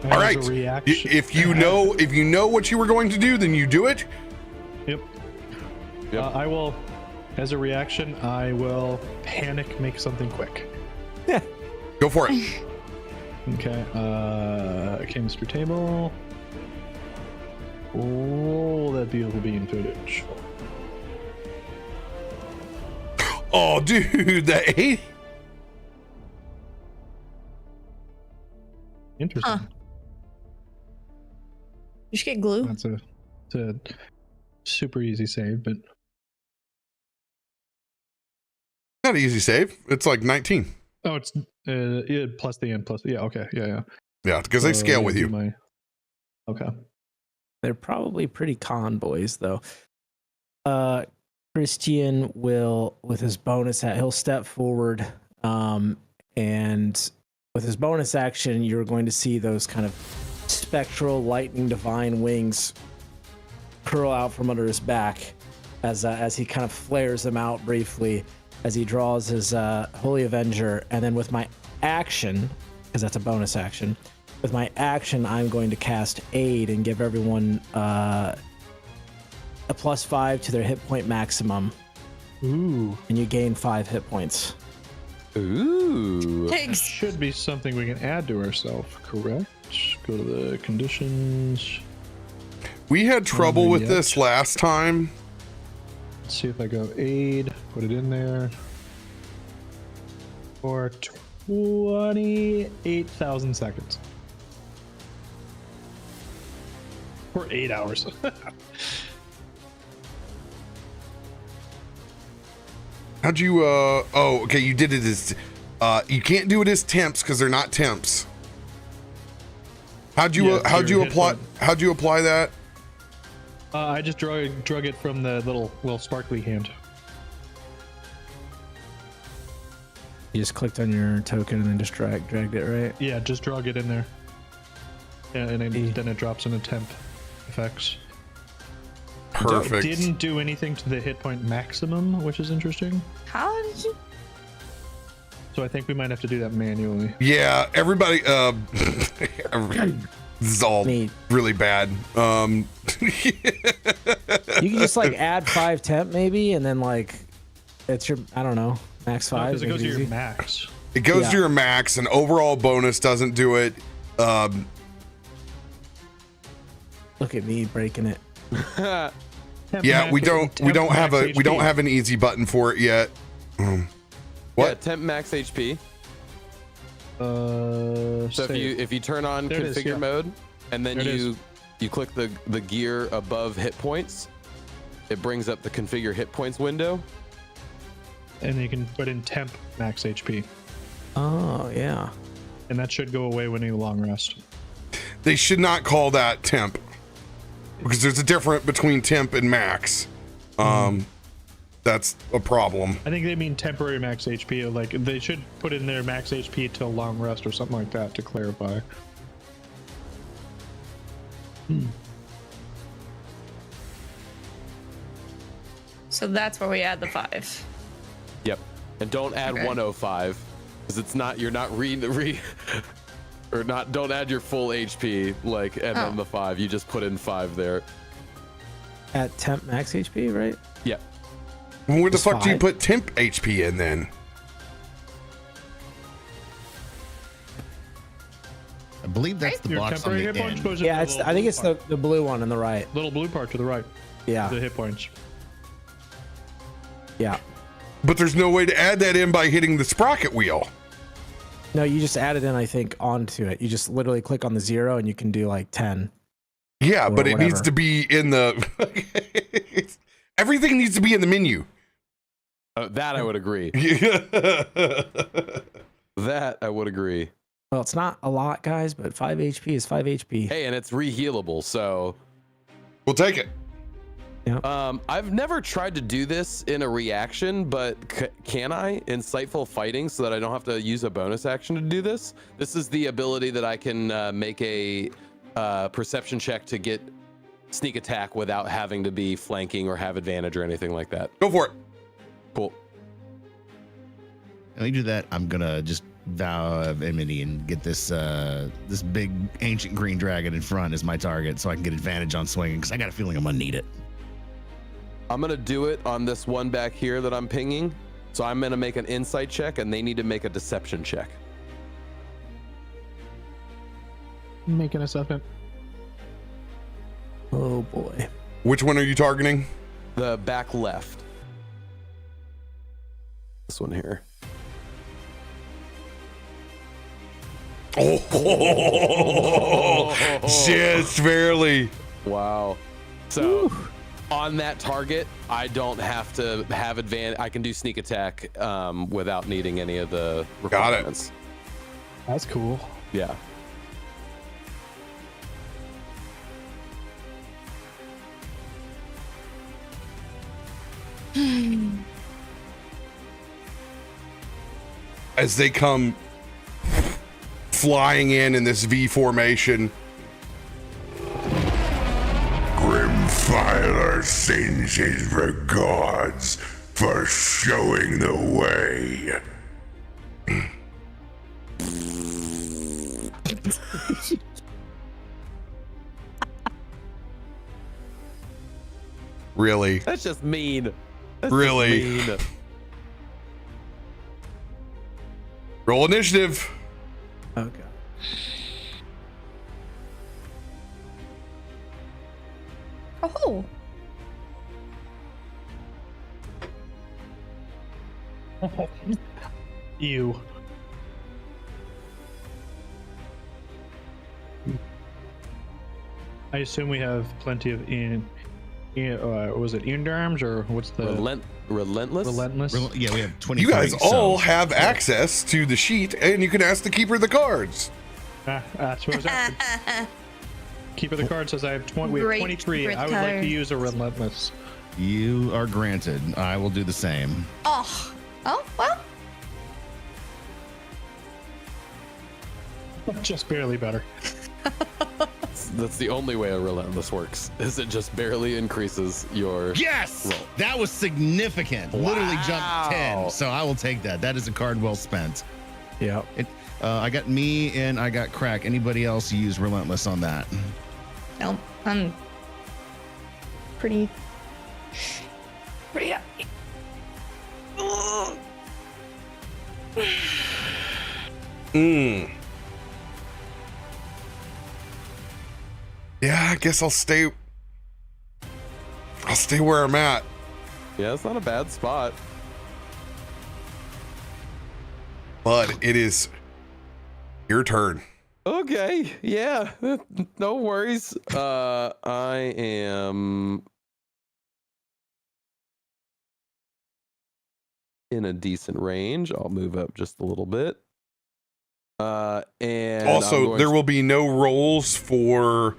Speaker 1: right. If you know what you were going to do, then you do it.
Speaker 6: Yep.
Speaker 2: Yep.
Speaker 6: I will As a reaction, I will panic, make something quick.
Speaker 1: Go for it.
Speaker 6: Okay. Okay, Mr. Table. Roll that beautiful bean footage.
Speaker 1: Oh, dude, that 8.
Speaker 6: Interesting.
Speaker 5: Huh. You should get glue.
Speaker 6: It's a super easy save, but
Speaker 1: Not an easy save. It's like 19.
Speaker 6: oh, it's yeah, plus the end plus yeah. Okay, yeah.
Speaker 1: Yeah, because they scale with you.
Speaker 6: Okay.
Speaker 3: They're probably pretty con boys, though. Christian will, with his bonus, he'll step forward, and with his bonus action, you're going to see those kind of spectral lightning divine wings curl out from under his back as he kind of flares them out briefly as he draws his Holy Avenger, and then with my action, because that's a bonus action, with my action, I'm going to cast Aid and give everyone a +5 to their hit point maximum.
Speaker 6: Ooh.
Speaker 3: And you gain 5 hit points.
Speaker 2: Ooh.
Speaker 6: That
Speaker 5: Thanks.
Speaker 6: should be something we can add to ourselves, correct? Go to the conditions.
Speaker 1: We had trouble with
Speaker 6: Yep.
Speaker 1: this last time.
Speaker 6: Let's see if I go aid, put it in there. For 28,000 seconds. For 8 hours.
Speaker 1: How'd you, oh, okay, you did it as, you can't do it as temps because they're not temps. How'd you,
Speaker 6: Yeah,
Speaker 1: how'd you
Speaker 6: your hit
Speaker 1: apply,
Speaker 6: point.
Speaker 1: how'd you apply that?
Speaker 6: I just drug it from the little sparkly hand.
Speaker 3: You just clicked on your token and then just dragged it, right?
Speaker 6: Yeah, just drug it in there. Yeah, and then it drops in a temp effects.
Speaker 1: Perfect.
Speaker 6: Didn't do anything to the hit point maximum, which is interesting.
Speaker 5: How did you?
Speaker 6: So I think we might have to do that manually.
Speaker 1: Yeah, everybody, this is all
Speaker 3: Neat.
Speaker 1: really bad.
Speaker 3: You can just like add 5 temp maybe, and then like it's your, I don't know, max 5.
Speaker 6: Because it
Speaker 3: make
Speaker 6: goes to
Speaker 3: easy.
Speaker 6: your max.
Speaker 1: It goes
Speaker 3: Yeah.
Speaker 1: to your max, and overall bonus doesn't do it.
Speaker 3: Look at me breaking it.
Speaker 1: Yeah, we don't have an easy button for it yet.
Speaker 2: Yeah,
Speaker 1: What?
Speaker 2: temp max HP. So
Speaker 6: Save.
Speaker 2: if you turn on
Speaker 6: There it is,
Speaker 2: configure
Speaker 6: yeah.
Speaker 2: mode, and then
Speaker 6: There it is.
Speaker 2: you click the gear above hit points, it brings up the configure hit points window.
Speaker 6: And you can put in temp max HP,
Speaker 3: Oh yeah.
Speaker 6: and that should go away when you long rest.
Speaker 1: They should not call that temp because there's a difference between temp and max. That's a problem.
Speaker 6: I think they mean temporary max HP. Like they should put in their max HP till long rest or something like that to clarify.
Speaker 5: So that's where we add the 5.
Speaker 2: Yep. And don't add
Speaker 5: Okay.
Speaker 2: 105 because it's not, you're not or not, don't add your full HP like and then
Speaker 5: Oh.
Speaker 2: the 5. You just put in 5 there.
Speaker 3: At temp max HP, right?
Speaker 2: Yeah.
Speaker 1: Where the
Speaker 3: Just
Speaker 1: fuck do you
Speaker 3: 5?
Speaker 1: put temp HP in then?
Speaker 4: I believe that's the
Speaker 6: Your
Speaker 4: box on
Speaker 6: temporary
Speaker 4: the
Speaker 6: hit points
Speaker 4: end.
Speaker 6: goes in
Speaker 3: Yeah,
Speaker 6: the
Speaker 3: it's.
Speaker 6: little
Speaker 3: I think
Speaker 6: blue
Speaker 3: it's
Speaker 6: part.
Speaker 3: the blue one on the right.
Speaker 6: Little blue part to the right.
Speaker 3: Yeah.
Speaker 6: The hit points.
Speaker 3: Yeah.
Speaker 1: But there's no way to add that in by hitting the sprocket wheel.
Speaker 3: No, you just add it in. I think onto it. You just literally click on the 0 and you can do like 10.
Speaker 1: Yeah,
Speaker 3: Or
Speaker 1: but it needs
Speaker 3: whatever.
Speaker 1: to be in the. Everything needs to be in the menu.
Speaker 2: That I would agree. That I would agree.
Speaker 3: Well, it's not a lot, guys, but 5 HP is 5 HP.
Speaker 2: Hey, and it's rehealable, so
Speaker 1: We'll take it.
Speaker 2: I've never tried to do this in a reaction, but can I? Insightful fighting, so that I don't have to use a bonus action to do this. This is the ability that I can make a perception check to get sneak attack without having to be flanking or have advantage or anything like that.
Speaker 1: Go for it.
Speaker 2: Cool.
Speaker 4: When you do that, I'm gonna just vow of enmity and get this this big ancient green dragon in front as my target, so I can get advantage on swinging. Because I got a feeling I'm gonna need it.
Speaker 2: I'm gonna do it on this one back here that I'm pinging. So I'm gonna make an insight check, and they need to make a deception check.
Speaker 6: Make an assessment.
Speaker 3: Oh boy.
Speaker 1: Which one are you targeting?
Speaker 2: The back left. This one here.
Speaker 1: Oh, just barely.
Speaker 2: Wow. So on that target, I don't have to have advantage. I can do sneak attack without needing any of the requirements.
Speaker 6: That's cool.
Speaker 2: Yeah.
Speaker 1: As they come flying in this V formation, Grimfiler sends his regards for showing the way. Really?
Speaker 2: That's just mean. That's
Speaker 1: Really?
Speaker 2: just mean.
Speaker 1: Roll initiative.
Speaker 3: Okay.
Speaker 5: Oh,
Speaker 6: You. I assume we have plenty of was it Indarms or what's the
Speaker 2: Relentless?
Speaker 6: relentless?
Speaker 4: Yeah, we have 20.
Speaker 1: You guys all have access to the sheet, and you can ask the keeper the cards.
Speaker 6: That's what I was asking. Keeper the card says I have we have
Speaker 5: Great
Speaker 6: 23. I would like
Speaker 5: cards.
Speaker 6: to use a relentless.
Speaker 4: You are granted. I will do the same.
Speaker 5: oh, well.
Speaker 6: Just barely better.
Speaker 2: That's the only way a relentless works. Is it just barely increases your
Speaker 4: Yes!
Speaker 2: roll.
Speaker 4: That was significant. Literally jumped 10.
Speaker 2: Wow.
Speaker 4: So I will take that. That is a card well spent.
Speaker 3: Yep.
Speaker 4: I got me and I got Krak. Anybody else use Relentless on that?
Speaker 5: No, I'm pretty happy.
Speaker 1: Yeah, I guess I'll stay where I'm at.
Speaker 2: Yeah, it's not a bad spot.
Speaker 1: But it is your turn.
Speaker 2: Okay, yeah, no worries. I am in a decent range. I'll move up just a little bit. And
Speaker 1: Also, there will be no rolls for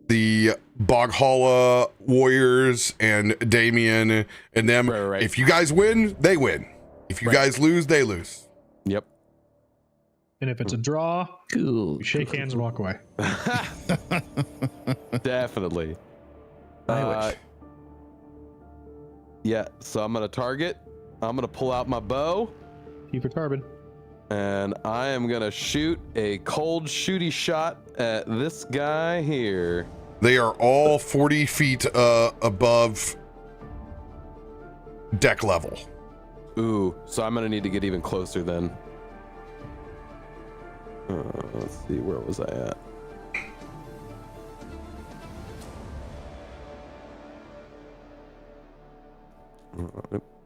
Speaker 1: the Boghala Warriors and Damien and them.
Speaker 2: Right.
Speaker 1: If you guys win, they win. If you guys lose, they lose.
Speaker 2: Yep.
Speaker 6: And if it's a draw,
Speaker 3: Cool.
Speaker 6: we shake hands and walk away.
Speaker 2: Definitely.
Speaker 3: I wish.
Speaker 2: Yeah, so I'm gonna target. I'm gonna pull out my bow,
Speaker 6: Keeper Tarben.
Speaker 2: and I am gonna shoot a cold shooty shot at this guy here.
Speaker 1: They are all 40 feet above deck level.
Speaker 2: Ooh, so I'm gonna need to get even closer then. Let's see, where was I at?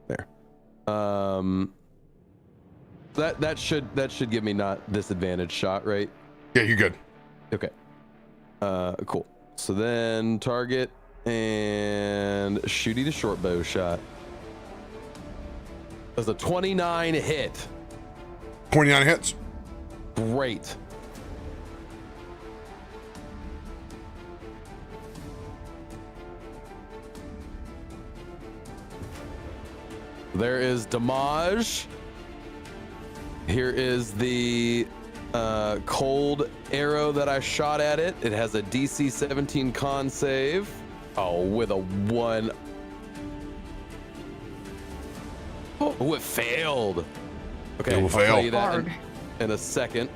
Speaker 2: There. That should give me not disadvantage shot, right?
Speaker 1: Yeah, you're good.
Speaker 2: Okay. Cool. So then target and shooty the short bow shot. Does a 29 hit?
Speaker 1: 29 hits.
Speaker 2: Great. There is damage. Here is the cold arrow that I shot at it. It has a DC 17 con save. Oh, with a 1. Oh, it failed. Okay,
Speaker 1: It will
Speaker 2: I'll
Speaker 1: fail.
Speaker 2: tell you that
Speaker 5: Hard.
Speaker 2: in a second.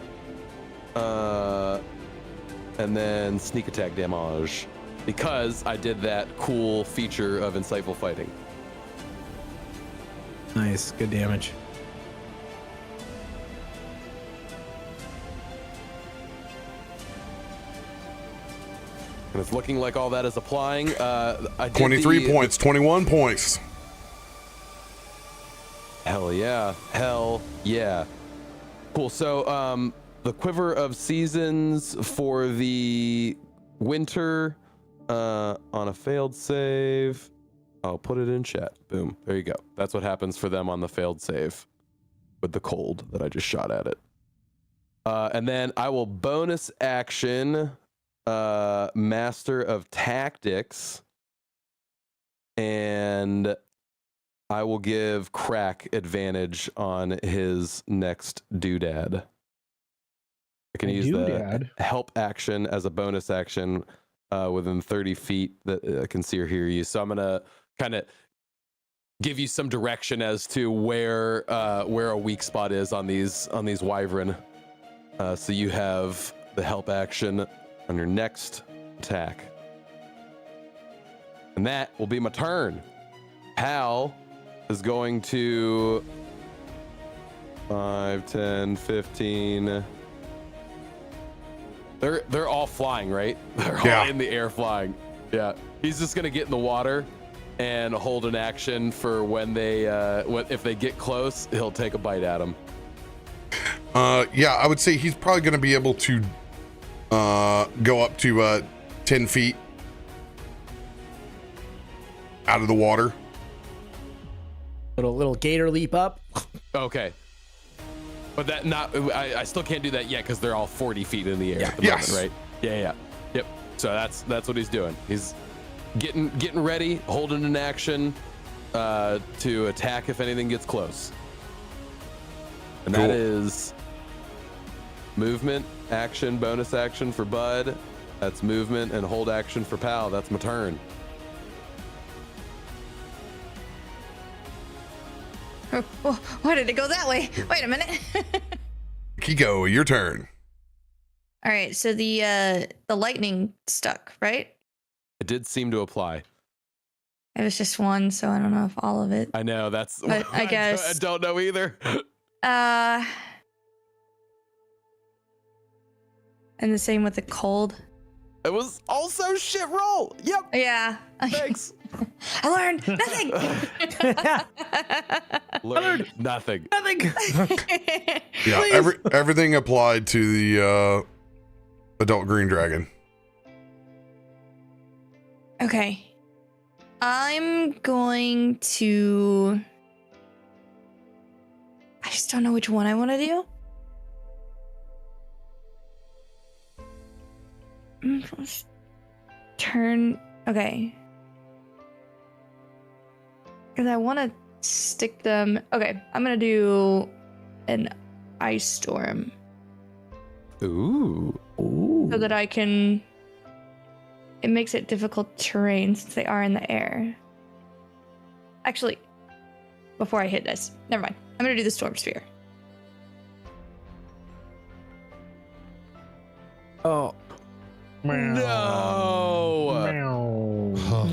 Speaker 2: And then sneak attack damage. because I did that cool feature of insightful fighting.
Speaker 3: Nice, good damage.
Speaker 2: And it's looking like all that is applying. I did
Speaker 1: 23 points, 21 points.
Speaker 2: Hell yeah. Hell yeah. Cool. So the Quiver of Seasons for the winter on a failed save. I'll put it in chat. Boom. There you go. That's what happens for them on the failed save with the cold that I just shot at it. And then I will bonus action Master of Tactics, and I will give Krak advantage on his next doodad. I can use the help action as a bonus action within 30 feet that I can see or hear you. So I'm gonna kind of give you some direction as to where a weak spot is on these wyvern. So you have the help action on your next attack. And that will be my turn. Hal is going to 5, 10, 15. They're all flying, right? They're all in the air flying. Yeah. He's just gonna get in the water and hold an action for when they if they get close, he'll take a bite at them.
Speaker 1: Yeah, I would say he's probably going to be able to go up to 10 feet out of the water.
Speaker 3: Little gator leap up.
Speaker 2: Okay. But that I still can't do that yet because they're all 40 feet in the air at the
Speaker 1: Yes.
Speaker 2: moment, right? Yeah. Yep. So that's what he's doing. He's getting ready, holding an action to attack if anything gets close. And that is movement, action, bonus action for Bud. That's movement and hold action for Pal. That's my turn.
Speaker 5: Oh, why did it go that way? Wait a minute.
Speaker 1: Akiko, your turn.
Speaker 5: All right, so the lightning stuck, right?
Speaker 2: It did seem to apply.
Speaker 5: It was just one, so I don't know if all of it.
Speaker 2: I know, that's...
Speaker 5: But I guess...
Speaker 2: I don't know either.
Speaker 5: And the same with the cold.
Speaker 2: It was also shit roll. Yep.
Speaker 5: Yeah.
Speaker 2: Thanks.
Speaker 5: I learned nothing.
Speaker 2: Learned nothing.
Speaker 1: Yeah, everything applied to the adult green dragon.
Speaker 5: Okay. I'm going to... I just don't know which one I want to do. Turn... Okay. Because I want to stick them... Okay, I'm going to do an ice storm.
Speaker 2: Ooh.
Speaker 5: So that I can... It makes it difficult terrain since they are in the air. Actually, before I hit this, never mind. I'm going to do the storm sphere.
Speaker 3: Oh.
Speaker 2: No.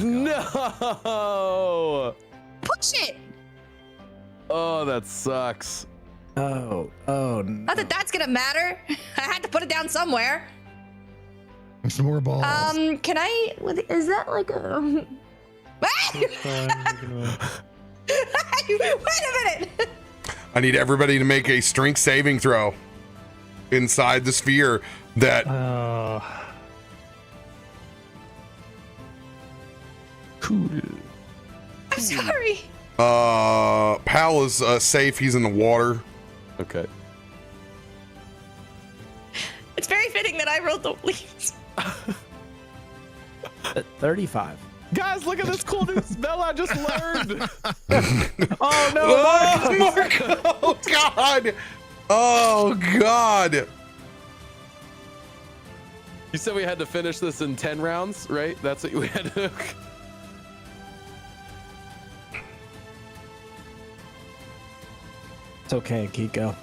Speaker 2: No.
Speaker 5: Push it.
Speaker 2: Oh, that sucks.
Speaker 3: Oh no.
Speaker 5: Not that that's gonna matter. I had to put it down somewhere.
Speaker 4: Some more balls.
Speaker 5: Can I? Is that like a? Wait a minute.
Speaker 1: I need everybody to make a strength saving throw inside the sphere that
Speaker 7: Cool.
Speaker 5: I'm sorry.
Speaker 1: Pal is safe. He's in the water.
Speaker 2: Okay.
Speaker 5: It's very fitting that I rolled the leaves.
Speaker 3: 35.
Speaker 2: Guys, look at this cool new spell I just learned.
Speaker 3: Oh no,
Speaker 1: Markos! Oh God! Oh God!
Speaker 2: You said we had to finish this in 10 rounds, right? That's what we had to.
Speaker 3: It's okay, Akiko.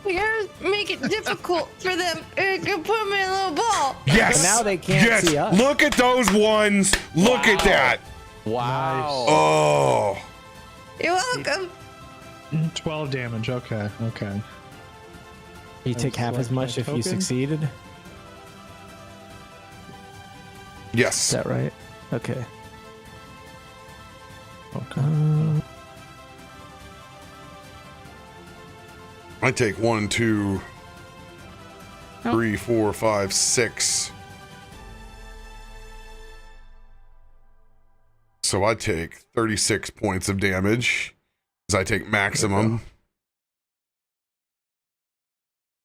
Speaker 5: We gotta make it difficult for them. You can put me in a little ball.
Speaker 1: Yeah, Yes.
Speaker 3: And now they can't see us.
Speaker 1: Look at those ones. Look at that.
Speaker 2: Wow.
Speaker 1: Oh.
Speaker 5: You're welcome.
Speaker 6: 12 damage. Okay.
Speaker 3: You take half as much if you succeeded.
Speaker 1: Yes.
Speaker 3: Is that right? Okay.
Speaker 1: I take 1, 2, 3, 4, 5, 6. So I take 36 points of damage as I take maximum.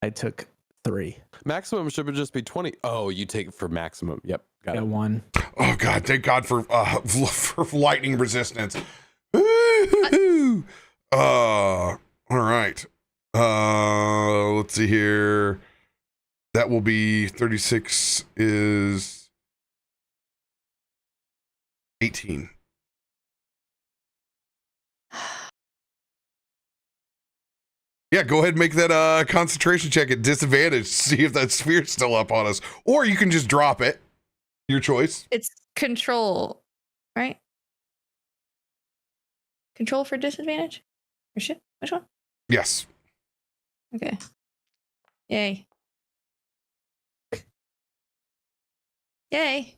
Speaker 3: I took 3.
Speaker 2: Maximum should just be 20. Oh, you take for maximum. Yep. Got it.
Speaker 3: 1.
Speaker 1: Oh God! Thank God for lightning resistance. All right. Let's see here. That will be 36 is 18. Yeah, go ahead and make that concentration check at disadvantage. See if that sphere's still up on us, or you can just drop it. Your choice.
Speaker 5: It's control, right? Control for disadvantage? Or shit? Which one?
Speaker 1: Yes.
Speaker 5: Okay. Yay. Yay.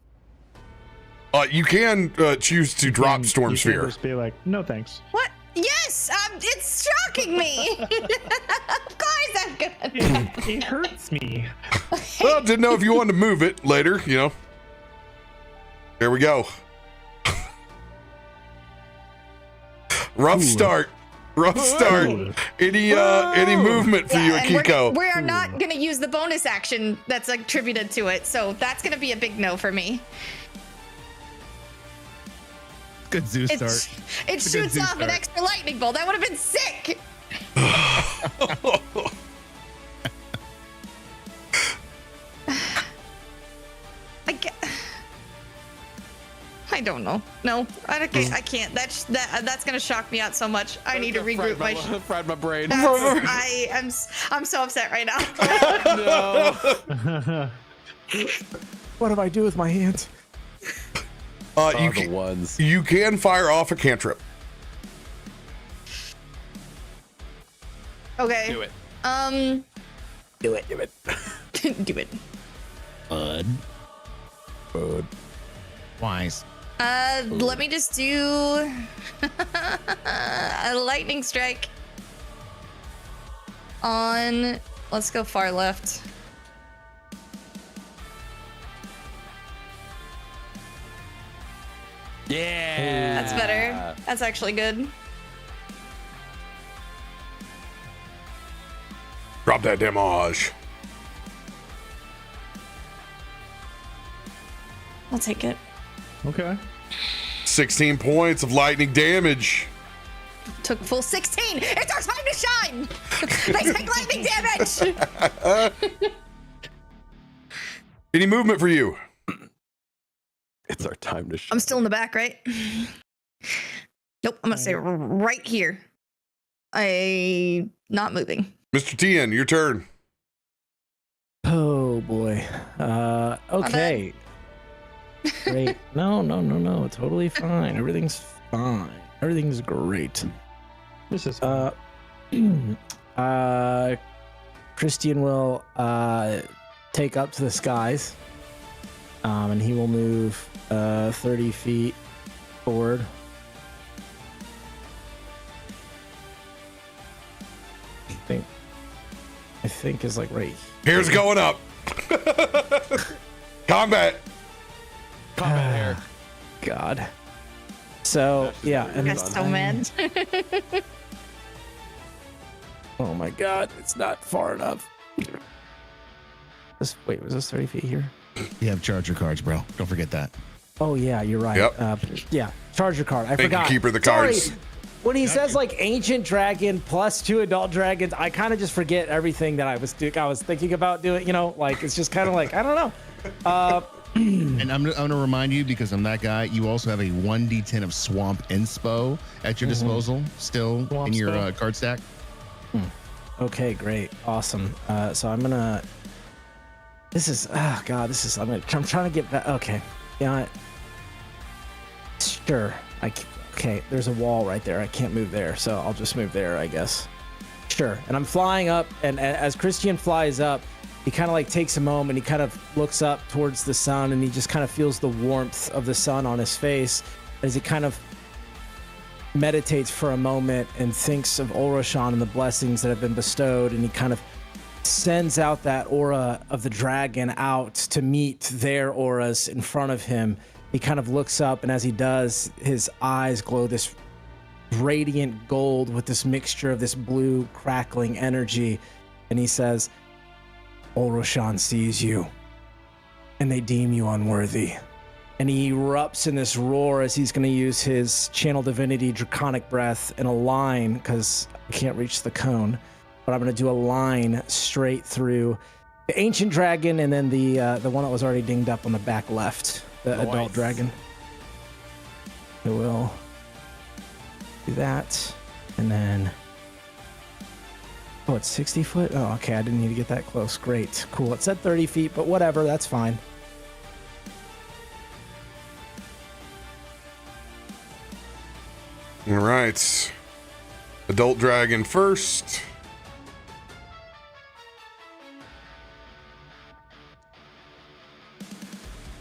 Speaker 1: You can choose to drop Storm
Speaker 6: You can
Speaker 1: Sphere.
Speaker 6: just be like, no thanks.
Speaker 5: What? Yes! It's shocking me! Of course I'm good!
Speaker 6: It hurts me.
Speaker 1: Well, didn't know if you wanted to move it later, you know. There we go. Rough start. Any movement for you,
Speaker 5: and
Speaker 1: Akiko?
Speaker 5: we are not going to use the bonus action that's attributed to it, so that's going to be a big no for me.
Speaker 4: Good zoo start.
Speaker 5: It
Speaker 4: It's a good
Speaker 5: shoots
Speaker 4: zoo
Speaker 5: off an
Speaker 4: start.
Speaker 5: extra lightning bolt. That would have been sick. I don't know. No, I can't. That's gonna shock me out so much. I need to regroup my.
Speaker 2: Fried my brain.
Speaker 5: I'm so upset right now.
Speaker 2: No.
Speaker 3: What do I do with my hands?
Speaker 1: You can fire off a cantrip.
Speaker 5: Okay.
Speaker 2: Do it.
Speaker 5: Do it. Do it.
Speaker 7: Bud.
Speaker 4: Wise.
Speaker 5: Let me just do a lightning strike on. Let's go far left.
Speaker 2: Yeah.
Speaker 5: That's better. That's actually good.
Speaker 1: Drop that damage.
Speaker 5: I'll take it.
Speaker 6: Okay.
Speaker 1: 16 points of lightning damage.
Speaker 5: Took full 16. It's our time to shine. They take lightning damage.
Speaker 1: Any movement for you?
Speaker 2: It's our time to shine.
Speaker 5: I'm still in the back, right? Nope. I'm gonna stay right here. I not moving.
Speaker 1: Mr. Tien, your turn.
Speaker 3: Oh boy. Okay. Great. No. Totally fine. Everything's fine. Everything's great.
Speaker 6: This is
Speaker 3: Christian will take up to the skies. And he will move 30 feet forward. I think is like right
Speaker 1: Here's going up. Combat.
Speaker 2: Combat air.
Speaker 3: God. So yeah, and
Speaker 5: I'm so mad.
Speaker 3: oh my God, it's not far enough. Wait, was this 30 feet here?
Speaker 4: You have charger cards, bro. Don't forget that.
Speaker 3: Oh yeah, you're right.
Speaker 1: Yep.
Speaker 3: Yeah, charger card. I
Speaker 1: Thank you,
Speaker 3: forgot.
Speaker 1: Keeper of the
Speaker 3: Sorry.
Speaker 1: Cards.
Speaker 3: When he says like ancient dragon plus 2 adult dragons, I kind of just forget everything that I was thinking about doing. You know, like it's just kind of like I don't know.
Speaker 4: And I'm gonna remind you, because I'm that guy, you also have a 1d10 of swamp inspo at your disposal still
Speaker 6: Swamp
Speaker 4: in your
Speaker 6: spell.
Speaker 4: card stack.
Speaker 3: Okay, great, awesome. So I'm gonna This is, oh God, this is, I'm trying to get back. Okay. Yeah. Sure. Okay. There's a wall right there. I can't move there. So I'll just move there, I guess. Sure. And I'm flying up. And as Christian flies up, he kind of like takes a moment. He kind of looks up towards the sun and he just kind of feels the warmth of the sun on his face as he kind of meditates for a moment and thinks of Olroshan and the blessings that have been bestowed. And he kind of sends out that aura of the dragon out to meet their auras in front of him. He kind of looks up, and as he does, his eyes glow this radiant gold with this mixture of this blue crackling energy. And he says, Olroshan sees you, and they deem you unworthy. And he erupts in this roar as he's going to use his Channel Divinity Draconic Breath in a line, because I can't reach the cone. But I'm going to do a line straight through the ancient dragon and then the one that was already dinged up on the back left, the adult dragon. I will do that. And then, oh, it's 60 foot? Oh, okay. I didn't need to get that close. Great. Cool. It said 30 feet, but whatever. That's fine.
Speaker 1: All right. Adult dragon first.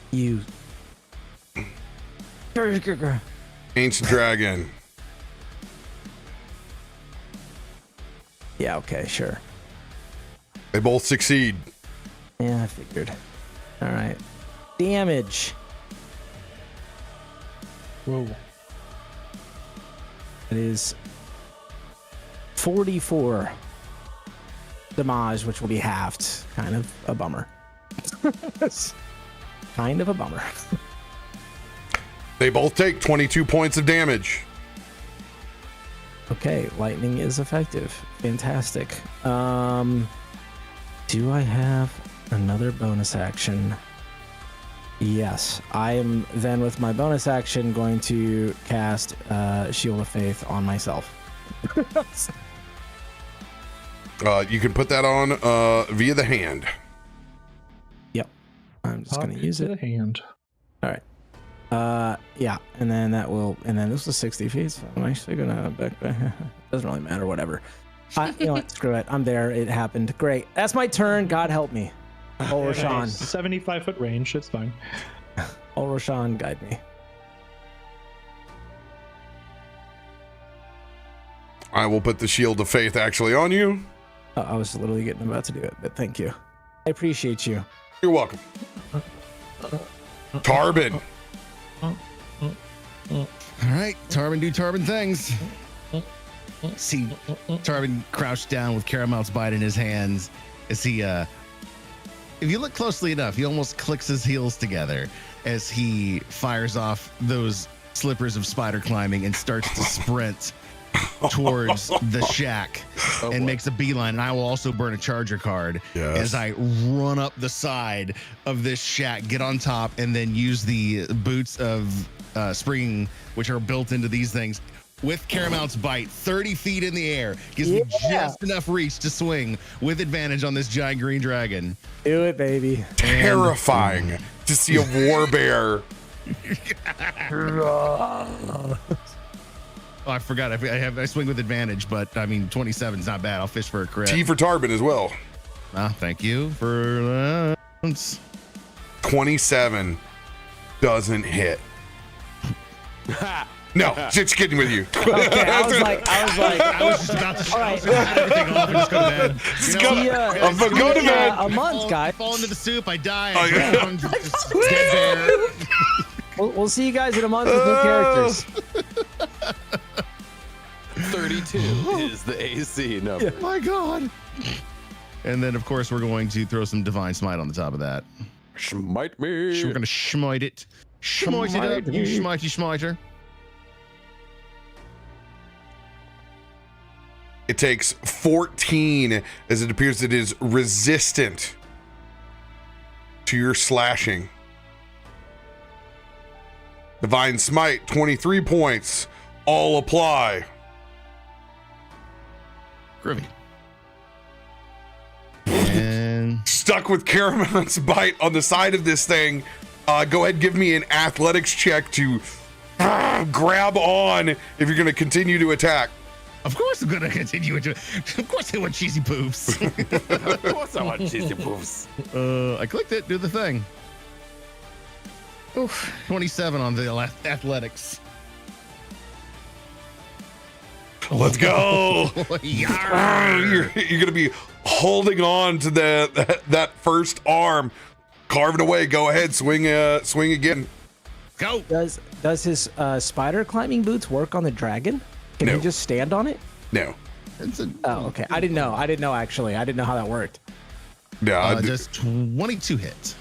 Speaker 3: You.
Speaker 1: Ancient dragon.
Speaker 3: Yeah, okay, sure.
Speaker 1: They both succeed.
Speaker 3: Yeah, I figured. All right. Damage.
Speaker 6: Whoa.
Speaker 3: It is 44 damage, which will be halved. Kind of a bummer. Kind of a bummer.
Speaker 1: They both take 22 points of damage.
Speaker 3: Okay, lightning is effective. Fantastic. Do I have another bonus action? Yes, I am then with my bonus action going to cast Shield of Faith on myself.
Speaker 1: You can put that on via the hand.
Speaker 3: Yep. I'm just going to use it.
Speaker 6: The hand.
Speaker 3: All right. Yeah, and then that will, and then this is 60 feet, so I'm actually gonna back. Doesn't really matter, whatever. You know what? Screw it. I'm there. It happened. Great. That's my turn. God help me. Olroshan.
Speaker 6: 75-foot range. It's fine.
Speaker 3: Olroshan, guide me.
Speaker 1: I will put the shield of faith actually on you.
Speaker 3: I was literally getting about to do it, but thank you. I appreciate you.
Speaker 1: You're welcome. Tarben.
Speaker 4: All right, Tarben do Tarben things. See Tarben crouched down with Caramel's bite in his hands as he, if you look closely enough, he almost clicks his heels together as he fires off those slippers of spider climbing and starts to sprint towards the shack and makes a beeline. And I will also burn a charger card as I run up the side of this shack, get on top, and then use the boots of springing, which are built into these things. With Caramel's bite, 30 feet in the air, gives me just enough reach to swing with advantage on this giant green dragon.
Speaker 3: Do it, baby.
Speaker 1: Terrifying to see a war bear.
Speaker 4: Oh, I forgot. I swing with advantage, but I mean 27 is not bad. I'll fish for a crit.
Speaker 1: T for Tarben as well.
Speaker 4: Thank you for that.
Speaker 1: 27 doesn't hit. No, just kidding with you.
Speaker 3: Okay, I was like,
Speaker 4: I was just about to shut everything off and just go to bed.
Speaker 1: Go to bed.
Speaker 3: A month, guys.
Speaker 4: Fall into the soup. I die.
Speaker 1: Oh,
Speaker 4: I
Speaker 1: yeah.
Speaker 4: drown. Just dead there.
Speaker 3: We'll see you guys in a month with new characters.
Speaker 2: 32 is the AC number.
Speaker 4: Oh my God. And then, of course, we're going to throw some Divine Smite on the top of that.
Speaker 2: Smite me.
Speaker 4: We're going to smite it. Smite it up, you smitey smiter.
Speaker 1: It takes 14 as it appears it is resistant to your slashing. Divine Smite, 23 points. All apply.
Speaker 4: Groovy. And
Speaker 1: stuck with Caramel's bite on the side of this thing. Go ahead, give me an athletics check to grab on if you're going to continue to attack.
Speaker 4: Of course I'm gonna continue to. Of course I want cheesy poofs.
Speaker 2: Of course I want cheesy poofs.
Speaker 4: I clicked it. Do the thing.
Speaker 5: Oof.
Speaker 4: 27 on the athletics.
Speaker 1: Let's go.
Speaker 4: Yarr.
Speaker 1: You're going to be holding on to that first arm, carving away. Go ahead, swing again.
Speaker 4: Go.
Speaker 3: Does his spider climbing boots work on the dragon? Can
Speaker 1: No.
Speaker 3: he just stand on it?
Speaker 1: No.
Speaker 3: Oh, okay. I didn't know. Actually. I didn't know how that worked.
Speaker 1: Yeah.
Speaker 4: Just 22 hits.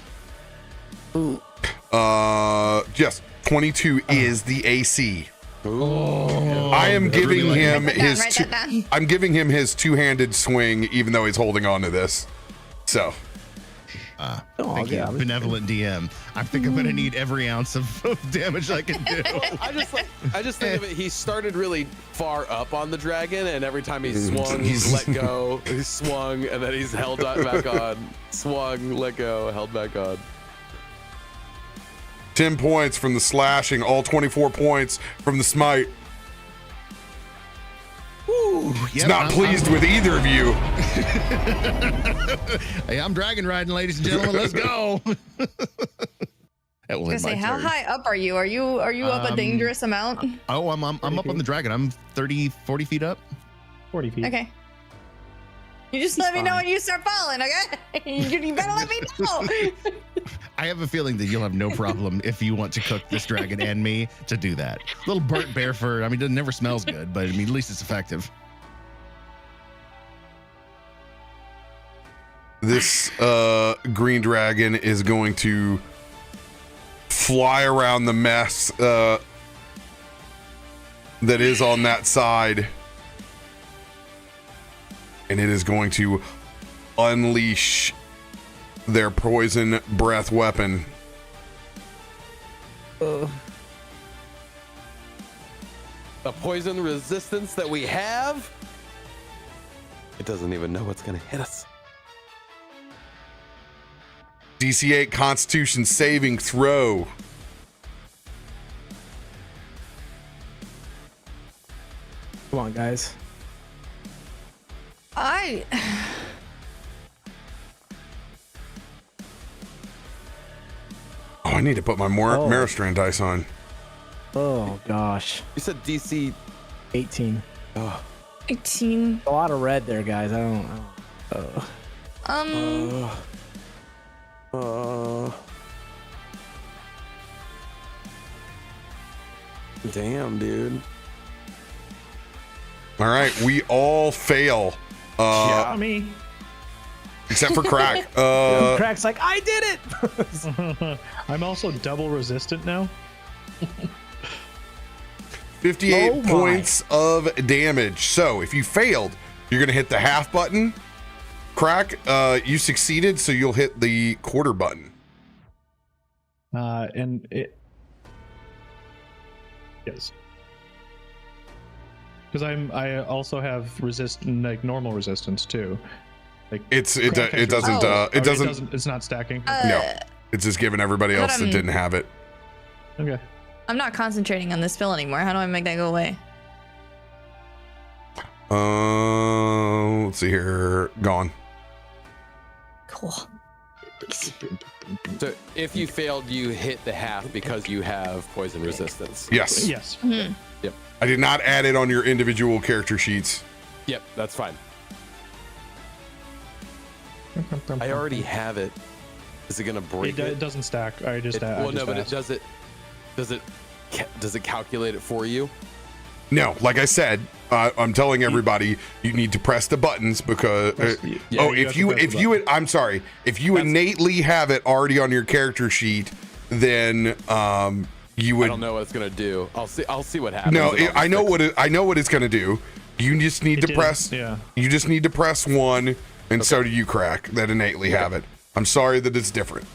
Speaker 1: Yes. 22 is the AC.
Speaker 2: Ooh.
Speaker 1: I am giving
Speaker 4: really
Speaker 1: him
Speaker 5: Write that down,
Speaker 1: his.
Speaker 5: write that down.
Speaker 1: I'm giving him his two-handed swing, even though he's holding on to this. So.
Speaker 4: Thank you,
Speaker 3: yeah.
Speaker 4: benevolent DM. I think I'm gonna need every ounce of damage I can do.
Speaker 2: I just think of it. He started really far up on the dragon, and every time he swung, he's let go. He swung, and then he's held back on. Swung, let go, held back on.
Speaker 1: 10 points from the slashing, all 24 points from the smite.
Speaker 4: Ooh,
Speaker 1: He's not pleased with either of you.
Speaker 4: Hey, I'm dragon riding, ladies and gentlemen. Let's go. That will
Speaker 5: I
Speaker 4: end
Speaker 5: say,
Speaker 4: my
Speaker 5: how
Speaker 4: turn.
Speaker 5: high up are you? Are you up a dangerous amount?
Speaker 4: Oh, I'm up on the dragon. I'm 30, 40 feet up.
Speaker 6: 40 feet.
Speaker 5: Okay. You just let me know when you start falling, okay? You better let me know.
Speaker 4: I have a feeling that you'll have no problem if you want to cook this dragon and me to do that. Little burnt bear fur. I mean, it never smells good, but I mean, at least it's effective.
Speaker 1: This green dragon is going to fly around the mess that is on that side, and it is going to unleash their poison breath weapon.
Speaker 2: The poison resistance that we have, it doesn't even know what's gonna hit us.
Speaker 1: DC 8 Constitution saving throw.
Speaker 3: Come on, guys.
Speaker 1: Oh, I need to put my Merrowstrand dice on.
Speaker 3: Oh gosh.
Speaker 2: You said DC.
Speaker 3: 18.
Speaker 2: Oh,
Speaker 5: 18.
Speaker 3: A lot of red there, guys. I don't.
Speaker 2: damn, dude.
Speaker 1: All right, we all fail.
Speaker 2: Yeah.
Speaker 6: Me.
Speaker 1: Except for Krak.
Speaker 3: Crack's like, I did it.
Speaker 6: I'm also double resistant now.
Speaker 1: 58
Speaker 3: Oh my.
Speaker 1: points of damage. So if you failed, you're going to hit the half button. Krak, you succeeded, so you'll hit the quarter button.
Speaker 6: And it. Yes. Because I also have normal resistance too. Like
Speaker 1: It doesn't.
Speaker 6: It's not stacking.
Speaker 1: No, it's just giving everybody else that didn't have it.
Speaker 6: Okay.
Speaker 5: I'm not concentrating on this spell anymore. How do I make that go away?
Speaker 1: Let's see here. Gone.
Speaker 5: Cool.
Speaker 2: So if you failed, you hit the half because you have poison resistance.
Speaker 1: Yes.
Speaker 6: Yes.
Speaker 2: Yep.
Speaker 1: I did not add it on your individual character sheets.
Speaker 2: Yep. That's fine. I already have it. Is it gonna break
Speaker 6: It
Speaker 2: it?
Speaker 6: doesn't stack. I just.
Speaker 2: Well,
Speaker 6: I
Speaker 2: no,
Speaker 6: just
Speaker 2: but
Speaker 6: asked.
Speaker 2: does it calculate it for you?
Speaker 1: No, like I said, I'm telling everybody you need to press the buttons because.
Speaker 2: Yeah,
Speaker 1: if you I'm sorry, if you innately have it already on your character sheet, then you would.
Speaker 2: I don't know what it's gonna do. I'll see what happens.
Speaker 1: No,
Speaker 2: and I'll
Speaker 1: I know
Speaker 2: fix
Speaker 1: I know what it's gonna do. You just need to press.
Speaker 6: Yeah.
Speaker 1: You just need to press 1, and so do you, Krak, that innately have it. I'm sorry that it's different.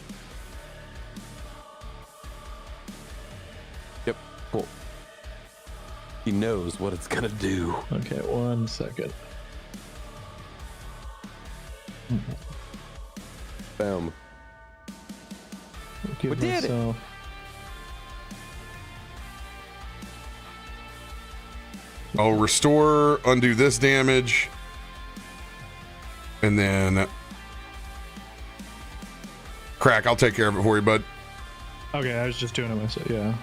Speaker 2: Yep. Cool. He knows what it's gonna do.
Speaker 6: Okay, 1 second.
Speaker 2: Boom.
Speaker 6: Give
Speaker 2: We did it.
Speaker 6: myself-
Speaker 1: I'll restore, undo this damage, and then Krak, I'll take care of it for you, bud.
Speaker 6: Okay, I was just doing it myself. Yeah.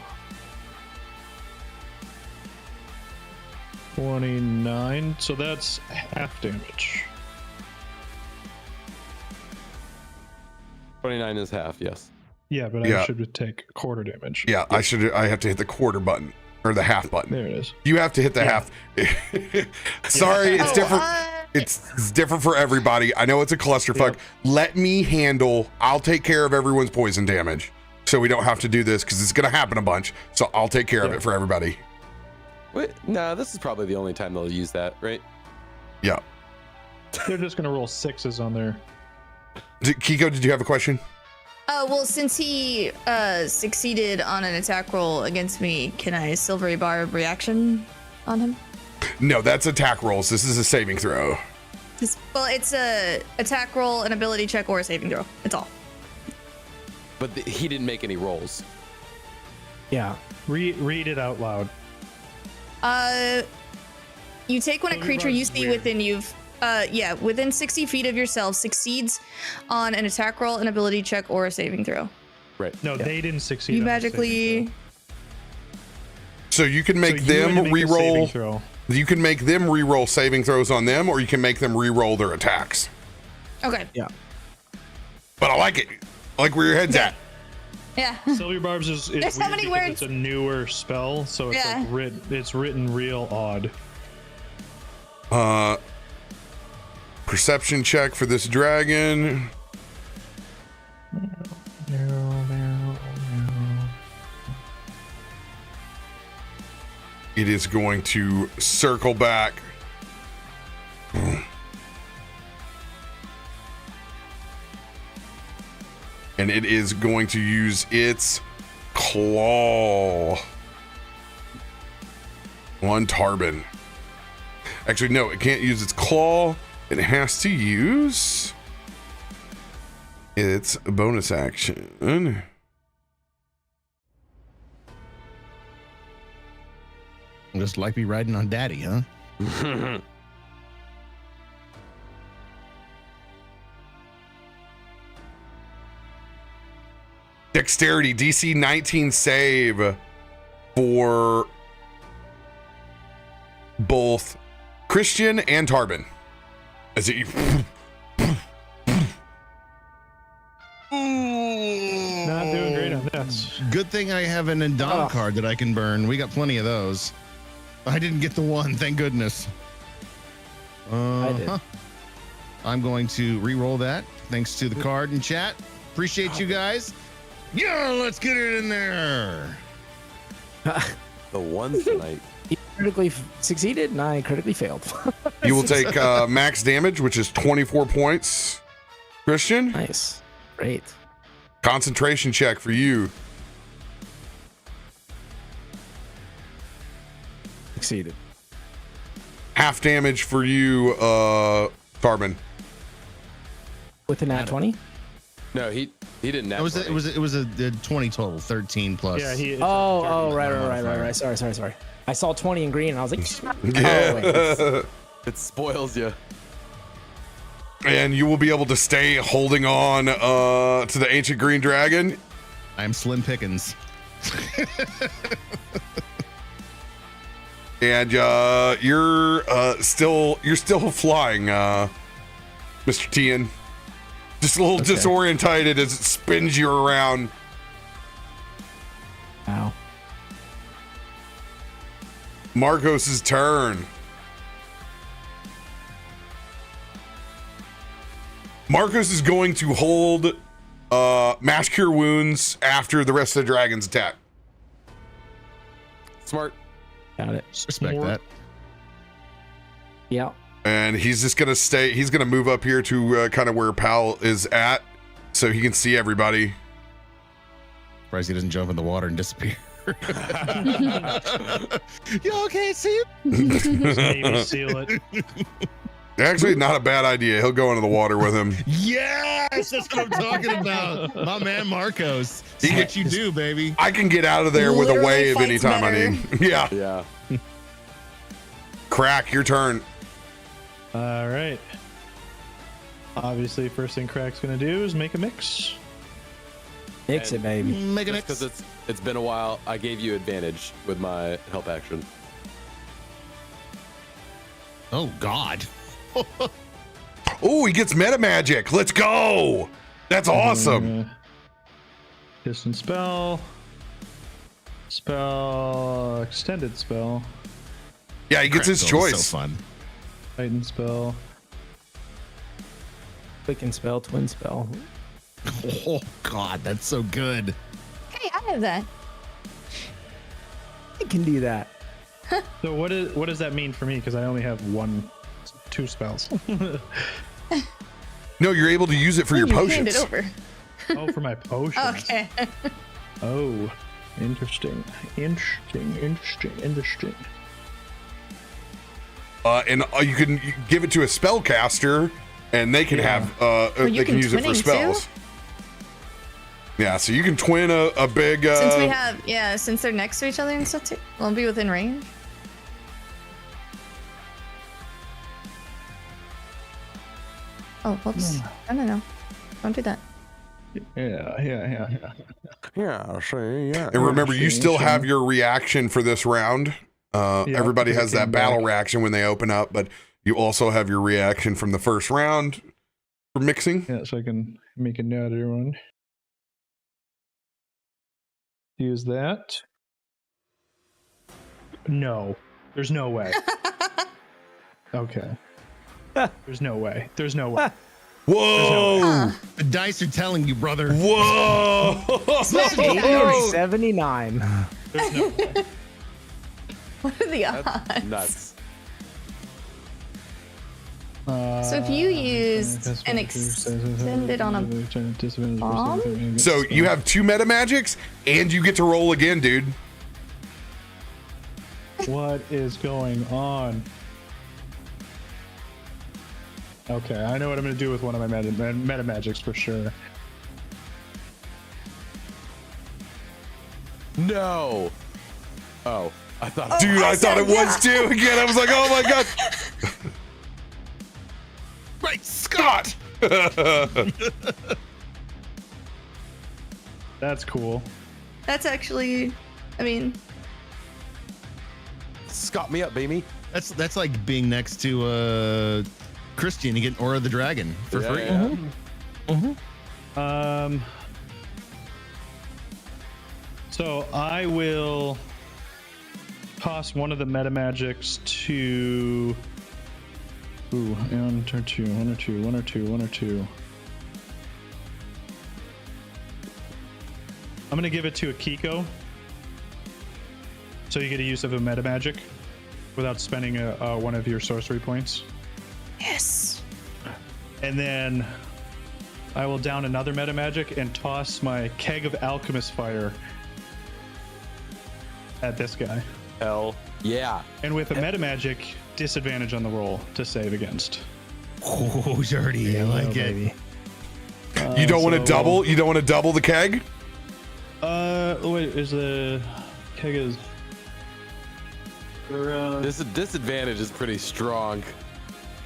Speaker 6: 29. So that's half damage.
Speaker 2: 29 is half, yes.
Speaker 6: Yeah, but
Speaker 1: Yeah.
Speaker 6: I should take quarter damage.
Speaker 1: Yeah, I have to hit the quarter button or the half button.
Speaker 6: There it is.
Speaker 1: You have to hit the half. Sorry, it's different. It's different for everybody. I know it's a clusterfuck.
Speaker 6: Yep.
Speaker 1: Let me handle. I'll take care of everyone's poison damage, so we don't have to do this because it's gonna happen a bunch. So I'll take care of it for everybody.
Speaker 2: Wait, nah, this is probably the only time they'll use that, right?
Speaker 1: Yeah.
Speaker 6: They're just gonna roll 6s on there.
Speaker 1: Kiko, did you have a question?
Speaker 5: Oh, well, since he succeeded on an attack roll against me, can I silvery barb reaction on him?
Speaker 1: No, that's attack rolls. This is a saving throw.
Speaker 5: Well, it's a attack roll, an ability check, or a saving throw. It's all.
Speaker 2: But he didn't make any rolls.
Speaker 3: Yeah.
Speaker 6: Read it out loud.
Speaker 5: You take when a creature you see within you've within 60 feet of yourself succeeds on an attack roll, an ability check, or a saving throw.
Speaker 2: Right.
Speaker 6: No, they didn't succeed.
Speaker 5: You
Speaker 6: on the
Speaker 5: magically.
Speaker 6: saving
Speaker 1: So you can
Speaker 6: throw.
Speaker 1: make
Speaker 6: So you
Speaker 1: them
Speaker 6: had to make a saving
Speaker 1: re-roll.
Speaker 6: throw.
Speaker 1: You can make them re-roll saving throws on them, or you can make them re-roll their attacks.
Speaker 5: Okay.
Speaker 3: Yeah.
Speaker 1: But I like it. I like where your head's at.
Speaker 5: Yeah.
Speaker 6: Silver Barbs is
Speaker 5: There's so
Speaker 6: weird
Speaker 5: many
Speaker 6: because
Speaker 5: words.
Speaker 6: it's a newer spell, so it's
Speaker 5: Yeah.
Speaker 6: like it's written real odd.
Speaker 1: Perception check for this dragon. It is going to circle back. And it is going to use its claw on Tarben. Actually, no, it can't use its claw. It has to use its bonus action.
Speaker 4: Just like me riding on daddy, huh?
Speaker 1: Dexterity, DC 19 save for both Christian and Tarben. As it
Speaker 6: Not doing great on this.
Speaker 4: Good thing I have an Endon card that I can burn. We got plenty of those. I didn't get the one, thank goodness.
Speaker 3: I did.
Speaker 4: I'm going to re-roll that thanks to the card in chat. Appreciate you guys. Yeah, let's get it in there.
Speaker 2: The ones tonight.
Speaker 3: He critically succeeded, and I critically failed.
Speaker 1: you will take max damage, which is 24 points. Christian,
Speaker 3: Nice. Great.
Speaker 1: concentration check for you.
Speaker 3: Succeeded.
Speaker 1: Half damage for you, Tarben.
Speaker 3: With a nat 20?
Speaker 2: No, he didn't.
Speaker 4: It was a 20 total, 13 plus.
Speaker 6: Yeah, he.
Speaker 3: Right. Sorry. I saw 20 in green, and I was like,
Speaker 1: Yeah.
Speaker 3: oh, wait.
Speaker 2: It spoils you.
Speaker 1: And you will be able to stay holding on to the ancient green dragon.
Speaker 4: I'm Slim Pickens.
Speaker 1: And you're still flying, Mr. Tien. Just a little disorientated as it spins you around.
Speaker 3: Wow.
Speaker 1: Markos' turn. Markos is going to hold Mass Cure Wounds after the rest of the dragon's attack.
Speaker 2: Smart.
Speaker 3: Got it.
Speaker 4: Respect that.
Speaker 3: Yeah.
Speaker 1: And he's just gonna stay. He's gonna move up here to kind of where Pal is at, so he can see everybody.
Speaker 4: Surprised he doesn't jump in the water and disappear. Y'all can't see him.
Speaker 6: Maybe seal it.
Speaker 1: Actually, not a bad idea. He'll go into the water with him.
Speaker 4: Yes, that's what I'm talking about. My man Markos. That's what you do, baby.
Speaker 1: I can get out of there with a
Speaker 5: Literally
Speaker 1: wave
Speaker 5: fights
Speaker 1: anytime I
Speaker 5: better.
Speaker 1: need. Yeah.
Speaker 2: Yeah.
Speaker 1: Krak, your turn.
Speaker 6: All right. Obviously, first thing Krak's gonna do is make a mix.
Speaker 3: Mix it, baby.
Speaker 4: Make an
Speaker 2: Because it's been a while, I gave you advantage with my help action.
Speaker 4: Oh God.
Speaker 1: Oh, he gets meta magic. Let's go. That's awesome.
Speaker 6: Distance spell, extended spell,
Speaker 1: Yeah, he gets his
Speaker 4: Crackle is
Speaker 1: choice.
Speaker 4: So fun.
Speaker 6: Titan spell.
Speaker 3: Quicken spell, twin spell.
Speaker 4: Oh God, that's so good.
Speaker 5: Hey, I have that.
Speaker 3: I can do that.
Speaker 6: So what does that mean for me? Because I only have two spells.
Speaker 1: No, you're able to use it for your
Speaker 5: You hand it
Speaker 1: potions.
Speaker 5: over.
Speaker 6: Oh, for my potions.
Speaker 5: Okay.
Speaker 6: Oh, interesting.
Speaker 1: And you can give it to a spellcaster, and they can have
Speaker 5: you
Speaker 1: they can
Speaker 5: can
Speaker 1: use it for
Speaker 5: twinning, too?
Speaker 1: spells. Yeah, so you can twin a big.
Speaker 5: Since we have, since they're next to each other and stuff too, we'll be within range. Oh, whoops. No. Don't do that.
Speaker 6: Yeah.
Speaker 2: Yeah, sure, yeah.
Speaker 1: And remember, you still have your reaction for this round. Everybody has that battle reaction when they open up, but you also have your reaction from the first round for mixing.
Speaker 6: Yeah, so I can make another one. Use that. No, there's no way. Okay. There's no way.
Speaker 1: Whoa!
Speaker 4: The dice are telling you, brother.
Speaker 1: Whoa!
Speaker 3: 79.
Speaker 6: There's no way.
Speaker 5: What are the odds?
Speaker 2: Nuts.
Speaker 5: So if you used an extended on a bomb?
Speaker 1: So you have 2 meta magics, and you get to roll again, dude.
Speaker 6: What is going on? Okay, I know what I'm going to do with one of my meta magics for sure.
Speaker 2: No. Oh, I thought.
Speaker 1: Dude, I thought it was too. Again, I was like, oh my god.
Speaker 4: Right, Scott.
Speaker 6: That's cool.
Speaker 5: That's actually, I mean,
Speaker 2: Scott me up, baby.
Speaker 4: That's like being next to Christian. You get Aura of the Dragon for free.
Speaker 2: Yeah.
Speaker 6: So I will toss one of the meta magics to. Ooh, and turn one or two. I'm gonna give it to Akiko. So you get a use of a meta magic without spending one of your sorcery points.
Speaker 5: yes.
Speaker 6: And then I will down another meta magic and toss my keg of Alchemist fire at this guy.
Speaker 2: Hell yeah.
Speaker 6: And with a meta magic, disadvantage on the roll to save against.
Speaker 4: Oh, dirty. I like it.
Speaker 3: Baby.
Speaker 1: You don't want to
Speaker 6: so-
Speaker 1: double? You don't want to double the keg?
Speaker 6: Wait, is the keg is.
Speaker 2: This disadvantage is pretty strong.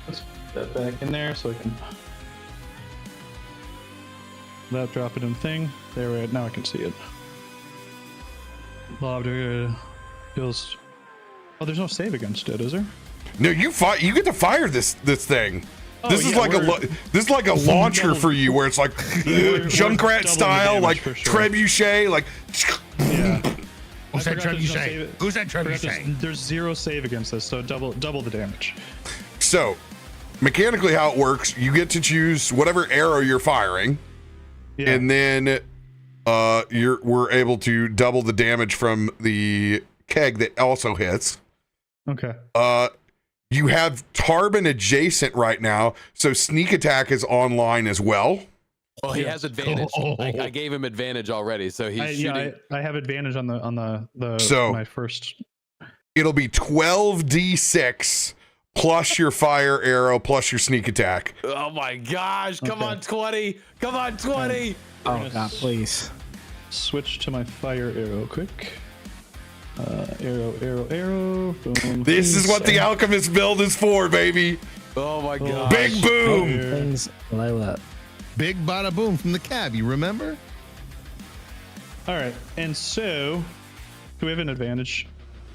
Speaker 6: Let's put that back in there so I can. That drop it in thing. There we now I can see it. Bob feels. Oh, there's no save against it, is there?
Speaker 1: No, you get to fire this thing.
Speaker 6: Oh,
Speaker 1: This is
Speaker 6: yeah,
Speaker 1: like this is like a launcher for you, where it's like Junkrat
Speaker 6: double
Speaker 1: style,
Speaker 6: the
Speaker 1: like
Speaker 6: damage for sure.
Speaker 1: trebuchet, like.
Speaker 6: Yeah.
Speaker 4: Who's that trebuchet? Who's that
Speaker 6: Forgot
Speaker 4: trebuchet?
Speaker 6: there's zero save against this, so double the damage.
Speaker 1: So, mechanically, how it works, you get to choose whatever arrow you're firing,
Speaker 6: Yeah.
Speaker 1: and then we're able to double the damage from the keg that also hits.
Speaker 6: Okay.
Speaker 1: You have Tarben adjacent right now, so sneak attack is online as well.
Speaker 2: Well, he has advantage.
Speaker 4: Oh.
Speaker 2: I gave him advantage already, so he's shooting.
Speaker 6: I have advantage on the
Speaker 1: So-
Speaker 6: my first.
Speaker 1: It'll be 12d6 plus your fire arrow plus your sneak attack.
Speaker 2: Oh my gosh! Come on, 20! Come on, 20!
Speaker 3: Oh God, please.
Speaker 6: Switch to my fire arrow quick. Arrow. Boom.
Speaker 1: This is what the Alchemist build is for, baby.
Speaker 2: Oh my god!
Speaker 1: Big boom.
Speaker 3: Things blow up.
Speaker 4: Big bada boom from the cab. You remember?
Speaker 6: All right, and so do we have an advantage?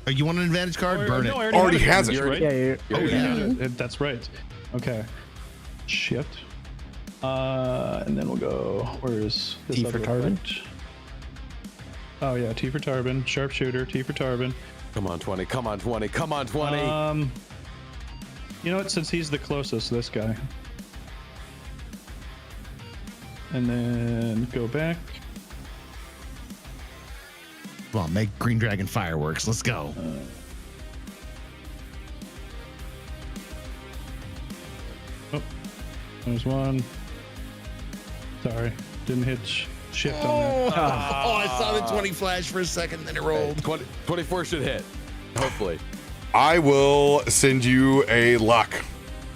Speaker 4: Oh, you want an advantage card? Burn it.
Speaker 6: No, I
Speaker 1: Already
Speaker 6: have
Speaker 1: has
Speaker 6: advantage,
Speaker 1: it.
Speaker 6: right?
Speaker 3: Yeah, you're,
Speaker 6: Oh,
Speaker 4: yeah.
Speaker 6: yeah. That's right. Okay. Shit. And then we'll go. Where is this
Speaker 3: T for
Speaker 6: other
Speaker 3: Tarben?
Speaker 6: effect? Oh yeah, T for Tarben. Sharpshooter. T for Tarben.
Speaker 2: Come on, 20! Come on, 20! Come on, 20!
Speaker 6: You know what? Since he's the closest, this guy. And then go back.
Speaker 4: Come on, make Green Dragon fireworks. Let's go.
Speaker 6: Oh, there's one. Sorry, didn't hit shift on that.
Speaker 4: Oh, I saw the 20 flash for a second, then it rolled.
Speaker 2: 24 should hit. Hopefully.
Speaker 1: I will send you a luck.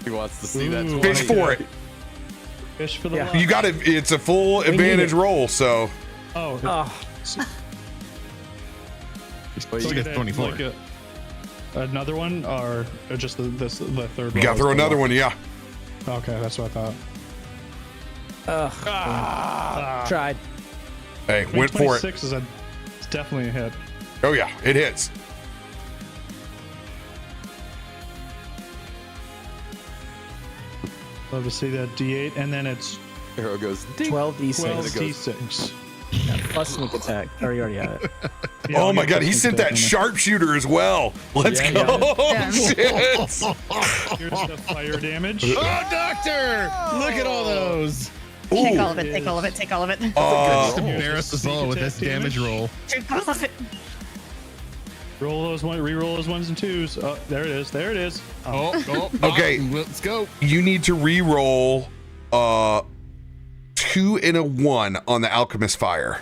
Speaker 2: He wants to see that
Speaker 6: Ooh.
Speaker 2: 20.
Speaker 1: Fish for it.
Speaker 6: Fish for the
Speaker 3: Yeah.
Speaker 6: luck.
Speaker 1: You got it. It's a full
Speaker 3: need
Speaker 1: advantage
Speaker 3: it.
Speaker 1: roll. So
Speaker 6: Oh,
Speaker 2: Wait,
Speaker 4: So
Speaker 2: you
Speaker 4: you
Speaker 2: get-
Speaker 4: get 24.
Speaker 6: like another one, or just the third
Speaker 1: you
Speaker 6: one?
Speaker 1: got to throw another one. Yeah.
Speaker 6: Okay, that's what I thought.
Speaker 3: tried.
Speaker 1: Hey,
Speaker 6: I mean,
Speaker 1: went for it.
Speaker 6: 26 it's definitely a hit.
Speaker 1: Oh yeah, it hits.
Speaker 6: Love to see that D8, and then it's
Speaker 2: Arrow goes ding.
Speaker 3: 12d6
Speaker 6: 12d6.
Speaker 3: plus sneak attack. Or you already have it.
Speaker 6: Yeah,
Speaker 1: Oh
Speaker 6: I'll
Speaker 1: my
Speaker 6: get
Speaker 1: God,
Speaker 6: this
Speaker 1: he
Speaker 6: one
Speaker 1: sent that
Speaker 6: taken.
Speaker 1: sharpshooter as well. Let's
Speaker 2: Yeah,
Speaker 1: go.
Speaker 5: yeah.
Speaker 1: Shit.
Speaker 6: Here's the fire damage.
Speaker 4: Oh, Doctor! Look at all those.
Speaker 5: Take
Speaker 1: Ooh.
Speaker 5: all of it. Take all of it. Take all of it.
Speaker 4: Just
Speaker 1: Uh,
Speaker 4: embarrass us all with this damage roll.
Speaker 5: Take all of it.
Speaker 6: Roll those one, re-roll those ones and twos. Oh, there it is. There it is.
Speaker 4: Oh,
Speaker 1: Okay.
Speaker 4: Let's go.
Speaker 1: you need to re-roll 2 and a 1 on the Alchemist fire.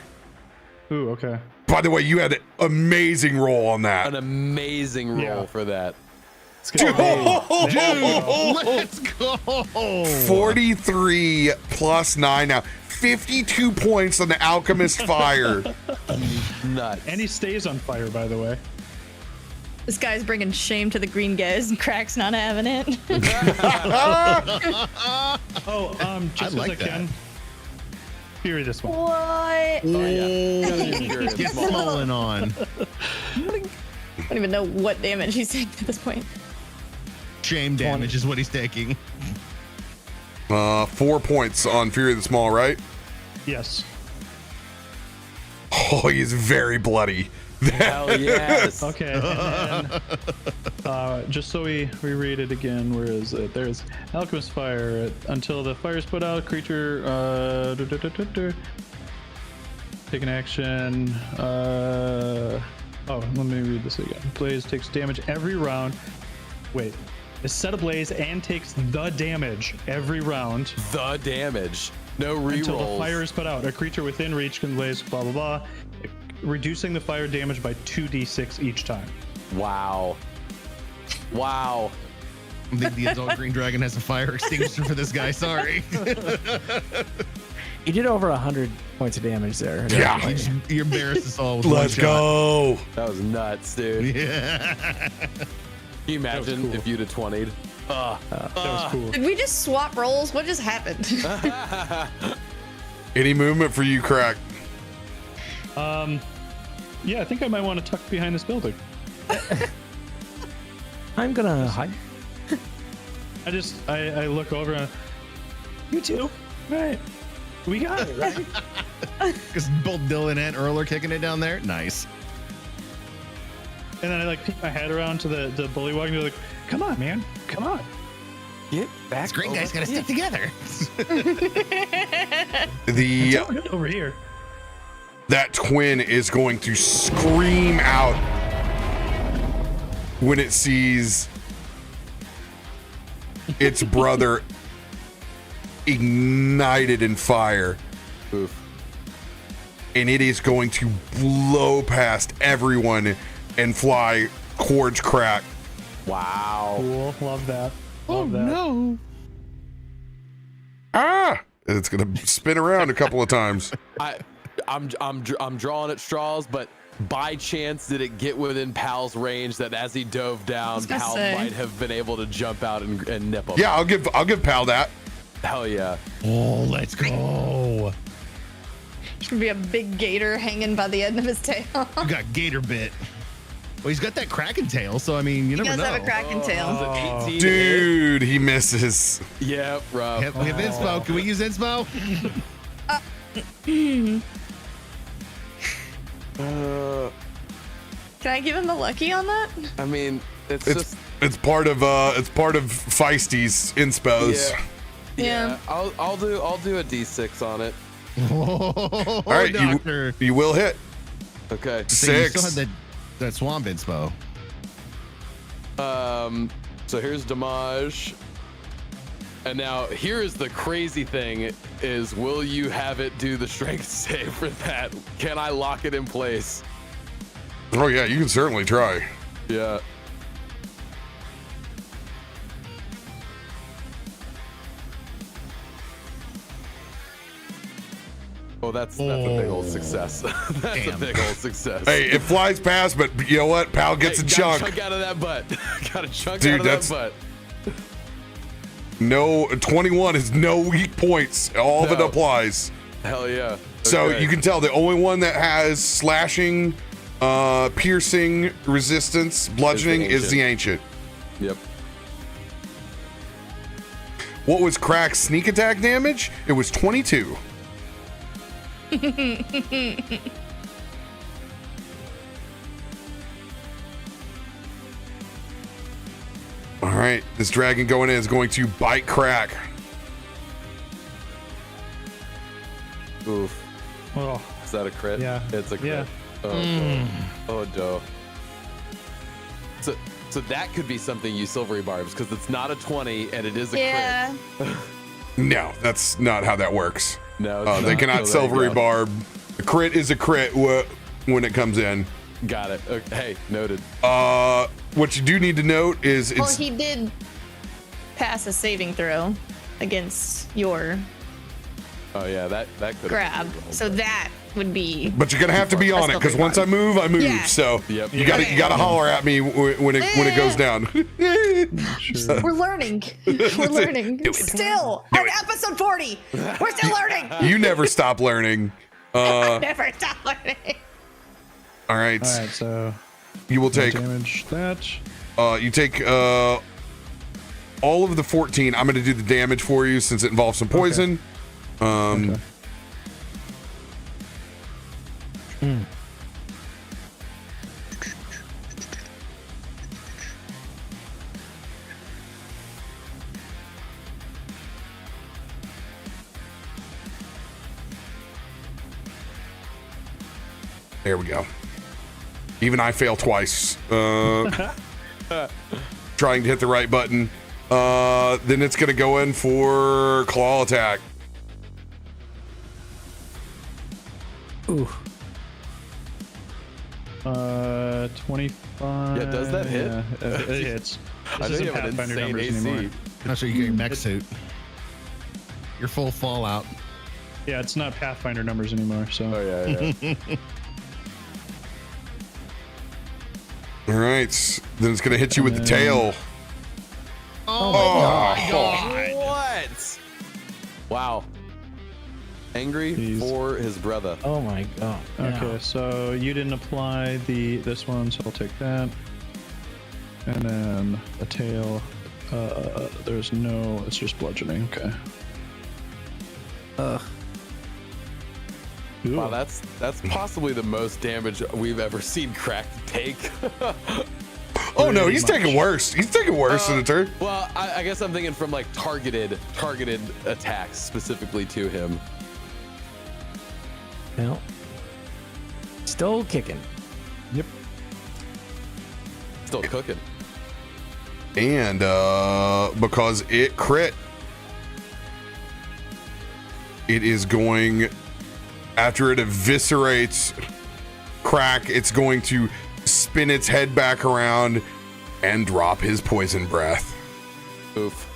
Speaker 6: Ooh, okay.
Speaker 1: By the way, you had an amazing roll on
Speaker 2: An
Speaker 1: that.
Speaker 2: amazing roll
Speaker 6: Yeah.
Speaker 2: for that.
Speaker 6: Let's get
Speaker 4: Let's go.
Speaker 1: 43 plus 9 now. 52 points on the Alchemist fire.
Speaker 2: Nuts.
Speaker 6: And he stays on fire, by the way.
Speaker 5: This guy's bringing shame to the green guys, and Krak's not having it.
Speaker 6: Oh, just
Speaker 4: I like
Speaker 6: as I can. Fury this one.
Speaker 5: What?
Speaker 2: Oh, yeah.
Speaker 4: Get smalling on.
Speaker 5: I don't even know what damage he's taking at this point.
Speaker 4: Shame damage is what he's taking.
Speaker 1: 4 points on Fury the Small, right?
Speaker 6: Yes.
Speaker 1: Oh, he's very bloody.
Speaker 2: Hell yes.
Speaker 6: Okay, and then just so we read it again, where is it? There's Alchemist Fire. Until the fire is put out, creature take an action. Oh, let me read this again. Blaze takes damage every round. Wait, is set ablaze and takes the damage every round
Speaker 2: The damage. No rerolls.
Speaker 6: until the fire is put out. A creature within reach can blaze, blah blah blah, reducing the fire damage by 2d6 each time.
Speaker 2: Wow. Wow.
Speaker 4: I think the adult green dragon has a fire extinguisher for this guy. Sorry.
Speaker 3: You did over 100 points of damage there.
Speaker 1: Yeah.
Speaker 4: You embarrassed us all with
Speaker 1: Let's
Speaker 4: one shot.
Speaker 1: go.
Speaker 2: That was nuts, dude.
Speaker 4: Yeah.
Speaker 2: Can you imagine
Speaker 6: cool.
Speaker 2: if you'd have 20'd?
Speaker 6: That was cool.
Speaker 5: Did we just swap roles? What just happened?
Speaker 1: Any movement for you, Krak?
Speaker 6: Yeah, I think I might want to tuck behind this building.
Speaker 3: I'm gonna hide.
Speaker 6: I look over and you too. All right. We got it, right?
Speaker 4: Because both Dylan and Earl are kicking it down there. Nice.
Speaker 6: And then I like peek my head around to the bullywug and be like, come on, man. Come on.
Speaker 2: Get back.
Speaker 4: This green
Speaker 2: over
Speaker 4: guy's got to stick together.
Speaker 1: The
Speaker 6: Over here.
Speaker 1: that twin is going to scream out when it sees its brother ignited in fire.
Speaker 2: Oof.
Speaker 1: And it is going to blow past everyone and fly towards Krak.
Speaker 2: Wow.
Speaker 6: Cool. Love that.
Speaker 4: Oh no!
Speaker 1: It's gonna spin around a couple of times.
Speaker 2: I'm drawing at straws, but by chance did it get within Pal's range that as he dove down,
Speaker 5: gonna
Speaker 2: Pal
Speaker 5: say.
Speaker 2: might have been able to jump out and nip him?
Speaker 1: Yeah, I'll give Pal that.
Speaker 2: Hell yeah.
Speaker 4: Oh, let's go!
Speaker 5: There's gonna be a big gator hanging by the end of his tail.
Speaker 4: You got gator bit. Well, he's got that kraken tail, so I mean, you
Speaker 5: He
Speaker 4: never
Speaker 5: does
Speaker 4: know.
Speaker 5: have a kraken tail.
Speaker 2: Is it 18?
Speaker 1: Dude, he misses.
Speaker 2: Yeah, rough.
Speaker 4: We have inspo. Can we use inspo?
Speaker 5: Can I give him the lucky on that?
Speaker 2: I mean, it's
Speaker 1: It's
Speaker 2: just
Speaker 1: it's part of Feisty's inspos.
Speaker 5: Yeah.
Speaker 2: I'll do a D6 on it.
Speaker 4: All
Speaker 1: right,
Speaker 4: doctor.
Speaker 1: You will hit.
Speaker 2: Okay.
Speaker 4: So you
Speaker 1: 6.
Speaker 4: still have that swamp inspo.
Speaker 2: So here's damage. And now here is the crazy thing is will you have it do the strength save for that? Can I lock it in place?
Speaker 1: Oh yeah, you can certainly try.
Speaker 2: Yeah. Oh, that's a big old success. That's a big old success.
Speaker 1: Hey, it flies past, but you know what? Pal gets a
Speaker 2: Got
Speaker 1: chunk.
Speaker 2: a chunk out of that butt. Got a chunk
Speaker 1: Dude,
Speaker 2: out of that butt.
Speaker 1: No, 21 is no weak points. All of it
Speaker 2: No.
Speaker 1: applies.
Speaker 2: Hell yeah.
Speaker 1: So
Speaker 2: Okay.
Speaker 1: you can tell the only one that has slashing, piercing, resistance, bludgeoning is the ancient.
Speaker 2: Yep.
Speaker 1: What was Krak's sneak attack damage? It was 22. All right, this dragon going in is going to bite Krak.
Speaker 2: Oof.
Speaker 6: Oh,
Speaker 2: Is that a crit?
Speaker 6: Yeah.
Speaker 2: It's a crit.
Speaker 6: Yeah.
Speaker 2: Oh, dough. So that could be something you silvery barbs because it's not a 20 and it is a
Speaker 5: Yeah.
Speaker 2: crit.
Speaker 1: No, that's not how that works.
Speaker 2: No,
Speaker 1: They
Speaker 2: it's
Speaker 1: cannot
Speaker 2: not. So there you
Speaker 1: silvery
Speaker 2: go.
Speaker 1: barb. A crit is a crit when it comes in.
Speaker 2: Got it. Okay. Hey, noted.
Speaker 1: What you do need to note is
Speaker 5: Well,
Speaker 1: it's
Speaker 5: he did pass a saving throw against your
Speaker 2: Oh yeah, that could
Speaker 5: grab, so that would be.
Speaker 1: but you're gonna have to be on it because once I move, I move.
Speaker 5: Yeah.
Speaker 1: So
Speaker 2: Yep.
Speaker 1: you gotta
Speaker 5: Okay.
Speaker 1: you gotta holler at me when it goes down.
Speaker 5: We're learning. We're learning. Still on episode 40. We're still learning.
Speaker 1: You never stop learning.
Speaker 5: Never stop learning.
Speaker 1: All right.
Speaker 6: all right. So
Speaker 1: You will take
Speaker 6: damage that.
Speaker 1: you take all of the 14. I'm gonna do the damage for you since it involves some poison.
Speaker 6: Okay.
Speaker 1: There we go. Even I fail twice. Trying to hit the right button. Then it's gonna go in for claw attack.
Speaker 3: Ooh.
Speaker 6: 25.
Speaker 2: Yeah, does that hit?
Speaker 6: Yeah, it hits.
Speaker 2: I
Speaker 6: This
Speaker 2: know you
Speaker 6: isn't
Speaker 2: have an
Speaker 6: Pathfinder
Speaker 2: insane
Speaker 6: numbers
Speaker 2: AC.
Speaker 6: anymore.
Speaker 4: Not sure you get your mech suit. Your full fallout.
Speaker 6: Yeah, it's not Pathfinder numbers anymore. So
Speaker 2: Oh yeah, yeah.
Speaker 1: All right. Then it's gonna hit you with the tail.
Speaker 2: What? Wow. Angry
Speaker 6: Jeez.
Speaker 2: for his brother.
Speaker 3: Oh my god.
Speaker 6: okay, so you didn't apply this one, so I'll take that. And then the tail. There's no. It's just bludgeoning. Okay. Ooh.
Speaker 2: Wow, that's possibly the most damage we've ever seen Krak take.
Speaker 1: Oh no,
Speaker 6: Pretty
Speaker 1: he's
Speaker 6: much.
Speaker 1: taking worse. He's taking worse in a turn.
Speaker 2: Well, I guess I'm thinking from like targeted attacks specifically to him.
Speaker 3: Well, still kicking.
Speaker 2: Still cooking.
Speaker 1: And because it crit, it is going after it eviscerates Krak, it's going to spin its head back around and drop his poison breath.
Speaker 2: Oof.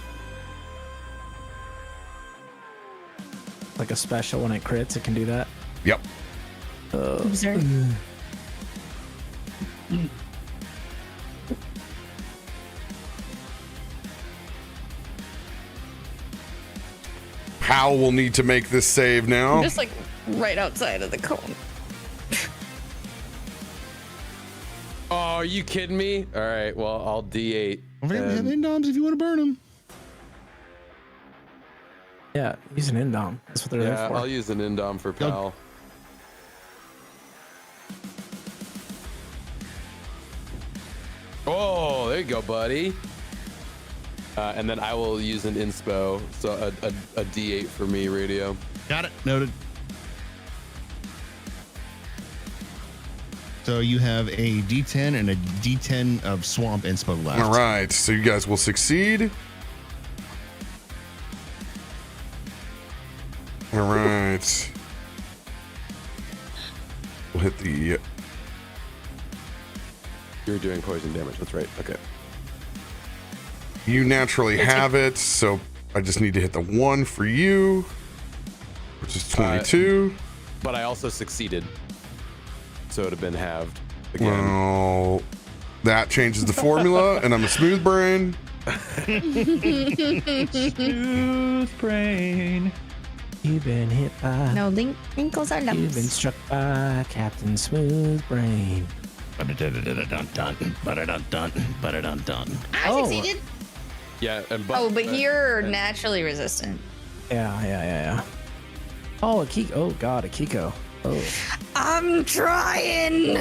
Speaker 3: Like a special when it crits, it can do that.
Speaker 1: Yep.
Speaker 5: Observe.
Speaker 1: Hal will need to make this save now.
Speaker 5: I'm just like right outside of the cone.
Speaker 2: Oh, are you kidding me? All right, well, I'll D8.
Speaker 4: We have
Speaker 2: and-
Speaker 4: Indoms if you want to burn them.
Speaker 3: Yeah, use an Indom. That's what they're there
Speaker 2: Yeah,
Speaker 3: for.
Speaker 2: I'll use an Indom for Pal. Oh, there you go, buddy. And then I will use an inspo, so a D8 for me, radio.
Speaker 4: Got it. Noted. So you have a D10 and a D10 of swamp inspo left.
Speaker 1: All right, so you guys will succeed. All right. We'll hit the...
Speaker 2: You're doing poison damage, that's right. Okay.
Speaker 1: You naturally have it, so I just need to hit the 1 for you, which is 22.
Speaker 2: But I also succeeded, so it would have been halved again.
Speaker 1: Well, that changes the formula, and I'm a smooth brain.
Speaker 6: Smooth brain.
Speaker 3: You've been hit by.
Speaker 5: No, wrinkles are
Speaker 3: You've been
Speaker 5: lumps.
Speaker 3: struck by Captain Smooth Brain.
Speaker 4: Ba-da-dun-dun-dun-dun-dun.
Speaker 5: I
Speaker 3: Oh.
Speaker 5: succeeded.
Speaker 2: Yeah, and
Speaker 5: Oh, but you're naturally resistant.
Speaker 3: Yeah. Oh, Akiko. Oh, God, Akiko. Oh.
Speaker 5: I'm trying.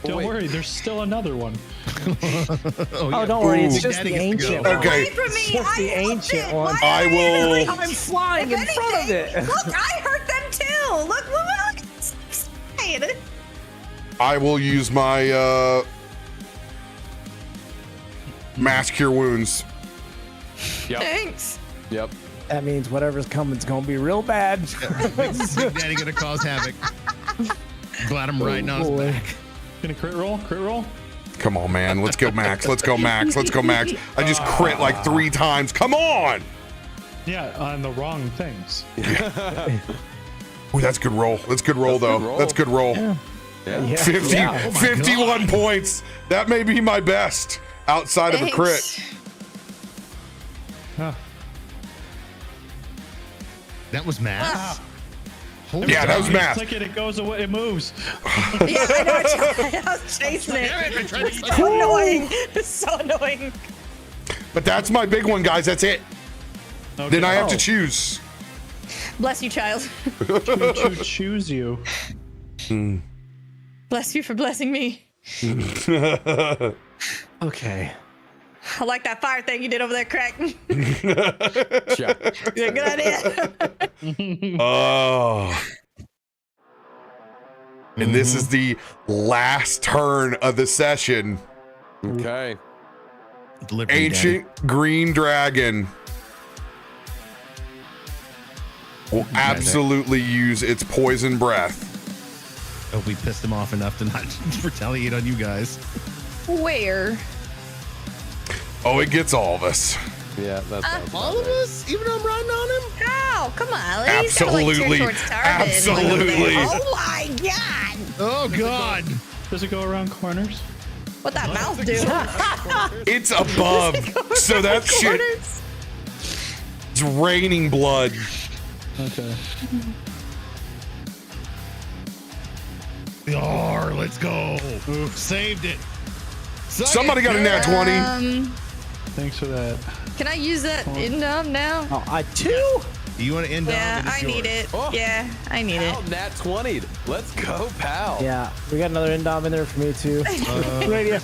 Speaker 6: Don't worry, there's still another one.
Speaker 3: Oh, don't worry. It's
Speaker 1: Ooh.
Speaker 3: just the
Speaker 4: Daddy gets to
Speaker 3: ancient
Speaker 4: go.
Speaker 3: one.
Speaker 1: Okay.
Speaker 5: Away from me.
Speaker 3: Just the
Speaker 5: I helped
Speaker 3: ancient
Speaker 5: it.
Speaker 3: one.
Speaker 5: Why
Speaker 1: I
Speaker 5: are you
Speaker 1: will-
Speaker 5: really-
Speaker 3: I'm flying in front of it.
Speaker 5: Look, I hurt them too. Look.
Speaker 1: I will use my mass cure wounds.
Speaker 2: Yep.
Speaker 5: Thanks.
Speaker 2: Yep.
Speaker 3: That means whatever's coming's gonna be real bad.
Speaker 4: Big Daddy gonna cause havoc. Glad I'm riding on his
Speaker 3: boy.
Speaker 4: back.
Speaker 6: Gonna crit roll? Crit roll?
Speaker 1: Come on, man. Let's go, Max. Let's go, Max. Let's go, Max. I just crit like 3 times. Come on.
Speaker 6: Yeah, on the wrong things.
Speaker 1: Ooh, that's good roll. That's good roll,
Speaker 2: That's
Speaker 1: though.
Speaker 2: good roll.
Speaker 1: That's good roll.
Speaker 3: Yeah.
Speaker 1: 50,
Speaker 3: Yeah.
Speaker 4: Oh my
Speaker 1: 51
Speaker 4: God.
Speaker 1: points. That may be my best outside of a crit.
Speaker 5: Thanks.
Speaker 6: Huh.
Speaker 4: That was math. Holy
Speaker 1: Yeah, that was
Speaker 4: God.
Speaker 1: math.
Speaker 6: Click it, it goes away, it moves.
Speaker 5: Yeah, I know. I was chasing it.
Speaker 4: Damn it, I tried to-
Speaker 5: So annoying. It's so annoying.
Speaker 1: But that's my big one, guys. That's it.
Speaker 6: Okay.
Speaker 1: Then I have to
Speaker 3: Oh.
Speaker 1: choose.
Speaker 5: Bless you, child.
Speaker 6: to choose you.
Speaker 5: Bless you for blessing me.
Speaker 3: Okay.
Speaker 5: I like that fire thing you did over there, Krak.
Speaker 2: Yeah.
Speaker 5: Good idea.
Speaker 1: Oh. And this is the last turn of the session.
Speaker 2: Okay.
Speaker 4: Delivery,
Speaker 1: Ancient green dragon will absolutely use its poison breath.
Speaker 4: Daddy. Hope we pissed him off enough to not retaliate on you guys.
Speaker 5: Where?
Speaker 1: Oh, it gets all of us.
Speaker 2: Yeah, that's
Speaker 4: All of us? Even though I'm riding on him?
Speaker 5: How? Come on. At least gotta, like,
Speaker 1: Absolutely.
Speaker 5: cheer towards Tarben, like, over
Speaker 1: Absolutely.
Speaker 5: there. Oh my god.
Speaker 4: Oh, God.
Speaker 6: Does it go around corners?
Speaker 5: What that mouth do?
Speaker 1: It's above. So that shit,
Speaker 5: Corners.
Speaker 1: it's raining blood.
Speaker 6: Okay.
Speaker 4: Oh, let's go. Saved it. Suck
Speaker 1: Somebody
Speaker 4: it.
Speaker 1: got a nat 20.
Speaker 6: Thanks for that.
Speaker 5: Can I use that Indom now?
Speaker 3: Oh, I too.
Speaker 4: You want to end
Speaker 5: Yeah,
Speaker 4: down?
Speaker 5: I need it.
Speaker 2: Oh.
Speaker 5: Yeah, I need
Speaker 2: Pal
Speaker 5: it.
Speaker 2: nat 20'd. Let's go, pal.
Speaker 3: Yeah, we got another Indom in there for me too. Radio.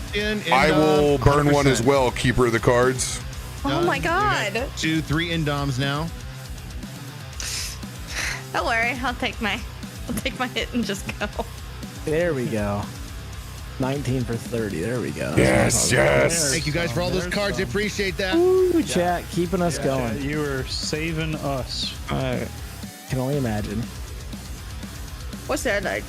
Speaker 1: I will burn one as well, keeper of the cards.
Speaker 5: Oh my god.
Speaker 4: 2, 3 Indoms now.
Speaker 5: Don't worry, I'll take my hit and just go.
Speaker 3: There we go. 19 for 30. There we go.
Speaker 1: Yes, yes.
Speaker 4: Thank you guys for all those cards. I appreciate that.
Speaker 3: Ooh, chat, keeping us going.
Speaker 6: You were saving us.
Speaker 3: I can only imagine.
Speaker 5: What's that like?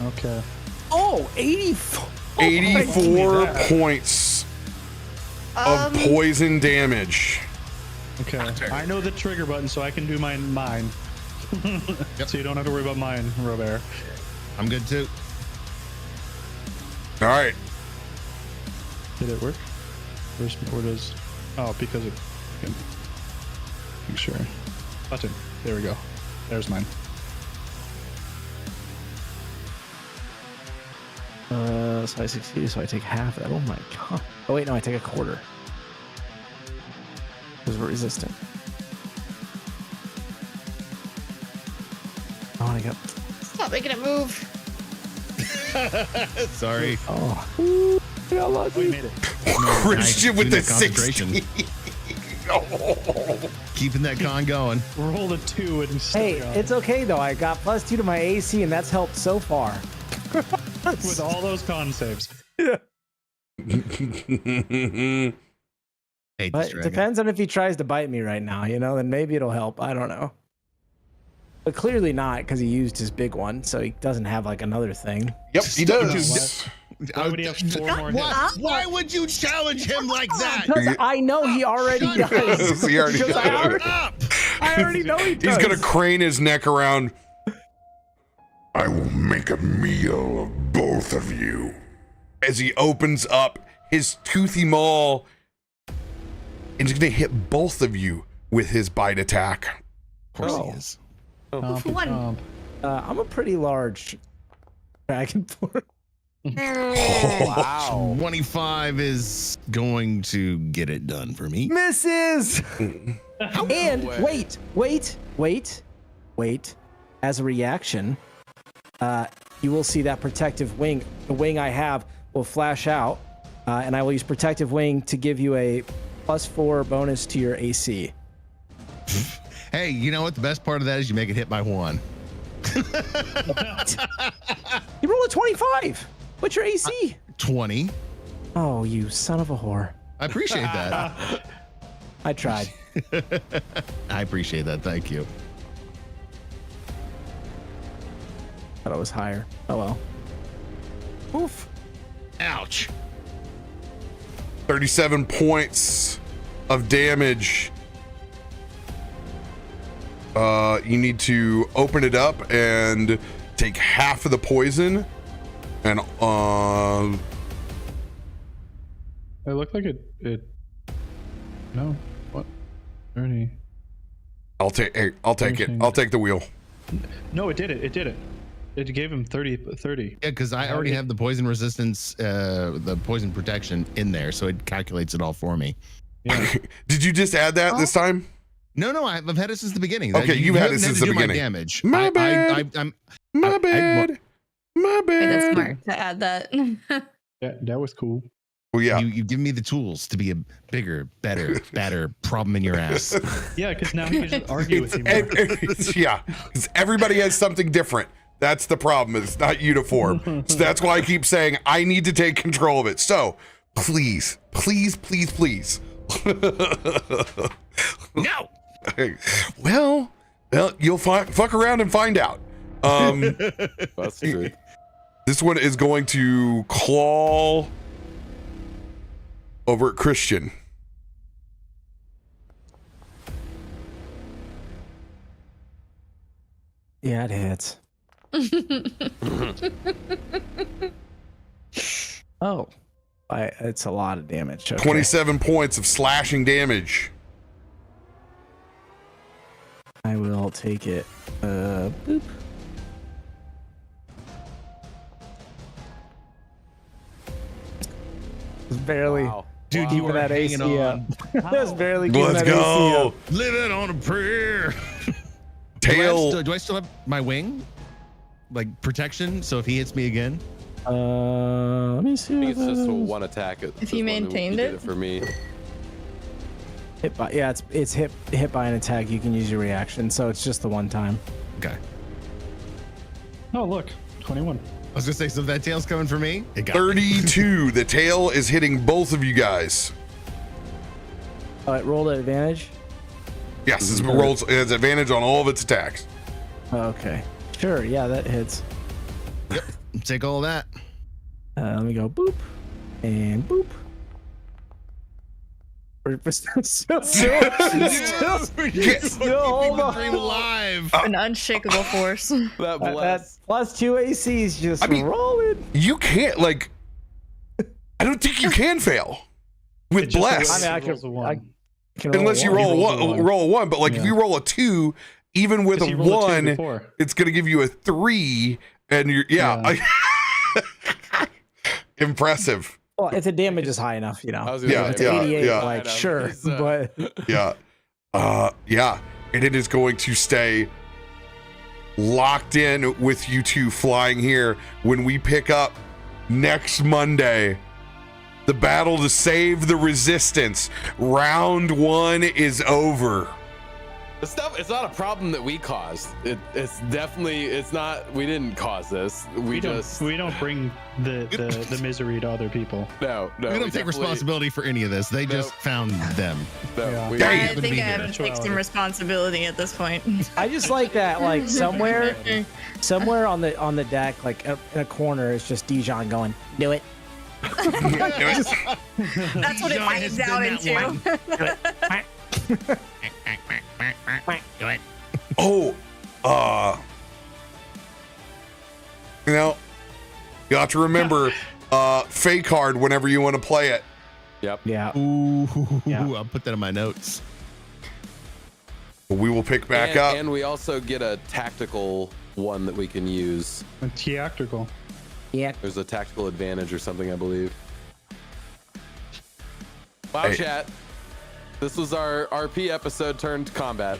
Speaker 6: Okay.
Speaker 3: Oh, 84.
Speaker 1: 84 points of
Speaker 5: Um,
Speaker 1: poison damage.
Speaker 6: Okay. I know the trigger button, so I can do mine. So you don't have to worry about mine, RoBear.
Speaker 4: I'm good too.
Speaker 1: All right.
Speaker 6: Did it work? Where does? Oh, because it. Okay. Make sure. Button. There we go. There's mine.
Speaker 3: So I succeeded, so I take half of that. Oh my god. Oh wait, no, I take a quarter. Because we're resistant. Oh, I got.
Speaker 5: Stop making it move.
Speaker 4: Sorry.
Speaker 3: Oh. Ooh, I got lucky.
Speaker 6: Oh, you made it.
Speaker 1: Christian with the
Speaker 4: Nice. Unit
Speaker 1: 60.
Speaker 4: Keeping that con going.
Speaker 6: Rolled a 2 and
Speaker 3: Hey, it's okay though. I got +2 to my AC, and that's helped so far.
Speaker 6: with all those con saves.
Speaker 3: Yeah.
Speaker 4: Hate
Speaker 3: But
Speaker 4: this
Speaker 3: it
Speaker 4: dragon.
Speaker 3: depends on if he tries to bite me right now, then maybe it'll help. I don't know. But clearly not, because he used his big one, so he doesn't have like another thing.
Speaker 1: Yep, he does.
Speaker 6: Why would he have 4 more hits?
Speaker 4: Why would you challenge him like that?
Speaker 3: Because I know he already
Speaker 4: Shut
Speaker 3: does.
Speaker 1: He already
Speaker 3: Because
Speaker 1: does.
Speaker 3: I already know he does.
Speaker 1: He's gonna crane his neck around. I will make a meal of both of you. As he opens up his toothy maw, and he's gonna hit both of you with his bite attack.
Speaker 4: Of course he is.
Speaker 5: One.
Speaker 3: I'm a pretty large dragon.
Speaker 2: Wow.
Speaker 4: 25 is going to get it done for me.
Speaker 3: Misses. And
Speaker 2: way.
Speaker 3: wait. As a reaction, you will see that protective wing. The wing I have will flash out, and I will use protective wing to give you a +4 bonus to your AC.
Speaker 4: Hey, you know what? The best part of that is you make it hit by 1.
Speaker 3: You roll a 25. What's your AC?
Speaker 4: 20.
Speaker 3: Oh, you son of a whore.
Speaker 4: I appreciate that.
Speaker 3: I tried.
Speaker 4: I appreciate that. Thank you.
Speaker 3: Thought it was higher. Oh well.
Speaker 2: Oof.
Speaker 4: Ouch.
Speaker 1: 37 points of damage. You need to open it up and take half of the poison. And
Speaker 6: It looked like it. No. What? 30.
Speaker 1: I'll take it. I'll take the wheel.
Speaker 6: No, it did it. It did it. It gave him 30.
Speaker 4: Yeah, because I already have the poison resistance, the poison protection in there, so it calculates it all for me.
Speaker 6: Yeah.
Speaker 1: Did you just add that this time?
Speaker 4: No, I've had it since the beginning.
Speaker 1: Okay, you've had it since the beginning.
Speaker 4: Damage.
Speaker 1: My bad. My bad. My
Speaker 5: Hey, that's
Speaker 1: bad.
Speaker 5: smart to add that.
Speaker 6: That was cool.
Speaker 1: Well, yeah.
Speaker 4: You give me the tools to be a bigger, better, badder problem in your ass.
Speaker 6: Yeah, because now he can just argue with you.
Speaker 1: Yeah, because everybody has something different. That's the problem. It's not uniform. So that's why I keep saying I need to take control of it. So please.
Speaker 4: No.
Speaker 1: Well, you'll fuck around and find out.
Speaker 2: That's true.
Speaker 1: This one is going to claw over at Christian.
Speaker 3: Yeah, it hits. Oh, it's a lot of damage. Okay.
Speaker 1: 27 points of slashing damage.
Speaker 3: I will take it. Boop. Just barely.
Speaker 2: Wow.
Speaker 4: Dude,
Speaker 3: Keeping
Speaker 4: you were
Speaker 3: that
Speaker 4: hanging
Speaker 3: AC
Speaker 4: on.
Speaker 3: up. Just barely keeping
Speaker 1: Let's
Speaker 3: that AC
Speaker 1: go.
Speaker 3: up.
Speaker 4: Living on a prayer.
Speaker 1: Tail.
Speaker 4: Do I still have my wing? Like protection? So if he hits me again?
Speaker 3: Let me see.
Speaker 2: I think
Speaker 3: what
Speaker 2: it's just
Speaker 3: that
Speaker 2: a
Speaker 3: is.
Speaker 2: one attack.
Speaker 5: If you maintained
Speaker 2: did
Speaker 5: it?
Speaker 2: for me.
Speaker 3: Hit by, yeah, it's hit by an attack. You can use your reaction, so it's just the one time.
Speaker 4: Okay.
Speaker 6: Oh, look. 21.
Speaker 4: I was gonna say, so if that tail's coming for me, it got
Speaker 1: 32. The tail is hitting both of you guys.
Speaker 3: Oh, it rolled at advantage.
Speaker 1: Yes, it rolls. It has advantage on all of its attacks.
Speaker 3: Okay. Sure. Yeah, that hits.
Speaker 4: Take all that.
Speaker 3: Let me go boop and boop. Still, hold on.
Speaker 4: Dream alive.
Speaker 5: An unshakable force.
Speaker 2: That bless.
Speaker 3: That plus 2 AC is just rolling.
Speaker 1: You can't like. I don't think you can fail with
Speaker 6: It's just
Speaker 1: bless.
Speaker 3: I
Speaker 6: rolls a one.
Speaker 3: can roll
Speaker 1: Unless you
Speaker 3: one.
Speaker 1: roll a one, but like if you roll a 2, even with
Speaker 6: Because
Speaker 1: a
Speaker 6: you rolled a 2
Speaker 1: 1,
Speaker 6: before.
Speaker 1: it's gonna give you a 3, and you're impressive.
Speaker 3: Well, if the damage is high enough, you know.
Speaker 2: I was gonna
Speaker 1: Yeah,
Speaker 2: say,
Speaker 3: It's
Speaker 1: yeah,
Speaker 3: 88,
Speaker 1: yeah.
Speaker 3: like sure,
Speaker 2: It's,
Speaker 3: but
Speaker 1: Yeah, and it is going to stay locked in with you two flying here when we pick up next Monday. The battle to save the resistance. Round 1 is over.
Speaker 2: the stuff. It's not a problem that we caused. It's definitely. It's not. We didn't cause this. We just.
Speaker 6: We don't bring the misery to other people.
Speaker 2: No.
Speaker 4: We don't take
Speaker 2: definitely-
Speaker 4: responsibility for any of this. They just found them.
Speaker 2: No,
Speaker 3: Yeah.
Speaker 2: we-
Speaker 1: Dang.
Speaker 5: I
Speaker 4: happen to
Speaker 5: think
Speaker 4: be
Speaker 5: I
Speaker 4: here.
Speaker 5: haven't taken responsibility at this point.
Speaker 3: I just like that, like somewhere on the deck, like in a corner, is just Dijon going, do it.
Speaker 5: That's what it
Speaker 4: John has
Speaker 5: fades
Speaker 4: been
Speaker 5: out
Speaker 4: that
Speaker 5: into.
Speaker 7: Do it.
Speaker 1: Oh, you got to remember, fake card whenever you want to play it.
Speaker 2: Yep.
Speaker 3: Yeah.
Speaker 4: Ooh,
Speaker 3: Yeah.
Speaker 4: I'll put that in my notes.
Speaker 1: We will pick back
Speaker 2: and,
Speaker 1: up.
Speaker 2: and we also get a tactical one that we can use.
Speaker 6: A theatrical.
Speaker 3: Yeah.
Speaker 2: There's a tactical advantage or something, I believe. Wow,
Speaker 1: Hey.
Speaker 2: chat. This was our RP episode turned combat.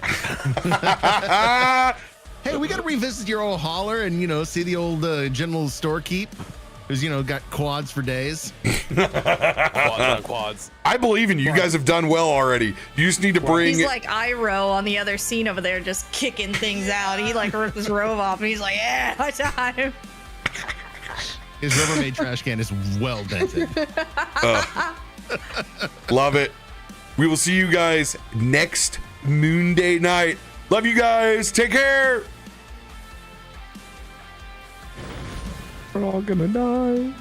Speaker 4: Hey, we got to revisit your old holler and, see the old general storekeep who's, got quads for days.
Speaker 2: Quads on quads.
Speaker 1: I believe in you. You guys have done well already. You just need to bring.
Speaker 5: He's like Iroh on the other scene over there, just kicking things out. He like ripped his robe off, and he's like, "Yeah, my time."
Speaker 4: His Rubbermaid trash can is well dented.
Speaker 1: Love it. We will see you guys next Moon Day night. Love you guys. Take care.
Speaker 3: We're all gonna die.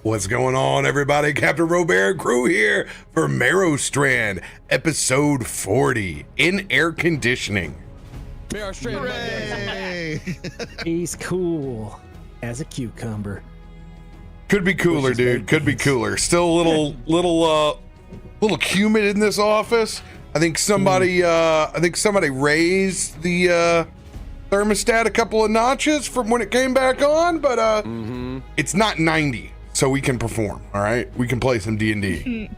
Speaker 1: What's going on, everybody? CaptainRoBear Crew here for Merrowstrand, episode 40 in air conditioning.
Speaker 2: Merrowstrand.
Speaker 4: Hooray!
Speaker 3: He's cool as a cucumber.
Speaker 1: Could be cooler, dude. Could be cooler. Still a little humid in this office. I think somebody raised the thermostat a couple of notches from when it came back on, but it's not 90, so we can perform. All right, we can play some D&D.